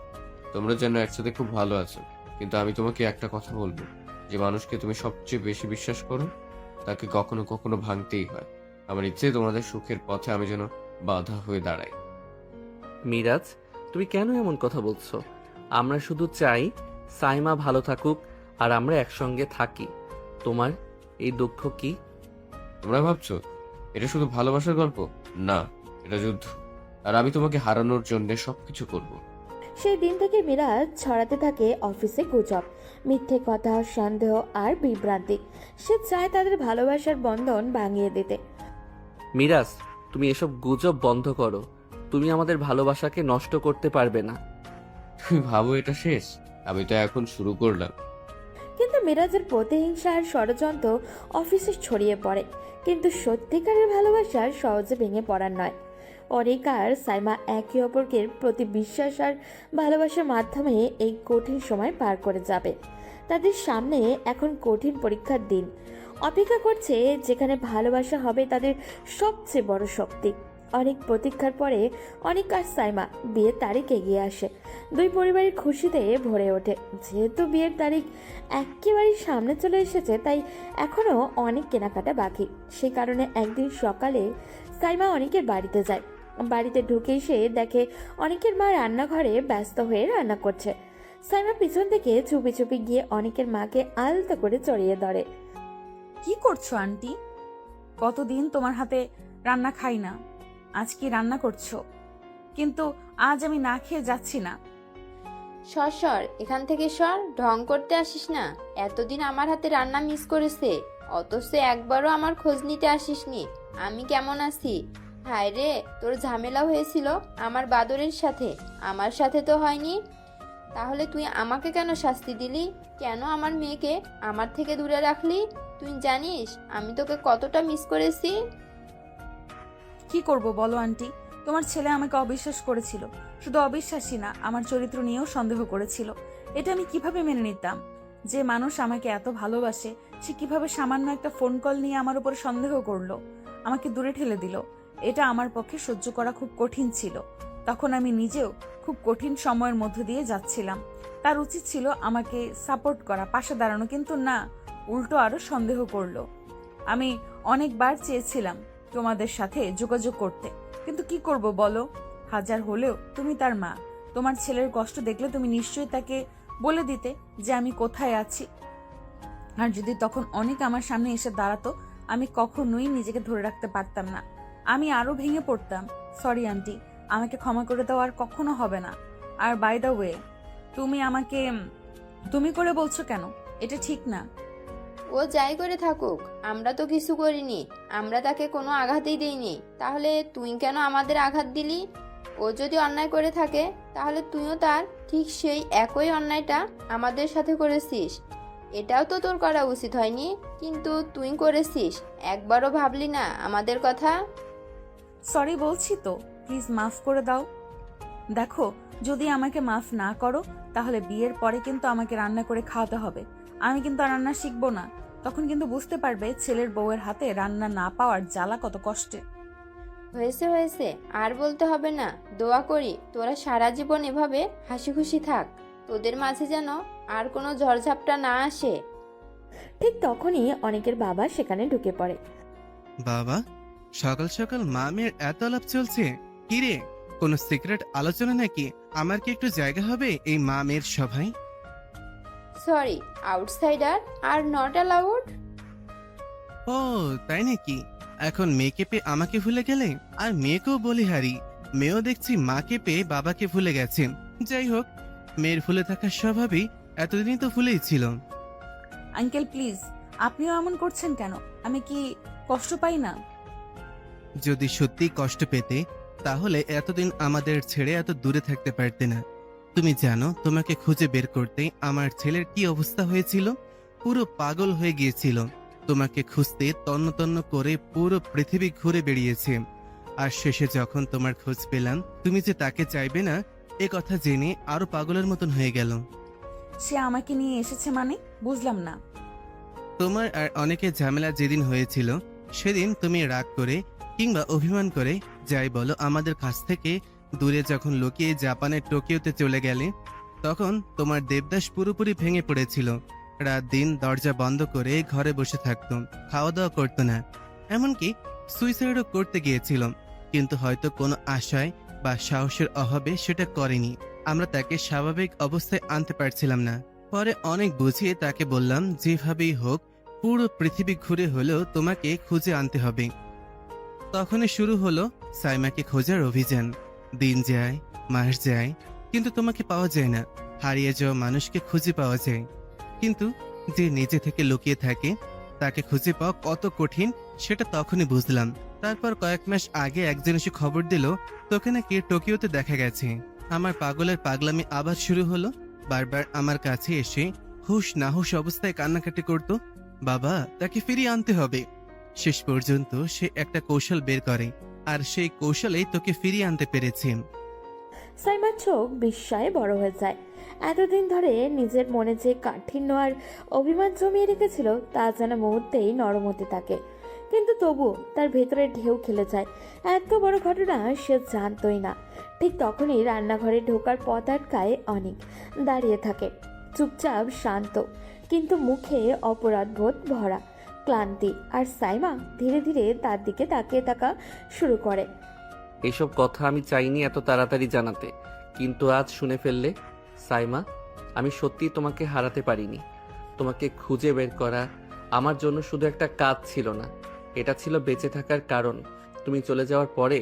তোমরা যেন একসাথে খুব ভালো আছো। কিন্তু আমি তোমাকে একটা কথা বলবো, যে মানুষকে তুমি সবচেয়ে বেশি বিশ্বাস করো তাকে কখনো কখনো ভাঙতেই হয়। আমার ইচ্ছে তোমাদের সুখের পথে আমি যেন বাধা হয়ে দাঁড়াই। মিরাজ, তুমি কেন এমন কথা বলছো? আমরা শুধু চাই সাইমা ভালো থাকুক আর আমরা একসঙ্গে থাকি। তোমার এই দুঃখ কি? তোমরা ভাবছো এটা শুধু ভালোবাসার গল্প? না, এটা যুদ্ধ, আর আমি তোমাকে হারানোর জন্য সবকিছু করব। সেই দিন থেকে মিরাজ ছড়াতে থাকে অফিসে গুজব, মিথ্যে কথা, সন্দেহ আর বিভ্রান্তি। সে চায় তাদের ভালোবাসার বন্ধন ভাঙিয়ে দিতে। মিরাজ, তুমি এসব গুজব বন্ধ করো। তুমি আমাদের ভালোবাসাকে নষ্ট করতে পারবে না। তুমি ভাবো এটা শেষ? আমি তো এখন শুরু করলাম। কিন্তু মিরাজের প্রতিহিংসা আর ষড়যন্ত্র অফিসে ছড়িয়ে পড়ে, কিন্তু সত্যিকারের ভালোবাসা সহজে ভেঙে পড়ার নয়। অনিক আর সাইমা একে অপরকে প্রতি বিশ্বাস আর ভালোবাসার মাধ্যমে এই কঠিন সময় পার করে যাবে। তাদের সামনে এখন কঠিন পরীক্ষার দিন অপেক্ষা করছে, যেখানে ভালোবাসা হবে তাদের সবচেয়ে বড় শক্তি। অনেক প্রতীক্ষার পরে অনিক আর সাইমা বিয়ের তারিখ এগিয়ে আসে। দুই পরিবারের খুশিতে ভরে ওঠে। যেহেতু বিয়ের তারিখ একেবারেই সামনে চলে এসেছে, তাই এখনও অনেক কেনাকাটা বাকি। সে কারণে একদিন সকালে সাইমা অনেকের বাড়িতে যায়। বাড়িতে ঢুকেই সে দেখে অনেকের মা রান্নাঘরে ব্যস্ত হয়ে রান্না করছে। সাইমা পিছন থেকে চুপি চুপি গিয়ে অনেকের মাকে আলতো করে জড়িয়ে ধরে। কি করছো আন্টি? কতদিন তোমার হাতে রান্না খাই না, আজ কি রান্না করছো? কিন্তু আজ আমি না খেয়ে যাচ্ছি না। সর সর, এখান থেকে সর, ঢং করতে আসিস না। এতদিন আমার হাতে রান্না মিস করেছে, অথচ একবারও আমার খোঁজ নিতে আসিসনি আমি কেমন আছি। হায় রে, তোর ঝামেলা হয়েছিল আমার বাদরের সাথে, আমার সাথে তো হয়নি। তাহলে তুই আমাকে কেন শাস্তি দিলি? কেন আমার মেয়েকে আমার থেকে দূরে রাখলি? তুই জানিস আমি তোকে কতটা মিস করেছি। কি করব বলো আন্টি? তোমার ছেলে আমাকে অবিশ্বাস করেছিল। শুধু অবিশ্বাসী না, আমার চরিত্র নিয়েও সন্দেহ করেছিল। এটা আমি কিভাবে মেনে নিতাম? যে মানুষ আমাকে এত ভালোবাসে, সে কিভাবে সামান্য একটা ফোন কল নিয়ে আমার উপর সন্দেহ করলো, আমাকে দূরে ঠেলে দিল? এটা আমার পক্ষে সহ্য করা খুব কঠিন ছিল। তখন আমি নিজেও খুব কঠিন সময়ের মধ্য দিয়ে যাচ্ছিলাম। তার উচিত ছিল আমাকে সাপোর্ট করা, পাশে দাঁড়ানো, কিন্তু না, উল্টো আরো সন্দেহ করলো। আমি অনেকবার চেয়েছিলাম তোমাদের সাথে যোগাযোগ করতে, কিন্তু কি করব বলো? হাজার হলেও তুমি তার মা। তোমার ছেলের কষ্ট দেখলে তুমি নিশ্চয়ই তাকে বলে দিতে যে আমি কোথায় আছি। আর যদি তখন অনেক আমার সামনে এসে দাঁড়াতো, আমি কখনোই নিজেকে ধরে রাখতে পারতাম না, আমি আরো ভেঙে পড়তাম। সরি আন্টি, আমাকে ক্ষমা করে দাও, আর কখনো হবে না। আর বাই দ্য ওয়ে, তুমি আমাকে তুমি করে বলছো কেন? এটা ঠিক না। ও যাই করে থাকুক, আমরা তো কিছু করিনি, আমরা তাকে কোনো আঘাতই দিইনি। তাহলে তুই কেন আমাদের আঘাত দিলি? ও যদি অন্যায় করে থাকে, তাহলে তুইও তার ঠিক সেই একই অন্যায়টা আমাদের সাথে করেছিস। এটাও তো তোর করা উচিত হয়নি, কিন্তু তুই করেছিস। একবারও ভাবলি না আমাদের কথা? সরি বলছি তো, প্লিজ মাফ করে দাও। দেখো, যদি আমাকে মাফ না করো, তাহলে বিয়ের পরে কিন্তু আমাকে রান্না করে খাওয়াতে হবে। আমি কিন্তু আর রান্না শিখবো না। তখন কিন্তু বুঝতে পারবে ছেলের বউয়ের হাতে রান্না না পাওয়ার জ্বালা কত কষ্টে। হয়েছে হয়েছে, আর বলতে হবে না। দোয়া করি তোরা সারা জীবন এভাবে হাসি খুশি থাক, তোদের মাঝে যেন আর কোনো ঝড়ঝাপটা না আসে। ঠিক তখনই অনেকের বাবা সেখানে ঢুকে পড়ে। বাবা, সকাল সকাল মা মেয়ের এত আলাপ চলছে, কি রে? কোনো সিক্রেট আলোচনা নাকি? আমার কি একটু জায়গা হবে এই মা মেয়ের সভায়? Sorry, outsider are not allowed. ও তাই নাকি? এখন মেয়েকে পেয়ে আমাকে ভুলে গেলে? আর মেয়েকেও বলিহারি, মেয়েও দেখছি মাকে পেয়ে বাবাকে ভুলে গেছে। যাই হোক, মেয়ের ভুলে থাকার স্বভাবই এতদিনই তো ভুলেই ছিল। আঙ্কেল প্লিজ, আপনিও এমন করছেন কেন? আমি কি কষ্ট পাই না? যদি সত্যি কষ্ট পেতে, তাহলে এতদিন আমাদের ছেড়ে এত দূরে থাকতে পারতে না। তুমি জানো, তোমাকে খুঁজে বের করতে আমার ছেলের কি অবস্থা হয়েছিল? পুরো পাগল হয়ে গিয়েছিল। তোমাকে খুঁজতে তন্ন তন্ন করে পুরো পৃথিবী ঘুরে বেরিয়েছে। আর শেষে যখন তোমার খোঁজ পেলাম, তুমি যে তাকে চাইবে না, এ কথা জেনে আরো পাগলের মতন হয়ে গেল। সে আমাকে নিয়ে এসেছে মানে? বুঝলাম না। তোমার আর অনেকের ঝামেলা যেদিন হয়েছিল, সেদিন তুমি রাগ করে কিংবা অভিমান করে, যাই বলো, আমাদের কাছ থেকে দূরে যখন লুকিয়ে জাপানের টোকিওতে চলে গেলে, তখন তোমার দেবদাস পুরোপুরি ভেঙে পড়েছিল। রাত দিন দরজা বন্ধ করে ঘরে বসে থাকতো, খাওয়া দাওয়া করতো না, এমনকি সুইসাইডও করতে গিয়েছিল। কিন্তু হয়তো কোনো আশায় বা সাহসের অভাবে সেটা করেনি। আমরা তাকে স্বাভাবিক অবস্থায় আনতে পারছিলাম না। পরে অনেক বুঝিয়ে তাকে বললাম, যেভাবেই হোক পুরো পৃথিবী ঘুরে হলেও তোমাকে খুঁজে আনতে হবে। তখনই শুরু হলো সাইমাকে খোঁজার অভিযান। দিন যায়, মাস যায়, কিন্তু তোমাকে পাওয়া যায় না। হারিয়ে যাওয়া মানুষকে খুঁজে পাওয়া যায়, কিন্তু যে নিজে থেকে লুকিয়ে থাকে তাকে খুঁজে পাওয়া কত কঠিন সেটা তখনই বুঝলাম। তারপর কয়েক মাস আগে একজন এসে খবর দিল তোকে নাকি টোকিওতে দেখা গেছে। আমার পাগলের পাগলামি আবার শুরু হলো। বারবার আমার কাছে এসে হুশ নাহুশ অবস্থায় কান্নাকাটি করত। বাবা, তাকে ফিরিয়ে আনতে হবে। শেষ পর্যন্ত সে একটা কৌশল বের করে, আর সেই কৌশলেই তোকে ফিরিয়ে আনতে পেরেছি। সাইমার চোখ বিস্ময়ে বড় হয়ে যায়। এতদিন ধরে নিজের মনে যে কাঠিন্য আর অভিমান জমিয়ে রেখেছিল তা যেন মুহূর্তেই নরম হতে থাকে। কিন্তু তবুও তার ভেতরে ঢেউ খেলে যায়। এত বড় ঘটনা সে জানতই না। ঠিক তখনই রান্নাঘরে ঢোকার পথ আটকায় অনেক। দাঁড়িয়ে থাকে, চুপচাপ শান্ত, কিন্তু মুখে অপরাধবোধ ভরা, ক্লান্তি। আর সাইমা ধীরে ধীরে তার দিকে তাকিয়ে থাকা শুরু করে। এসব কথা আমি চাইনি এত তাড়াতাড়ি জানাতে, কিন্তু আজ শুনে ফেললে। সাইমা, আমি সত্যিই তোমাকে হারাতে পারিনি। তোমাকে খুঁজে বের করা আমার জন্য শুধু একটা কাজ ছিল না, এটা ছিল বেঁচে থাকার কারণ। তুমি চলে যাওয়ার পরে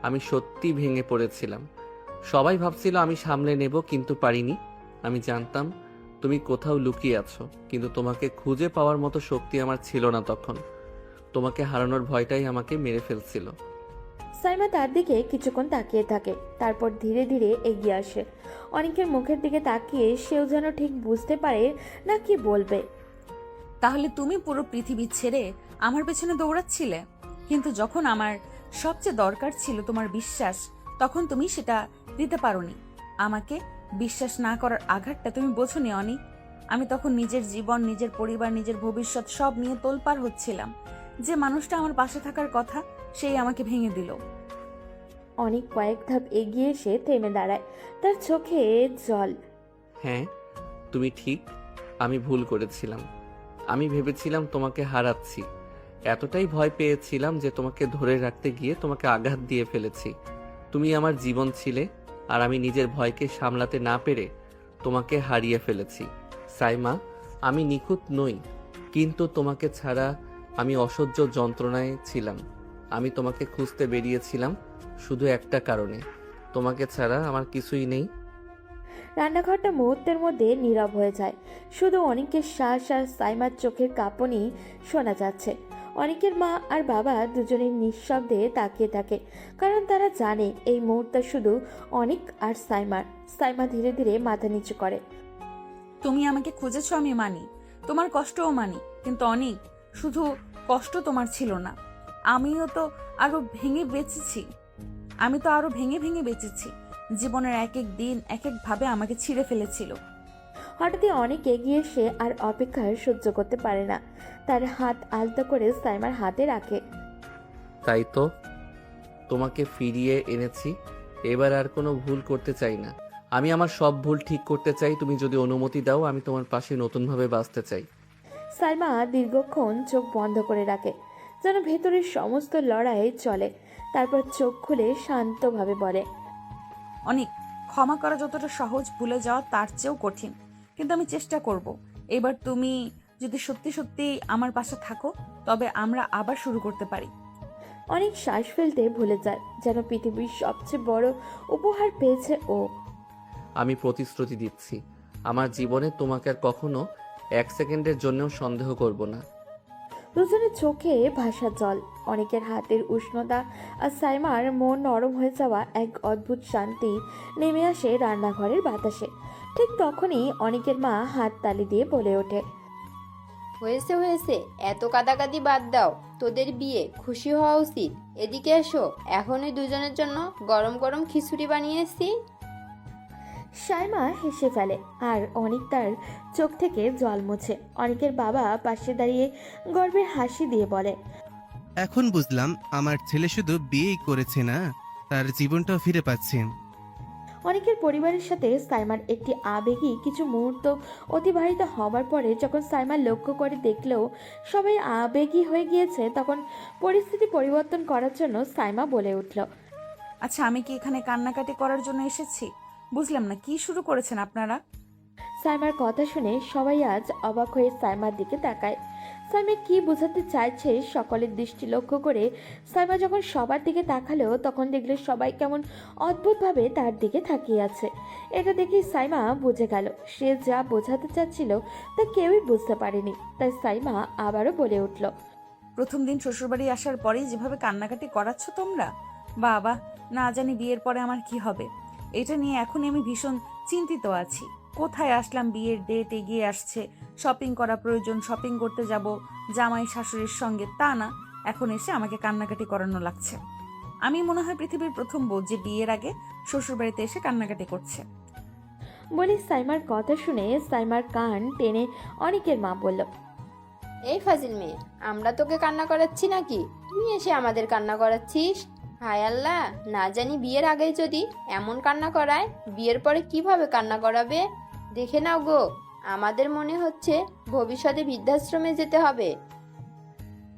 আমি সত্যি ভেঙে পড়েছিলাম। সবাই ভাবছিল আমি সামলে নেব, কিন্তু পারিনি। আমি জানতাম তুমি কোথাও লুকিয়ে আছো, কিন্তু তোমাকে খুঁজে পাওয়ার মতো শক্তি আমার ছিল না তখন। তোমাকে হারানোর ভয়টাই আমাকে মেরে ফেলছিল। সাইমা তার দিকে কিছুক্ষণ তাকিয়ে থাকে, তারপর ধীরে ধীরে এগিয়ে আসে। অনেকের মুখের দিকে তাকিয়ে সেও যেন ঠিক বুঝতে পারে না কি বলবে। তাহলে তুমি পুরো পৃথিবী ছেড়ে আমার পেছনে দৌড়াচ্ছিলে, কিন্তু যখন আমার সবচেয়ে দরকার ছিল তোমার বিশ্বাস, তখন তুমি সেটা দিতে পারোনি। আমাকে বিশ্বাস না করার আঘাতটা তুমি বোঝোনি অনি। আমি তখন নিজের জীবন, নিজের পরিবার, নিজের ভবিষ্যৎ সব নিয়ে তোলপাড় হচ্ছিলাম। যে মানুষটা আমার পাশে থাকার কথা, সেই আমাকে ভেঙে দিল। অনেক কয়েক ধাপ এগিয়ে এসে থেমে দাঁড়ায়, তার চোখে জল। হ্যাঁ, তুমি ঠিক, আমি ভুল করেছিলাম। আমি ভেবেছিলাম তোমাকে হারাচ্ছি, এতটাই ভয় পেয়েছিলাম যে তোমাকে ধরে রাখতে গিয়ে তোমাকে আঘাত দিয়ে ফেলেছি। তুমি আমার জীবন ছিলে, আর আমি নিজের ভয়কে সামলাতে না পেরে তোমাকে হারিয়ে ফেলেছি। সাইমা, আমি নিখুঁত নই, কিন্তু তোমাকে ছাড়া আমি অসহ্য যন্ত্রণায় ছিলাম। আমি তোমাকে খুঁজতে বেরিয়েছিলাম শুধু একটা কারণে, তোমাকে ছাড়া আমার কিছুই নেই। রান্নাঘরটা মুহূর্তের মধ্যে নীরব হয়ে যায়। শুধু অনেকের শ্বাস আর সাইমার চোখের কাঁপনি শোনা যাচ্ছে। অনেকের মা আর বাবা দুজনের নিঃশব্দে তাকিয়ে থাকে, কারণ তারা জানে এই মুহূর্তে শুধু অনেক আর সাইমার। সাইমা ধীরে ধীরে মাথা নিচু করে। তুমি আমাকে খুঁজেছো, আমি মানি, তোমার কষ্টও মানি, কিন্তু অনেক শুধু কষ্ট তোমার ছিল না, আমিও তো আরো ভেঙে বেঁচেছি। আমি তো আরো ভেঙে ভেঙে বেঁচেছি। জীবনের এক এক দিন এক এক ভাবে আমাকে ছিঁড়ে ফেলেছিল। হঠাৎই অনেক এগিয়ে এসে আর অপেক্ষার সহ্য করতে পারে না, তার হাত আলতো করে সাইমার হাতে রাখে। তাই তো তোমাকে ফিরিয়ে এনেছি, এবার আর কোনো ভুল করতে চাই না। আমি আমার সব ভুল ঠিক করতে চাই। তুমি যদি অনুমতি দাও, আমি তোমার পাশে নতুনভাবে বাঁচতে চাই। সাইমা দীর্ঘক্ষণ চোখ বন্ধ করে রাখে, যেন ভেতরের সমস্ত লড়াই চলে। তারপর চোখ খুলে শান্তভাবে বলে, অনেক, ক্ষমা করা যতটা সহজ, ভুলে যাওয়া তার চেয়েও কঠিন। কিন্তু আমি চেষ্টা করব। এবার তুমি যদি সত্যি সত্যি আমার পাশে থাকো, তবে আমরা আবার শুরু করতে পারি। অনেক শ্বাস ফেলতে ভুলে যায়, যেন পৃথিবীর সবচেয়ে বড় উপহার পেয়েছে ও। আমি প্রতিশ্রুতি দিচ্ছি, আমার জীবনে তোমাকে আর কখনো এক সেকেন্ডের জন্যও সন্দেহ করব না। দুজনের চোখে ভাষা জল। অনেকের হাতের উষ্ণতা আর সাইমার মন নরম হয়ে যাওয়া এক অদ্ভুত শান্তি নেমে আসে রান্নাঘরের বাতাসে। ঠিক তখনই অনেকের মা হাত তালি দিয়ে বলে ওঠে, হয়েছে হয়েছে, এত কাদাকাদি বাদ দাও। তোদের বিয়ে, খুশি হওয়া উচিত। এদিকে এসো, এখনই দুজনের জন্য গরম গরম খিচুড়ি বানিয়েছি। সাইমা হেসে ফেলে আর অনেক তার চোখ থেকে জল মোছে। অনেকের বাবা পাশে দাঁড়িয়ে গর্বের হাসি দিয়ে বলে, এখন বুঝলাম আমার ছেলে শুধু বিয়েই করেছে না, তার জীবনটাও ফিরে পাচ্ছে। অনেকের পরিবারের সাথে সাইমার একটি আবেগী কিছু মুহূর্ত অতিবাহিত হবার পরে যখন সাইমা লক্ষ্য করে দেখলেও সবাই আবেগী হয়ে গিয়েছে, তখন পরিস্থিতি পরিবর্তন করার জন্য সাইমা বলে উঠল, আচ্ছা, আমি কি এখানে কান্নাকাটি করার জন্য এসেছি? বুঝলাম না, কি শুরু করেছেন আপনারা? সাইমার কথা শুনে সবাই আজ অবাক হয়ে সাইমার দিকে তাকায়। সাইমা কি বোঝাতে চাইছে সকলের দৃষ্টি লক্ষ্য করে সাইমা যখন সবার দিকে তাকালো, তখন দেখলে সবাই কেমন অদ্ভুতভাবে তার দিকে তাকিয়ে আছে। এটা দেখে সাইমা বুঝে গেল সে যা বোঝাতে চাচ্ছিল তা কেউই বুঝতে পারেনি। তাই সাইমা আবারও বলে উঠল, প্রথম দিন শ্বশুরবাড়ি আসার পরেই যেভাবে কান্নাকাটি করাচ্ছ তোমরা, বাবা, না জানি বিয়ের পরে আমার কি হবে। এটা নিয়ে এখনই আমি ভীষণ চিন্তিত আছি। কোথায় আসলাম, বিয়ের ডেট এগিয়ে আসছে, শপিং করা প্রয়োজন, শপিং করতে যাব জামাই শাশুড়ির সঙ্গে, তা না এখন এসে আমাকে কান্নাকাটি করানো লাগছে। আমি মনে হয় পৃথিবীর প্রথম বউ যে বিয়ের আগে শ্বশুরবাড়িতে এসে কান্নাকাটি করছে। বলে সাইমার কথা শুনে সাইমার কান টেনে অনেকের মা বলল, এই ফাজিল মেয়ে, আমরা তোকে কান্না করাচ্ছি নাকি? তুই এসে আমাদের কান্না করাচ্ছিস? হায় আল্লাহ, না জানি বিয়ের আগেই যদি এমন কান্না করায়, বিয়ের পরে কিভাবে কান্না করাবে। দেখে নাও গো, আমাদের মনে হচ্ছে ভবিষ্যতে বৃদ্ধাশ্রমে যেতে হবে।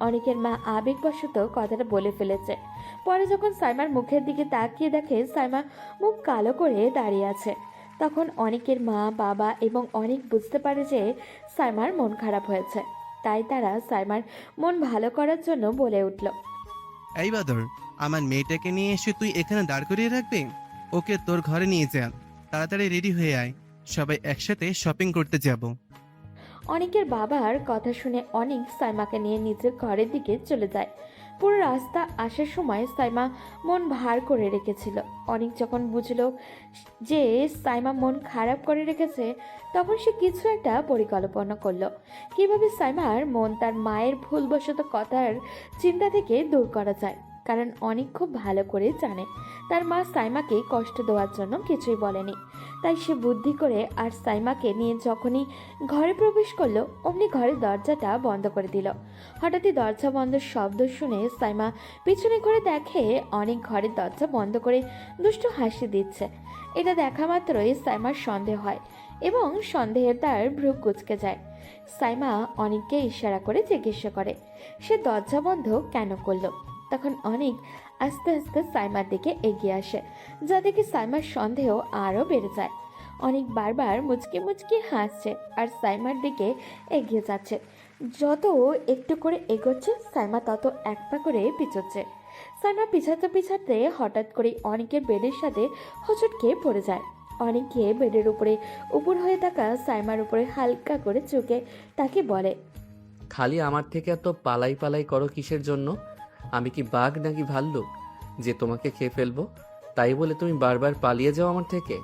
অনেকের মা আবেগবশত কথাটা বলে ফেলেছে। পরে যখন সাইমার মুখের দিকে তাকিয়ে দেখে সাইমা মুখ কালো করে দাঁড়িয়ে আছে, তখন অনেকের মা বাবা এবং অনেক বুঝতে পারে যে সাইমার মন খারাপ হয়েছে। তাই তারা সাইমার মন ভালো করার জন্য বলে উঠল, এই বাদর, আমার মেয়েটাকে নিয়ে এসে তুই এখানে দাঁড় করিয়ে রাখবি? ওকে তোর ঘরে নিয়ে যা, তাড়াতাড়ি রেডি হয়ে আয়, সবাই একসাথে শপিং করতে যাব। অনেকের বাবার কথা শুনে অনেক সাইমাকে নিয়ে নিজের ঘরের দিকে চলে যায়। পুরো রাস্তা আসার সময় সাইমা মন ভার করে রেখেছিল। অনেক যখন বুঝল যে সাইমা মন খারাপ করে রেখেছে, তখন সে কিছু একটা পরিকল্পনা করলো কিভাবে সাইমার মন তার মায়ের ভুলবশত কথার চিন্তা থেকে দূর করা যায়। কারণ অনেক খুব ভালো করে জানে তার মা সাইমাকে কষ্ট দেওয়ার জন্য কিছুই বলেনি। তাই সে বুদ্ধি করে আর সাইমাকে নিয়ে যখনই ঘরে প্রবেশ করলো, অমনি ঘরের দরজাটা বন্ধ করে দিল। হঠাৎই দরজা বন্ধের শব্দ শুনে সাইমা পিছনে ঘুরে দেখে অনেক ঘরের দরজা বন্ধ করে দুষ্টু হাসি দিচ্ছে। এটা দেখা মাত্রই সাইমার সন্দেহ হয় এবং সন্দেহে তার ভ্রু কুঁচকে যায়। সাইমা অনেককে ইশারা করে জিজ্ঞাসা করে সে দরজা বন্ধ কেন করলো। তখন অনেক আস্তে আস্তে সাইমার দিকে এগিয়ে আসে, যা দেখে সাইমার সন্দেহ আরও বেড়ে যায়। অনেক বারবার মুচকি মুচকি হাসছে আর সাইমার দিকে এগিয়ে যাচ্ছে। যত একটু করে এগোচ্ছে সাইমা তত এক পা করে পিছোচ্ছে। সাইমা পিছাতে পিছাতে হঠাৎ করে অনেকের বেডের সাথে হোঁচট খেয়ে পড়ে যায়। অনেকে বেডের উপরে উপর হয়ে থাকা সাইমার উপরে হালকা করে চোখে তাকে বলে, খালি আমার থেকে এত পালাই পালাই করো কিসের জন্য? আমি কি বাঘ নাকি ভাল্লুক যে তোমাকে খেয়ে ফেলবো? তাই বলে তুমি বারবার পালিয়ে যাও আমার থেকে?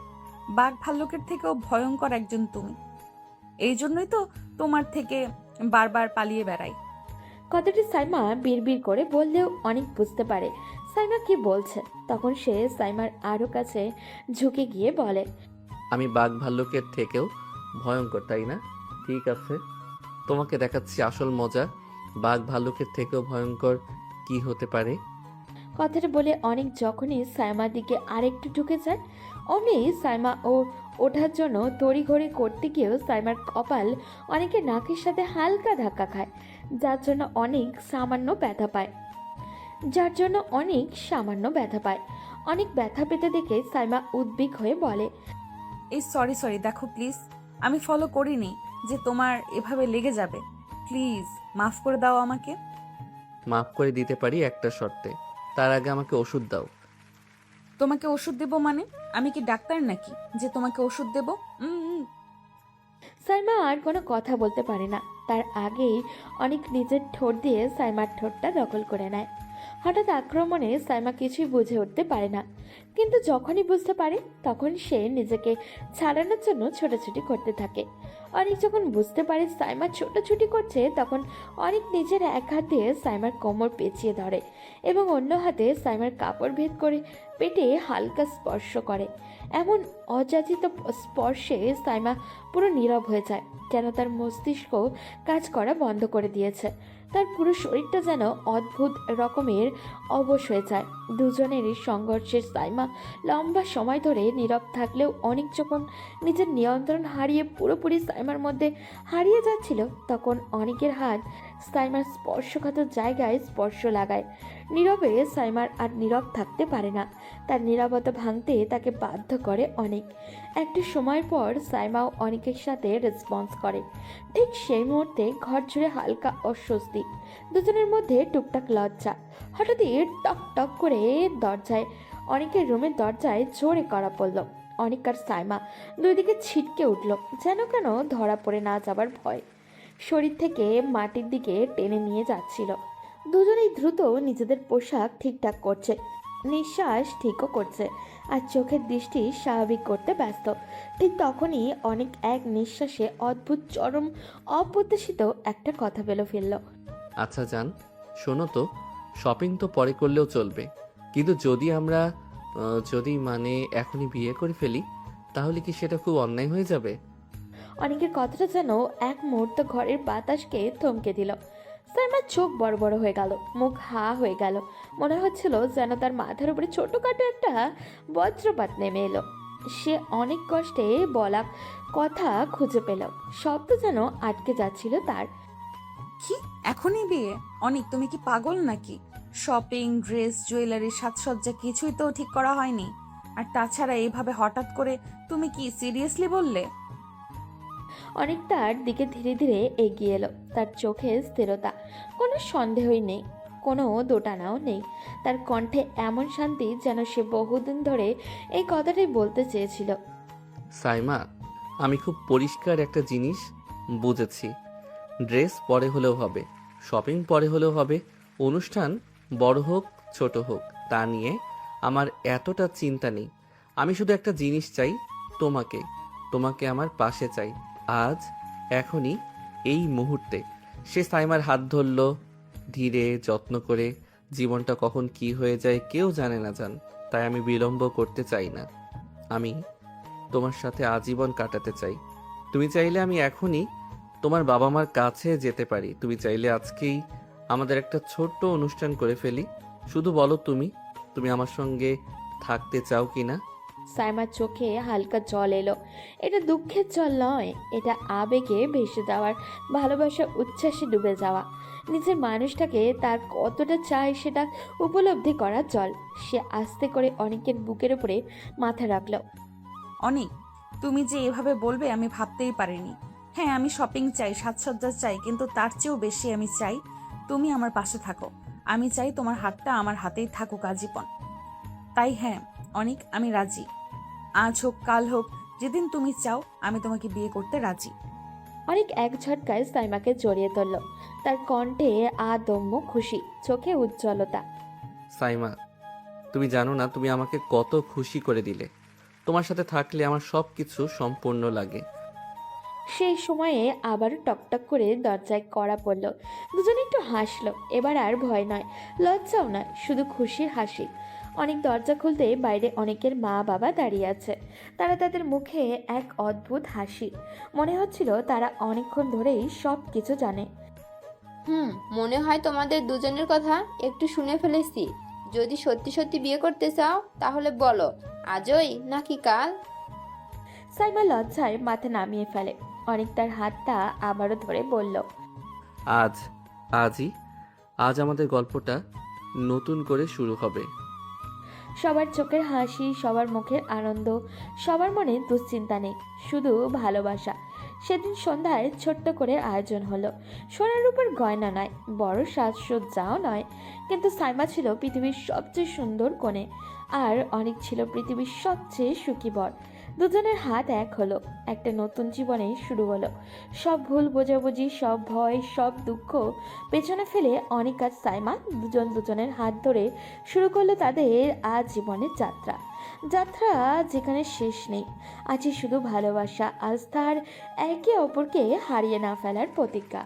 বাঘ ভাল্লুকের থেকেও ভয়ঙ্কর একজন তুমি, এই জন্যই তো তোমার থেকে বারবার পালিয়ে বেড়াই। কথাটি সাইমা বিড়বিড় করে বললেও অনেক বুঝতে পারে সাইমা কি বলছে। তখন সে সাইমার আরও কাছে ঝুঁকে গিয়ে বলে, আমি বাঘ ভাল্লুকের থেকেও ভয়ঙ্কর, তাই না? ঠিক আছে, তোমাকে দেখাচ্ছি আসল মজা। বাঘ ভাল্লুকের থেকেও ভয়ঙ্কর কি হতে পারে? কথাটা বলে অনেক যখনই সাইমার দিকে আরেকটু ঢুকে যায়, অমনি সাইমা ও ওঠার জন্য তড়িঘড়ি করতে গিয়েও সাইমার কপাল অনেকের নাকের সাথে হালকা ধাক্কা খায়, যার জন্য অনেক সামান্য ব্যথা পায়। অনেক ব্যথা পেতে দেখে সাইমা উদ্বিগ হয়ে বলে, এই সরি দেখো প্লিজ, আমি ফলো করিনি যে তোমার এভাবে লেগে যাবে। প্লিজ মাফ করে দাও আমাকে। মাফ করে দিতে পারি একটা শর্তে। তার আগে আমাকে ওষুধ দাও। তোমাকে ওষুধ দেব মানে? আমি কি ডাক্তার নাকি যে তোমাকে ওষুধ দেব? সাইমা আর কোনো কথা বলতে পারে না। তার আগেই অনেক নিজের ঠোঁট দিয়ে সাইমার ঠোঁটটা দখল করে নেয়। হঠাৎ আক্রমণে সাইমা কিছুই বুঝে উঠতে পারে না, কিন্তু যখনই বুঝতে পারে তখন সে নিজেকে ছাড়ানোর জন্য ছোটাছুটি করতে থাকে। অনেক যখন বুঝতে পারে সাইমা ছোটাছুটি করছে, তখন অনেক নিজের এক হাত দিয়ে সাইমার কোমর পেঁচিয়ে ধরে এবং অন্য হাতে সাইমার কাপড় ভেদ করে পেটে হালকা স্পর্শ করে। এমন অযাচিত স্পর্শে সাইমা পুরো নীরব হয়ে যায়, যেন তার মস্তিষ্ক কাজ করা বন্ধ করে দিয়েছে। তার পুরো শরীরটা যেন অদ্ভুত রকমের অবশ হয়ে যায়। দুজনেরই সংঘর্ষের সাইমা লম্বা সময় ধরে নীরব থাকলেও অনেক যখন নিজের নিয়ন্ত্রণ হারিয়ে পুরোপুরি সাইমার মধ্যে হারিয়ে যাচ্ছিল, তখন অনেকের হাত সাইমার স্পর্শকাতর জায়গায় স্পর্শ লাগায়। নীরবে সাইমার আর নীরব থাকতে পারে না। তার নীরবতা ভাঙতে তাকে বাধ্য করে অনেক। একটা সময় পর সাইমাও অনেকের সাথে রেসপন্স করে। ঠিক সেই মুহূর্তে ঘর জুড়ে হালকা অস্বস্তি, দুজনের মধ্যে টুকটাক লজ্জা। হঠাৎই টক টক করে দরজায় অনেকের রুমের দরজায় জোরে করা পড়ল। অনেক আর সাইমা দুই দিকে ছিটকে উঠল, যেন কেন ধরা পড়ে না যাবার ভয় শরীর থেকে মাটির দিকে টেনে নিয়ে যাচ্ছিল। দুজনেই দ্রুত নিজেদের পোশাক ঠিকঠাক করছে। নিঃশ্বাস ঠিকও করছে আর চোখের দৃষ্টি স্বাভাবিক করতে ব্যস্ত। ঠিক তখনই অনেক এক নিঃশ্বাসে অদ্ভুত চরম অপ্রত্যাশিত একটা কথা বলে ফেলল। আচ্ছা জান, শোনো তো, শপিং তো পরে করলেও চলবে, কিন্তু যদি আমরা যদি মানে এখনই বিয়ে করে ফেলি, তাহলে কি সেটা খুব অন্যায় হয়ে যাবে? অনেকের কথাটা যেন এক মুহূর্ত ঘরের বাতাসকে থমকে দিল। সাইমার চোখ বড় বড় হয়ে গেল, মুখ হা হয়ে গেল। মনে হচ্ছিল যেন তার মাথার উপরে ছোটখাটো একটা বজ্রপাত নেমে এলো। সে অনেক কষ্টে বলা কথা খুঁজে পেল, শব্দ যেন আটকে যাচ্ছিল তার। কি এখনই বিয়ে? অনেক, তুমি কি পাগল নাকি? শপিং, ড্রেস, জুয়েলারি, সাজসজ্জা কিছুই তো ঠিক করা হয়নি। আর তাছাড়া এইভাবে হঠাৎ করে তুমি কি সিরিয়াসলি বললে? অনেক তার দিকে ধীরে ধীরে এগিয়ে এলো, তার চোখে স্থিরতা, কোনো সন্দেহই নেই, কোনো দোটানাও নেই। তার কণ্ঠে এমন শান্তি যেন সে বহুদিন ধরে এই কথাটাই বলতে চেয়েছিল। সাইমা, আমি খুব পরিষ্কার একটা জিনিস বুঝেছি। ড্রেস পরে হলেও হবে, শপিং পরে হলেও হবে, অনুষ্ঠান বড় হোক ছোট হোক তা নিয়ে আমার এতটা চিন্তা নেই। আমি শুধু একটা জিনিস চাই, তোমাকে তোমাকে আমার পাশে চাই, আজ, এখনই, এই মুহূর্তে। সে সাইমার হাত ধরল ধীরে যত্ন করে। জীবনটা কখন কি হয়ে যায় কেউ জানে না জান, তাই আমি বিলম্ব করতে চাই না। আমি তোমার সাথে আজীবন কাটাতে চাই। তুমি চাইলে আমি এখনই তোমার বাবা মার কাছে যেতে পারি, তুমি চাইলে আজকেই আমাদের একটা ছোট্ট অনুষ্ঠান করে ফেলি। শুধু বলো তুমি তুমি আমার সঙ্গে থাকতে চাও কি না? সাইমার চোখে হালকা জল এলো। এটা দুঃখের জল নয়, এটা আবেগে ভেসে যাওয়ার, ভালোবাসার উচ্ছ্বাসে ডুবে যাওয়া, নিজের মানুষটাকে তার কতটা চায় সেটা উপলব্ধি করার জল। সে আস্তে করে অনেকের বুকের উপরে মাথা রাখলো। অনেক, তুমি যে এভাবে বলবে আমি ভাবতেই পারিনি। হ্যাঁ, আমি শপিং চাই, সাজসজ্জা চাই, কিন্তু তার চেয়েও বেশি আমি চাই তুমি আমার পাশে থাকো। আমি চাই তোমার হাতটা আমার হাতেই থাকুক আজীবন। তাই হ্যাঁ অনেক, আমি রাজি। আজ হোক কাল হোক, যেদিন তুমি চাও আমি তোমাকে বিয়ে করতে রাজি। অনেক এক ঝটকায় সাইমাকে জড়িয়ে ধরল, তার কণ্ঠে আদম্য খুশি, চোখে উজ্জ্বলতা। সাইমা, তুমি জানো না তুমি আমাকে কত খুশি করে দিলে। তোমার সাথে থাকলে আমার সব কিছু সম্পূর্ণ লাগে। সেই সময়ে আবারও টকটক করে দরজায় কড়া পড়ল। দুজনে একটু হাসলো, এবার আর ভয় নয়, লজ্জাও নয়, শুধু খুশির হাসি। অনেক দরজা খুলতে বাইরে অনেকের মা বাবা দাঁড়িয়ে আছে। তারা তাদের মুখে এক অদ্ভুত হাসি, মনে হচ্ছিল তারা অনেকক্ষণ ধরেই সব কিছু জানে। মনে হয় তোমাদের দুজনের কথা একটু শুনে ফেলেছি। যদি সত্যি সত্যি বিয়ে করতে চাও তাহলে বলো, আজই নাকি কাল? সাইমা লজ্জায় মাথা নামিয়ে ফেলে। অনেক তার হাতটা আবারও ধরে বলল, আজই আজ আমাদের গল্পটা নতুন করে শুরু হবে। সবার চোখের হাসি, সবার মুখের আনন্দ, সবার মনে দুশ্চিন্তা নেই, শুধু ভালোবাসা। সেদিন সন্ধ্যায় ছোট্ট করে আয়োজন হলো। সোনার উপর গয়না নয়, বড় সাজসজ্জাও নয়, কিন্তু সাইমা ছিল পৃথিবীর সবচেয়ে সুন্দর কনে, আর অনেক ছিল পৃথিবীর সবচেয়ে সুখী বর। দুজনের হাত এক হলো, একটা নতুন জীবনে শুরু হলো। সব ভুল বোঝাবুঝি, সব ভয়, সব দুঃখ পেছনে ফেলে অনেক আর সাইমা দুজন দুজনের হাত ধরে শুরু করলো তাদের আজ জীবনের যাত্রা। যাত্রা যেখানে শেষ নেই, আছে শুধু ভালোবাসা, আস্থার, একে অপরকে হারিয়ে না ফেলার প্রতিজ্ঞা।